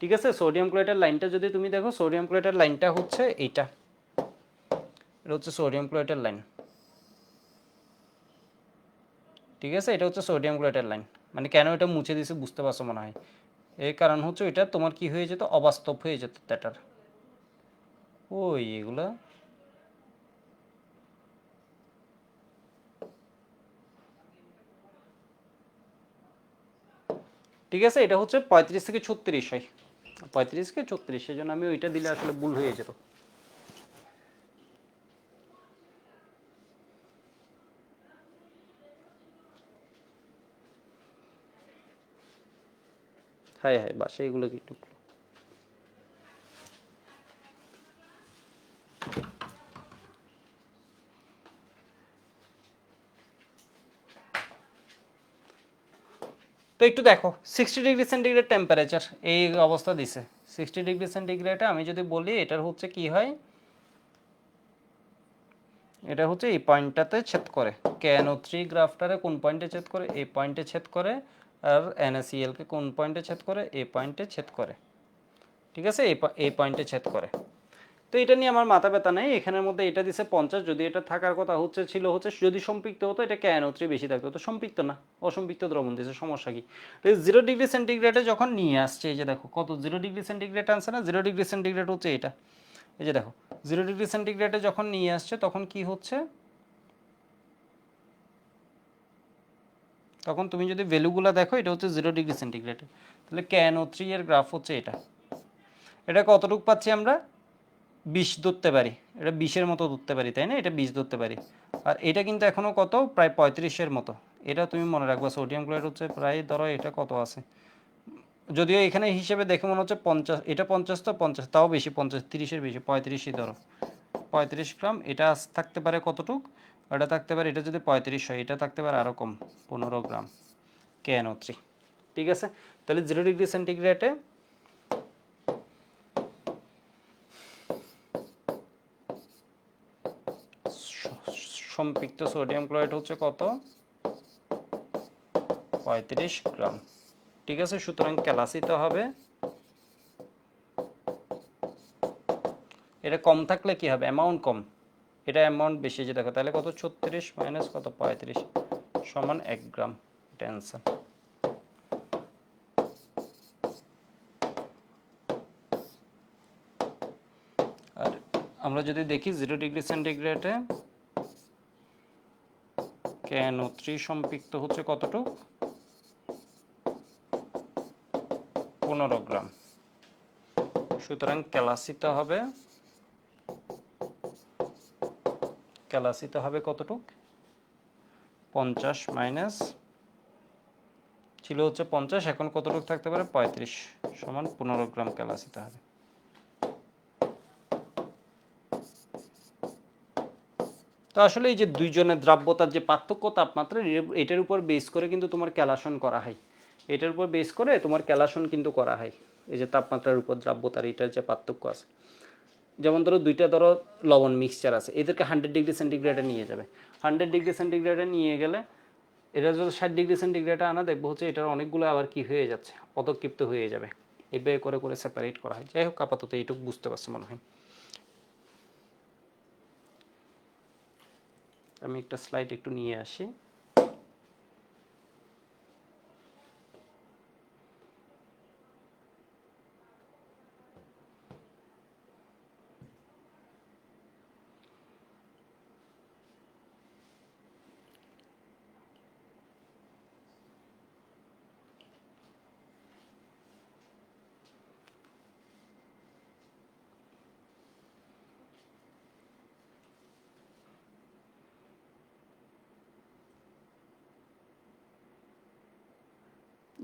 ঠিক আছে, সোডিয়াম ক্লোরাইডের লাইনটা যদি তুমি দেখো, সোডিয়াম ক্লোরাইডের লাইনটা হচ্ছে এইটা, এটা হচ্ছে সোডিয়াম ক্লোরাইডের লাইন। ঠিক আছে, এটা হচ্ছে সোডিয়াম ক্লোরাইডের লাইন। মানে কেন এটা মুছে দিয়েছে বুঝতে পারছো মনে হয়। এই কারণ হচ্ছে এটা তোমার কি হয়ে যেত, অবাস্তব হয়ে যেত ডেটার। ওই এগুলা ঠিক আছে, এটা হচ্ছে 35 থেকে 36 হয়, 35 থেকে 36, সেই জন্য আমি ওইটা দিলে আসলে ভুল হয়ে যেত। হ্যাঁ হ্যাঁ, বাসায় এগুলো কি একটু। তো একটু দেখো 60°C টেম্পারেচার এই অবস্থা দিছে। 60°C আমি যদি বলি এটার হচ্ছে কি হয়, এটা হচ্ছে এই পয়েন্টটাতে ছেদ করে। KNO3 গ্রাফটারে কোন পয়েন্টে ছেদ করে? এই পয়েন্টে ছেদ করে। আর NaCl কে কোন পয়েন্টে ছেদ করে? এই পয়েন্টে ছেদ করে। ঠিক আছে, এই পয়েন্টে ছেদ করে। তো এটা নিয়ে আমার মাথা ব্যথা নেই, এখানের মধ্যে এটা দিছে 50, যদি এটা থাকার কথা ছিল হচ্ছে যদি সম্পৃক্ত হতো এটা KNO3 বেশি থাকতো, তো সম্পৃক্ত না, অসম্পৃক্ত দ্রবণ দিছে, সমস্যা কি? 0°C যখন নিয়ে আসছে, এই যে দেখো কত 0°C আনছে না, 0°C হচ্ছে এটা, এই যে দেখো 0°C যখন নিয়ে আসছে তখন কি হচ্ছে, তখন তুমি যদি ভ্যালুগুলো দেখো এটা হচ্ছে 0°C, তাহলে KNO3 এর গ্রাফ হচ্ছে এটা। এটা কতটুকু পাচ্ছি আমরা? 20 ধরতে পারি, এটা 20-এর মতো ধরতে পারি, তাই না? এটা 20 ধরতে পারি। আর এটা কিন্তু এখনও কত, প্রায় 35-এর মতো। এটা তুমি মনে রাখবা, সোডিয়াম ক্লোরাইড হচ্ছে প্রায়, ধরো এটা কত আছে, যদিও এখানে হিসেবে দেখে মনে হচ্ছে 50, এটা 50 তো 50, তাও বেশি, 50 30-এর বেশি, 35-ই ধরো, 35 গ্রাম। এটা থাকতে পারে কতটুক, এটা থাকতে পারে, এটা যদি 35 হয় এটা থাকতে পারে আরও কম, 15 গ্রাম KNO3। ঠিক আছে, তাহলে 0°C সম্পৃক্ত সোডিয়াম ক্লোরাইড হচ্ছে কত, 35 গ্রাম। ঠিক আছে, সুতরাং ক্যালাসিতে হবে, এটা কম থাকলে কি হবে, অ্যামাউন্ট কম, এটা অ্যামাউন্ট বেশি, যে দেখো তাহলে কত, 36 মাইনাস কত 35 সমান 1 গ্রাম, এটা অ্যান্সার। আর আমরা যদি দেখি 0°C KNO3 সম্পৃক্ত হচ্ছে কতটুক, 15 গ্রাম। সুতরাং ক্যালাসিতে হবে কতটুক, 50 মাইনাস ছিল হচ্ছে 50, এখন কতটুক থাকতে পারে, 35 সমান 15 গ্রাম ক্যালাসিতে হবে। তো আসলে এই যে দুইজনের দ্রাব্যতার যে পার্থক্য তাপমাত্রা, এটার উপর বেস করে কিন্তু তোমার ক্যালাসন করা হয়, এটার উপর বেস করে তোমার ক্যালাসন কিন্তু করা হয়, এই যে তাপমাত্রার উপর দ্রাব্যতার এটার যে পার্থক্য আছে। যেমন ধরো দুইটা ধরো লবণ মিক্সচার আছে, এদেরকে 100°C নিয়ে যাবে, 100°C নিয়ে গেলে এটা যদি 60°C আনা, দেখবো হচ্ছে এটার অনেকগুলো আবার কি হয়ে যাচ্ছে, পদক্ষিপ্ত হয়ে যাবে, এইভাবে করে করে সেপারেট করা হয়। যাই হোক, আপাতত এইটুকু বুঝতে পারছি মনে হয়। আমি একটা স্লাইড একটু নিয়ে আসি।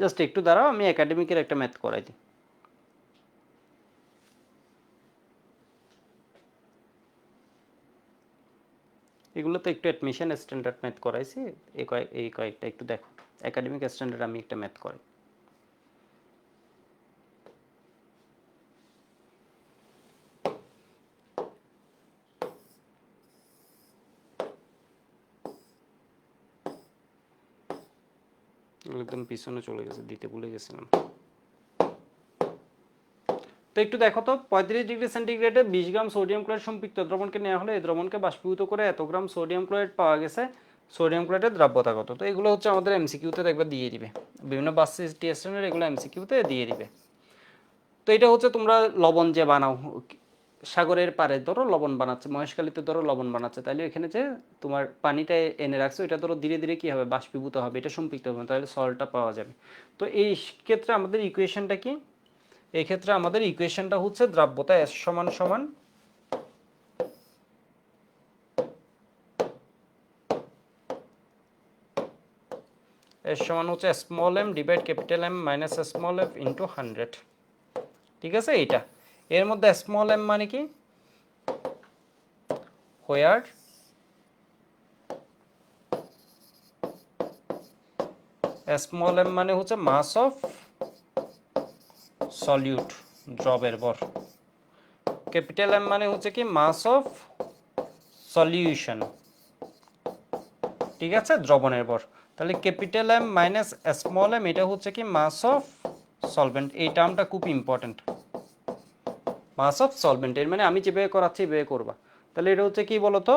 জাস্ট একটু দাঁড়াও, আমি একাডেমিকের একটা ম্যাথ করাই দিই। এগুলো তো একটু অ্যাডমিশন স্ট্যান্ডার্ড ম্যাথ করাইছি, এই কয়েকটা একটু দেখো, একাডেমিক স্ট্যান্ডার্ড আমি একটা ম্যাথ করাই। একদম পিছনে চলে গেছে, দিতে ভুলে গেছিলাম। তো একটু দেখো তো, 35°C 20 গ্রাম সোডিয়াম ক্লোরাইড সম্পৃক্ত দ্রবণকে নেওয়া হলে এই দ্রবণকে বাষ্পীভূত করে এত গ্রাম সোডিয়াম ক্লোরাইড পাওয়া গেছে, সোডিয়াম ক্লোরাইডের দ্রাব্যতা কত? তো এগুলো হচ্ছে আমাদের এমসিকিউতে একবার দিয়ে দিবে, বিভিন্ন বাসিস টেস্টের এগুলো এমসিকিউতে দিয়ে দিবে। তো এটা হচ্ছে তোমরা লবণ যে বানাও, সাগরের পাড়ে ধরো লবণ বানাচ্ছে, মহেশখালীতে ধরো লবণ বানাচ্ছে, তাহলে এখানে যে তোমার পানিটা এনে রাখছো এটা ধরো ধীরে ধীরে কি হবে, বাষ্পীভূত হবে, এটা সম্পৃক্ত হবে, তাহলে সল্টটা পাওয়া যাবে। তো এই ক্ষেত্রে আমাদের ইকুয়েশনটা কি, এই ক্ষেত্রে আমাদের ইকুয়েশনটা হচ্ছে দ্রাব্যতা এস সমান সমান এস সমান হচ্ছে small M divide capital M minus small F into 100। ঠিক আছে, এইটা এর মধ্যে স্মল এম মানে কি, হোয়ার স্মল এম মানে হচ্ছে মাস অফ সলিউট, দ্রবের ভর। ক্যাপিটাল এম মানে হচ্ছে কি মাস অফ সলিউশন, ঠিক আছে, দ্রবণের ভর। তাহলে capital M minus small M এটা হচ্ছে কি মাস অফ সলভেন্ট, এই টার্মটা খুব ইম্পর্টেন্ট, মাস অফ সলভেন্ট, এর মানে আমি যেভাবে করাচ্ছি এভাবে করবা। তাহলে এটা হচ্ছে কি বলতো,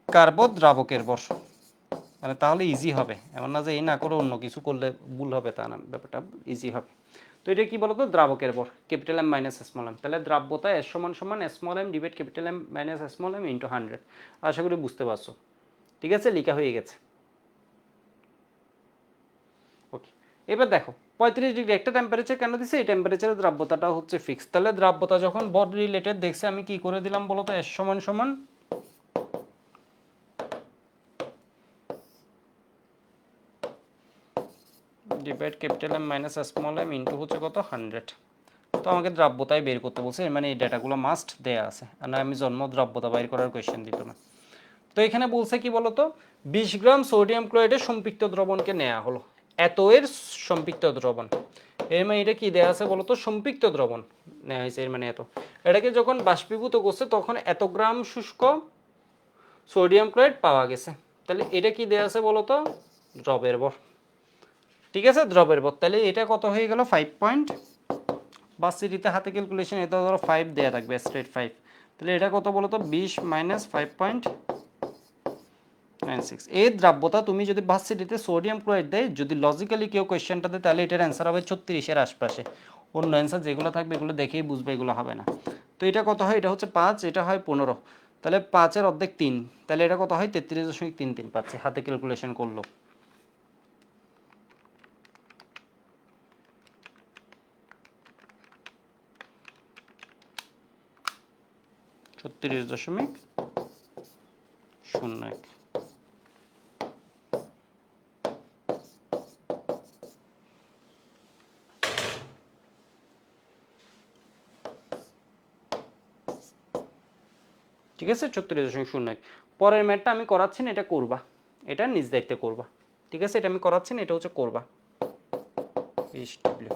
কার্বোদ্রাবকের ভর, মানে তাহলে ইজি হবে, এমন না যে এই না করে অন্য কিছু করলে ভুল হবে, তা না, ব্যাপারটা ইজি হবে। তো এটা কি বলতো, দ্রাবকের ভর, capital M minus small M, তাহলে দ্রাব্যতা এস সমান সমান small M divide capital M minus small M into 100। আশা করি বুঝতে পারছো, ঠিক আছে, লেখা হয়ে গেছে। ওকে, এবার দেখো 35 ডিগ্রি একটা টেম্পারেচার কেন দিছে, এই টেম্পারেচারের দ্রাব্যতাটা হচ্ছে ফিক্স, তাহলে দ্রাব্যতা যখন বর রিলেটেড দেখছে আমি কি করে দিলাম বলতো, এস সমান সমান divide capital M minus small M into হচ্ছে কত 100। তো আমাকে দ্রাব্যতায় বের করতে বলছে, মানে এই ডেটাগুলো মাস্ট দেয়া আছে, আর না আমি জন্ম দ্রাব্যতা বাইর করার কোয়েশ্চেন দিত না। তো এখানে বলছে কি বলতো, 20 গ্রাম সোডিয়াম ক্লোরাইডের সম্পৃক্ত দ্রবণকে নেওয়া হলো, এত এর সম্পৃক্ত দ্রবণ, এর মানে এটা কি দেওয়া আছে বলতো, সম্পৃক্ত দ্রবণ নেওয়া হয়েছে, এর মানে এত, এটাকে যখন বাষ্পীভূত করছে তখন এত গ্রাম শুষ্ক সোডিয়াম ক্লোরাইড পাওয়া গেছে, তাহলে এটা কি দেওয়া আছে বলতো, দ্রবের ভর, ঠিক আছে, দ্রবের ভর। তাহলে এটা কত হয়ে গেল 5 বা সিটিতে হাতে ক্যালকুলেশন, এটা ধরো 5 দেওয়া থাকবে, স্ট্রেট 5, তাহলে এটা কত বলতো 20 মাইনাস 5.96। এই দ্রাব্যতা তুমি যদি ভার্সিটিতে সোডিয়াম ক্লোরাইড দেয়, যদি লজিক্যালি কেউ কোয়েশ্চেনটা দেয়, তাহলে এটার অ্যান্সার হবে 36-এর আশপাশে, অন্য অ্যান্সার যেগুলো থাকবে এগুলো দেখেই বুঝবে, এগুলো হবে না। তো এটা কত হয়, এটা হচ্ছে 5, এটা হয় 15, তাহলে 5-এর অর্ধেক 3, তাহলে এটা কত হয় 33.33 পাচ্ছে হাতে ক্যালকুলেশন করলো। 36.01। ঠিক আছে, 36.01। পরের ম্যাটটা আমি করাচ্ছি না, এটা করবা, এটা নিজ দায়িত্বে করবা, ঠিক আছে, এটা আমি করাচ্ছি না, এটা হচ্ছে করবা। এইচডব্লিউ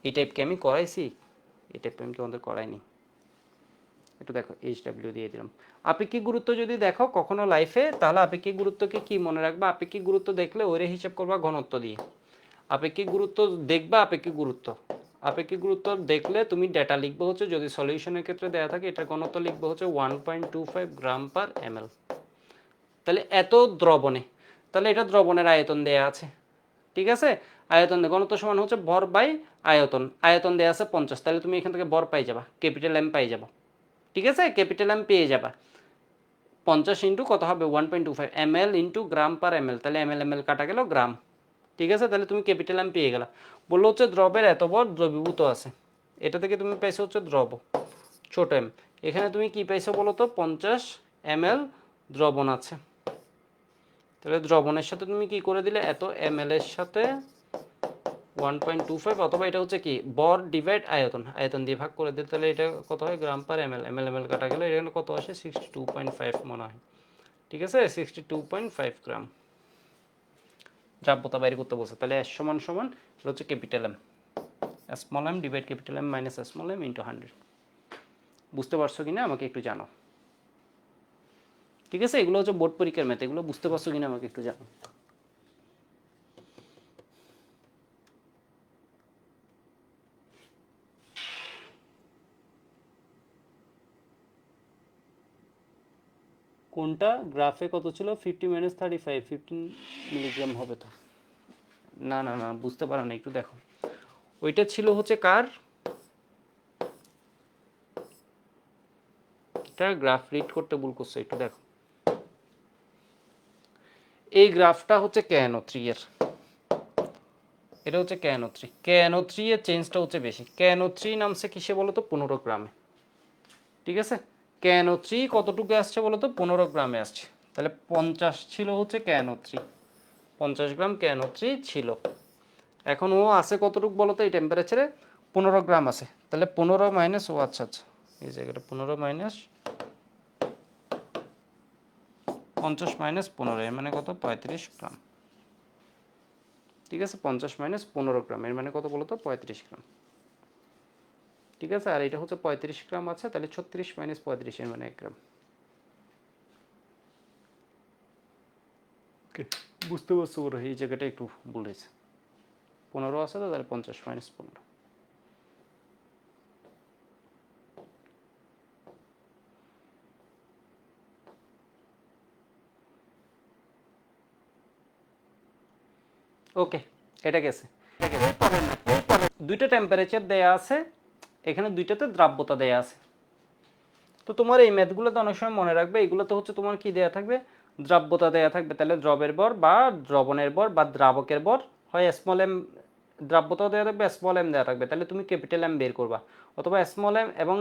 এই টাইপকে আমি করাইছি, এই টাইপকে আমি তোমাদের করাইনি, একটু দেখো এইচডব্লিউ দিয়ে দিলাম। আপেক্ষিক গুরুত্ব যদি দেখো কখনো লাইফে, তাহলে আপেক্ষিক গুরুত্বকে কি মনে রাখবা, আপেক্ষিক গুরুত্ব দেখলে ওরে হিসাব করবা ঘনত্ব দিয়ে, আপেক্ষিক গুরুত্ব দেখবা, আপেক্ষিক গুরুত্ব, আপেক্ষিক গুরুত্ব দেখলে তুমি ডেটা লিখবে হচ্ছে, যদি সলিউশনের ক্ষেত্রে দেওয়া থাকে এটার ঘনত্ব লিখবে হচ্ছে 1.25 গ্রাম পার এমএল। তাহলে এত দ্রবণে, তাহলে এটা দ্রবণের আয়তন দেয়া আছে, ঠিক আছে, আয়তন ঘনত্ব সমান হচ্ছে ভর বাই আয়তন, আয়তন দেয়া আছে 50, তাহলে তুমি এখান থেকে ভর পাই যাবা, ক্যাপিটাল এম পাই যাবা, ঠিক আছে, ক্যাপিটাল এম পেয়ে যাবা, 50 ইন্টু কত হবে 1.25 এমএল ইন্টু গ্রাম পার এমএল, তাহলে এমএল এমএল কাটা গেল গ্রাম, ঠিক আছে, তাহলে তুমি ক্যাপিটাল এম পেয়ে গেলা। বললো হচ্ছে দ্রবের এত ভর দ্রবীভূত আছে, এটা থেকে তুমি পাইছো হচ্ছে দ্রব ছোট এম, এখানে তুমি কি পাইছো বলো তো 50 এমএল দ্রবণ আছে, তাহলে দ্রবণের সাথে তুমি কি করে দিলে, এত এমএল এর সাথে 1.25, অথবা এটা হচ্ছে কি বর ডিভাইড আয়তন, আয়তন দিয়ে ভাগ করে দিতে, তাহলে এটা কত হয় গ্রাম পার এমএল, এমএল এমএল কাটা গেল, এখানে কত আসে 62.5 মনে হয়, ঠিক আছে, 62.5 গ্রাম দ্রাব্যতা বাইর করতে বলছে। তাহলে এস সমান সমান এটা হচ্ছে capital M, small M divide capital M minus small M into 100। বুঝতে পারছো কিনা আমাকে একটু জানাও, ঠিক আছে, এগুলো হচ্ছে বোর্ড পরীক্ষার ম্যাথ, এগুলো বুঝতে পারছো কিনা আমাকে একটু জানাও। কোনটা গ্রাফে কত ছিল 50 মাইনাস 35, 15 মিলিগ্রাম হবে তো, না না না বুঝতে পারো না, একটু দেখো, ওইটা ছিল হচ্ছে কার একটা গ্রাফ রিড করতে ভুল করছো, একটু দেখো। এই গ্রাফটা হচ্ছে KNO3 এর, এটা হচ্ছে KNO3। KNO3 এর চেঞ্জটা হচ্ছে বেশি। KNO3 নামছে কিসে বলো তো? 15 গ্রামে। ঠিক আছে, KNO3 কতটুকু আসছে বলো তো? 15 গ্রামে আসছে। তাহলে 50 ছিল হচ্ছে KNO3, 50 গ্রাম KNO3 ছিল। এখন ও আছে কতটুকু বলো তো? এই টেম্পারেচারে 15 গ্রাম আছে। তাহলে 15 মাইনাস ও, আচ্ছা আচ্ছা, এই জায়গাটা 15 মাইনাস 50 মাইনাস 15, এর মানে কত? 35 গ্রাম। ঠিক আছে, 50 মাইনাস 15 গ্রাম, এর মানে কত বলো তো? 35 গ্রাম। ঠিক আছে, আর এটা হচ্ছে 35 গ্রাম আছে, তাহলে 36 মাইনাস 35, এর মানে 1 গ্রাম। ওকে, বুঝতে পারছো? ওর এই জায়গাটা একটু ভুল হয়েছে। 15 আছে তো, তাহলে 50 মাইনাস 15। ওকে, এটা গেছে। দুইটা টেম্পারেচার দেয়া আছে, এখানে দুইটাতে দ্রাব্যতা দেয়া আছে। তো তোমার এই ম্যাথগুলো তো অনেক সময় মনে রাখবে, এগুলো তো হচ্ছে তোমার কি দেয়া থাকবে? দ্রাব্যতা দেয়া থাকবে। তাহলে দ্রবের ভর বা দ্রবণের ভর বা দ্রাবকের ভর হয় স্মল এম, দ্রাব্যতাও দেওয়া থাকবে, স্মল এম দেওয়া থাকবে, তাহলে তুমি ক্যাপিটাল এম বের করবা, অথবা স্মল এম এবং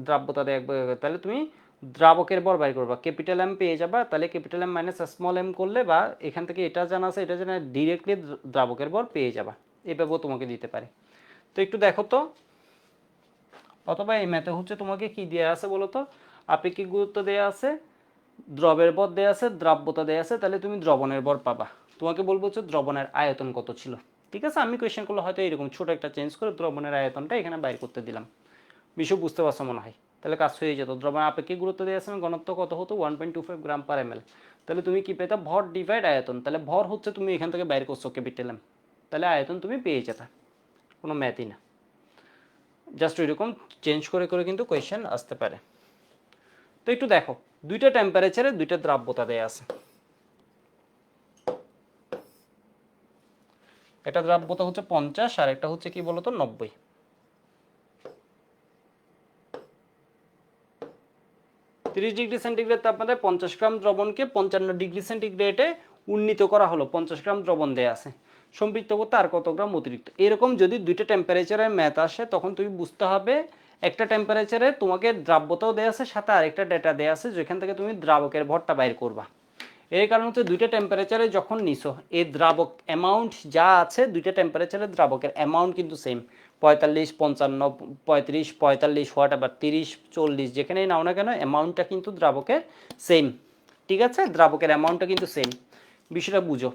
দ্রাব্যতা দেওয়া, তাহলে তুমি দ্রাবকের ভর বের করবা, ক্যাপিটাল এম পেয়ে যাবা। তাহলে capital M minus small M করলে, বা এখান থেকে এটা জানা আছে, এটা জানা, ডিরেক্টলি দ্রাবকের ভর পেয়ে যাবা। এভাবেও তোমাকে দিতে পারে। তো একটু দেখো তো, অথবা এই ম্যাথে হচ্ছে তোমাকে কি দেওয়া আছে বলো তো? আপেক্ষিক গুরুত্ব দেওয়া আছে, দ্রবের ভর দেওয়া আছে, দ্রাব্যতা দেওয়া আছে, তাহলে তুমি দ্রবণের ভর পাবা। তোমাকে বলবো হচ্ছে দ্রবণের আয়তন কত ছিল। ঠিক আছে, আমি কোয়েশ্চেন করলে হয়তো এরকম ছোট একটা চেঞ্জ করে দ্রবণের আয়তনটা এখানে বাইর করতে দিলাম। বিষয় বুঝতে পারছো মনে হয়? তাহলে কাজ হয়ে যেত। দ্রবণের আপেক্ষিক গুরুত্ব দেওয়া আছে, ঘনত্ব কত হতো? 1.25 গ্রাম পার ml। তাহলে তুমি কি পেতা? ভর ডিভাইড আয়তন। তাহলে ভর হচ্ছে তুমি এখান থেকে বাইর করছো ক্যাপিটাল এম, তাহলে আয়তন তুমি পেয়ে যেতা। কোনো ম্যাথই না, জাস্ট ওইরকম চেঞ্জ করে করে কিন্তু কোয়েশ্চেন আসতে পারে। তো একটু দেখো, দুইটা টেম্পারেচারে দুইটা দ্রাব্যতা দেয়া আছে। এটা দ্রাব্যতা হচ্ছে 50, আর একটা হচ্ছে কি বলতো? 90। 30 ডিগ্রি সেন্টিগ্রেড তাপমাত্রায় 50 গ্রাম দ্রবণকে 55 ডিগ্রি সেন্টিগ্রেডে উন্নীত করা হলো। 50 গ্রাম দ্রবণ দেয়া আছে, সম্পৃক্ত করতে আর কত গ্রাম অতিরিক্ত। এরকম যদি দুইটা টেম্পারেচারের ম্যাথ আসে, তখন তুমি বুঝতে হবে একটা টেম্পারেচারে তোমাকে দ্রাব্যতাও দেয়া আছে, সাথে আরেকটা ডেটা দেয়া আছে, যেখান থেকে তুমি দ্রাবকের ভরটা বাইর করবা। এই কারণ হচ্ছে দুইটা টেম্পারেচারে যখন নিছো, এই দ্রাবক অ্যামাউন্ট যা আছে, দুইটা টেম্পারেচারে দ্রাবকের অ্যামাউন্ট কিন্তু সেম। 45, 55, 35, 45, হোয়াট এভার, 30, 40, যেখানেই নাও না কেন, অ্যামাউন্টটা কিন্তু দ্রাবকের সেম। ঠিক আছে, দ্রাবকের অ্যামাউন্টটা কিন্তু সেম। বিষয়টা বুঝো।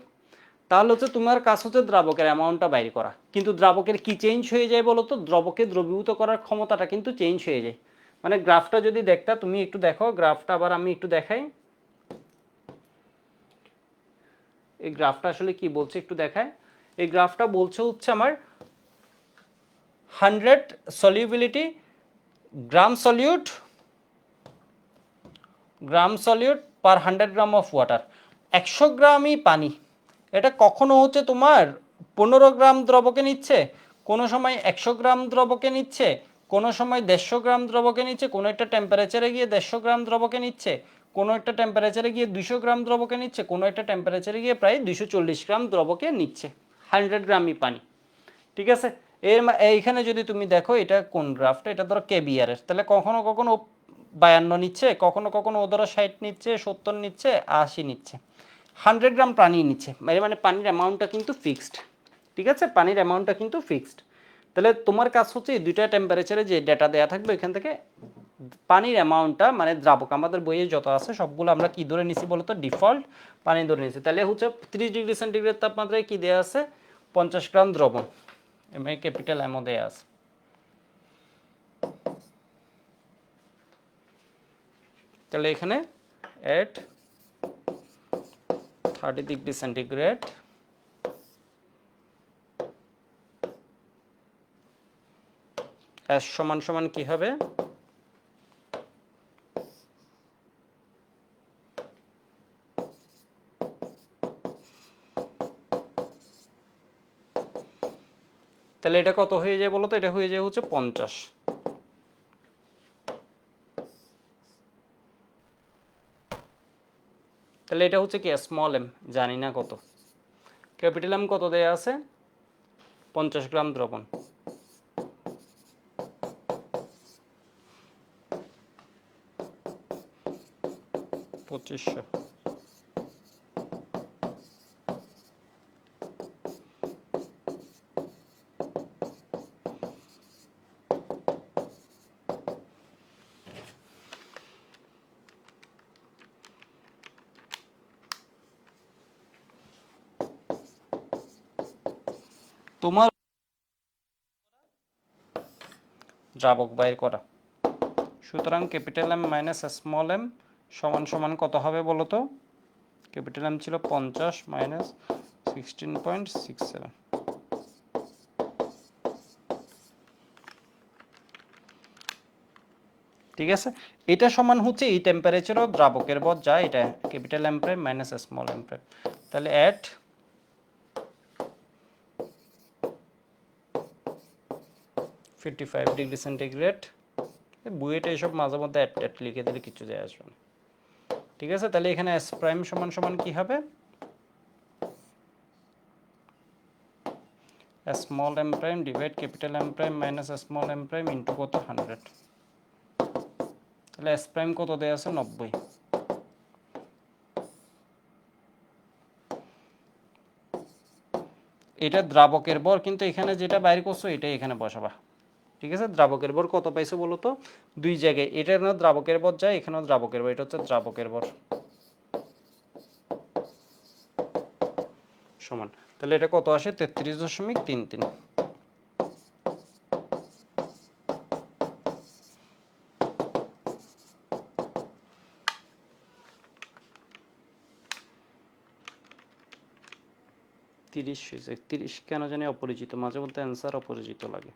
তাহলে হচ্ছে তোমার কাজ হচ্ছে দ্রাবকের অ্যামাউন্টটা বাইর করা। কিন্তু দ্রাবকের কি চেঞ্জ হয়ে যায় বলো তো? দ্রবকে দ্রবীভূত করার ক্ষমতাটা কিন্তু চেঞ্জ হয়ে যায়। মানে গ্রাফটা যদি দেখতা, তুমি একটু দেখো গ্রাফটা, আবার আমি একটু দেখাই। এই গ্রাফটা আসলে কি বলছে একটু দেখায়। এই গ্রাফটা বলছে হচ্ছে আমার 100 solubility gram solute per 100 gram of water. 100 গ্রামই পানি, এটা কখনো হচ্ছে তোমার 15 গ্রাম দ্রবকে নিচ্ছে, কোনো সময় 100 গ্রাম দ্রবকে নিচ্ছে, কোনো সময় 150 গ্রাম দ্রবকে নিচ্ছে, কোনো একটা টেম্পারেচারে গিয়ে 150 গ্রাম দ্রবকে নিচ্ছে, কোনো একটা টেম্পারেচারে গিয়ে 200 গ্রাম দ্রবকে নিচ্ছে, কোনো একটা টেম্পারেচারে গিয়ে প্রায় 240 গ্রাম দ্রবকে নিচ্ছে। 100 গ্রামই পানি। ঠিক আছে, এইখানে যদি তুমি দেখো, এটা কোন গ্রাফটা? এটা ধরো কেবিআর এর, তাহলে কখনো কখনো 52 নিচ্ছে, কখনো কখনো ও ধরো 60 নিচ্ছে, 70 নিচ্ছে, 80 নিচ্ছে। 100 গ্রাম পানি নিচ্ছে, মানে পানির অ্যামাউন্টটা কিন্তু ফিক্সড। ঠিক আছে, পানির অ্যামাউন্টটা কিন্তু ফিক্সড। তাহলে তোমার কাজ হচ্ছে এই দুইটা টেম্পারেচারে যে ডেটা দেওয়া থাকবে, এখান থেকে পানির অ্যামাউন্টটা, মানে দ্রাবক আমাদের বইয়ে যত আছে সবগুলো আমরা কি ধরে নিছি বলতো? ডিফল্ট পানি ধরে নিছি। তাহলে হচ্ছে 30 ডিগ্রি সেন্টিগ্রেড তাপমাত্রায় কি দেওয়া আছে? 50 গ্রাম দ্রবণ, এমএ ক্যাপিটাল এমও দেয়া আছে। তাহলে এখানে এট 30 ডিগ্রি সেন্টিগ্রেড এস সমান সমান কি হবে? তাহলে এটা কত হয়ে যায় বলো তো? এটা হয়ে যায় হচ্ছে 50। তাহলে এটা হচ্ছে কি স্মল এম, জানি না কত। ক্যাপিটাল এম কত দেয়া আছে? 50 গ্রাম দ্রবণ। পঁচিশশো। তোমার দ্রাবক বাইর করা, সুতরাং capital M minus small M সমান সমান কত হবে বলো তো? ক্যাপিটাল এম ছিল 50 মাইনাস 16.67। ঠিক আছে, এটা সমান হচ্ছে এই টেম্পারেচারও দ্রাবকের ভর, যা এটা capital M prime minus small M prime. তাহলে অ্যাট 55 ডিগ্রি সেন্টিগ্রেড। বুয়েটে এসব মাঝে মধ্যে অ্যাট লিখে দিলে কিছু যায় আসবে না। ঠিক আছে, তাহলে এখানে এস প্রাইম সমান সমান কি হবে? Small M prime divide capital M prime minus small M prime into কত 100। তাহলে এস প্রাইম কত দেওয়া আছে? 90। এটা দ্রাবকের ভর, কিন্তু এখানে যেটা বাইর করছো এটাই এখানে বসাবা। ঠিক আছে, দ্রাবকের ভর কত পাইছো বলো তো? দুই জায়গায়, এটা দ্রাবকের ভর যায়, এখানেও দ্রাবকের ভর, এটা হচ্ছে দ্রাবকের ভর সমান। তাহলে এটা কত আসে? 33.33। তিরিশ হয়েছে। 30 কেন জানি অপরিচিত, মাঝে মধ্যে অ্যান্সার অপরিচিত লাগে।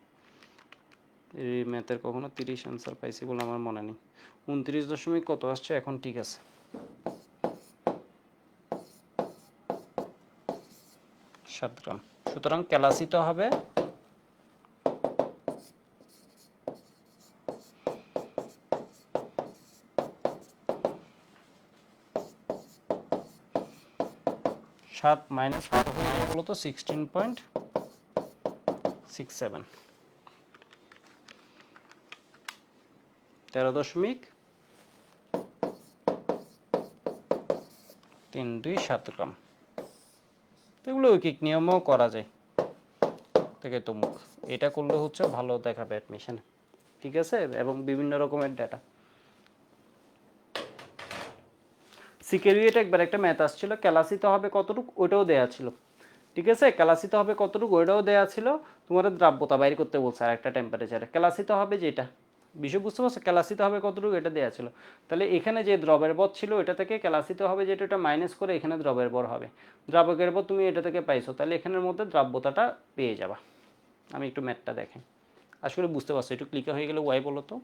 এই ম্যাথের কখনো 30 অ্যান্সার পাইছি বলে আমার মনে নেই। 29 দশমিক কত আসছে এখন? ঠিক আছে, 7 গ্রাম। সুতরাং ক্যালাসিতে হবে 7 মাইনাস কত হয়ে যাবে বলো তো? 16.67, 13.327 গ্রাম। এগুলো ঐকিক নিয়মেও করা যায়। থেকে তো মুখ এটা করলে হচ্ছে ভালো দেখাবে অ্যাডমিশনে। ঠিক আছে, এবং বিভিন্ন রকমের ডেটা। সিকেরিয়েট একবার একটা ম্যাথ আসছিল, ক্যালাসিতে হবে কতটুকু ওইটাও দেয়া ছিল। ঠিক আছে, ক্যালাসিতে হবে কতটুকু ওইটাও দেয়া ছিল। তোমার দ্রাব্যতা বাইর করতে বলছে আর একটা টেম্পারেচারে। ক্যালাসিতে হবে যেটা বিষয় বুঝতে পারছো, ক্যালাসিতে হবে কতটুকু এটা দেয়া ছিল। তাহলে এখানে যে দ্রবের পথ ছিল এটা থেকে ক্যালাসিতে হবে যেটা, এটা মাইনাস করে এখানে দ্রবের পর হবে। দ্রাবকের পর তুমি এটা থেকে পাইছো, তাহলে এখানের মধ্যে দ্রাব্যতাটা পেয়ে যাবা। আমি একটু ম্যাথটা দেখাই, আসলে বুঝতে পারছো। একটু ক্লিকার হয়ে গেলে ওয়াই বলো তো।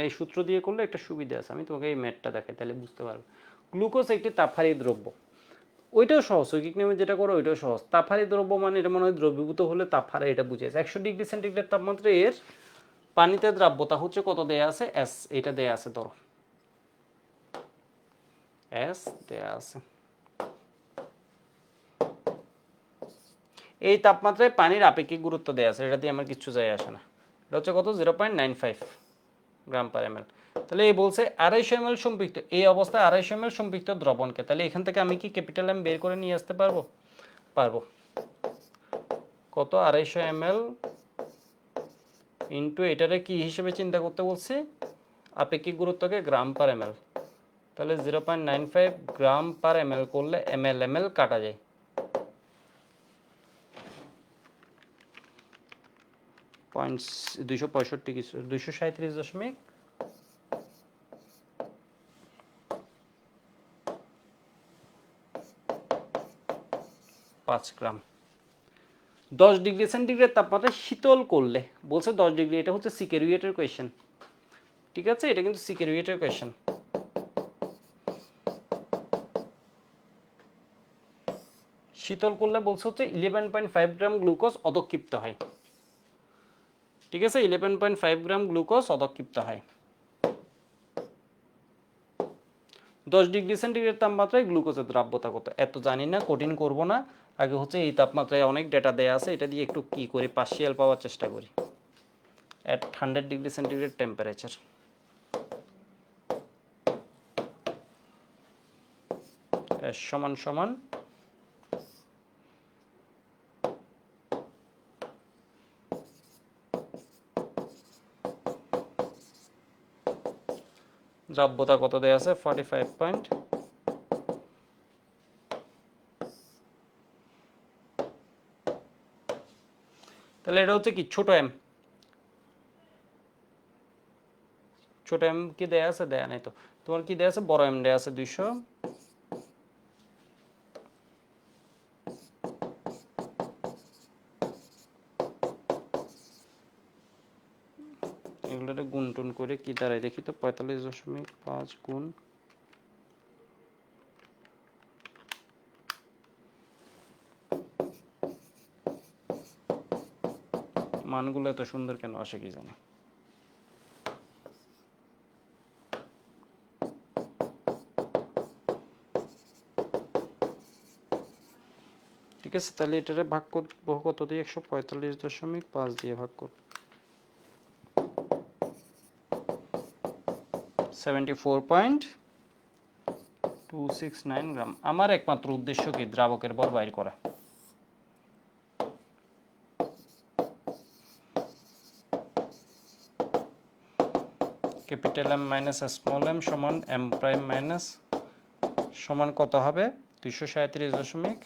এই সূত্র দিয়ে করলে একটা সুবিধা আছে, আমি তোমাকে এই ম্যাথটা দেখাই তাহলে বুঝতে পারবে। গ্লুকোজ একটি তাপহারী দ্রব্য, ওইটাও সহজ। ঐকিক নিয়মে যেটা করো ওইটাও সহজ। তাপহারী দ্রব্য মানে এটা মনে হয় দ্রবীভূত হলে তাপ হারে, এটা বুঝিয়েছে। 100 ডিগ্রি সেন্টিগ্রেড তাপমাত্রায় এর পানিতে দ্রাব্যতা হচ্ছে কত দেয়া আছে? এস, এটা দেয়া আছে, ধরো এস দেয়া আছে। এই তাপমাত্রায় পানির আপেক্ষিক গুরুত্ব দেয়া আছে, এটা দিয়ে আমার কিচ্ছু যায় আসে না। এটা হচ্ছে কত? 0.95 গ্রাম পার এমএল। তাহলে এই বলছে 250 এমএল সম্পৃক্ত, এই অবস্থায় 250 এমএল সম্পৃক্ত দ্রবণকে, তাহলে এখান থেকে আমি কি ক্যাপিটাল এম বের করে নিয়ে আসতে পারবো? পারবো। কত? 250 এমএল ইন্টু এটারে কি হিসেবে চিন্তা করতে বলছি? আপেক্ষিক গুরুত্বকে গ্রাম পার এমএল। তাহলে 0.95 গ্রাম পার এমএল করলে এমএল এমএল কাটা যায়। পয়েন্ট 265 কিছু 237.5 গ্রাম। 10 ডিগ্রি সেন্টিগ্রেড তাপমাত্রা শীতল করলে বলছে 10 ডিগ্রি, এটা হচ্ছে সিকেরুয়েটের কোয়েশ্চেন, ঠিক আছে, এটা কিন্তু সিকেরুয়েটের কোয়েশ্চেন। শীতল করলে বলছে হচ্ছে 11.5 গ্রাম গ্লুকোজ অধক্ষিপ্ত হয়, ঠিক আছে, 11.5 গ্রাম গ্লুকোজ অধক্ষিপ্ত হয়। 10 ডিগ্রি সেন্টিগ্রেড তাপমাত্রায় গ্লুকোজের দ্রাব্যতা কত? এত জানি না, কঠিন করব না, আগে হচ্ছে এই তাপমাত্রায় অনেক ডেটা দেয়া আছে, এটা দিয়ে একটু কি করি পার্শিয়াল পাওয়ার চেষ্টা করি। অ্যাট 100 ডিগ্রি সেন্টিগ্রেড টেম্পারেচার, সমান সমান দ্রাব্যতা কত দেয়া আছে? 45 পয়েন্ট, তাহলে এটা হচ্ছে কি ছোট এম, ছোট এম কি দেয়া আছে? দেয়া নাই তো। তোমার কি দেয়া আছে? বড় এম দেয়া আছে 200, এগুলোতে গুণ টুন করে কি দাঁড়ায় দেখি তো, 45.5 গুণ মানগুলো এত সুন্দর কেন আসে কি জানি। ঠিক আছে, তাহলে এটারে ভাগ করবো কত দিয়ে? 145.5 দিয়ে ভাগ করব, 74.269 গ্রাম। আমার একমাত্র উদ্দেশ্য কি? দ্রাবকের ভর বাইর করা। Capital M minus small M সমান এম প্রাইম মাইনাস সমান কত হবে? 237.5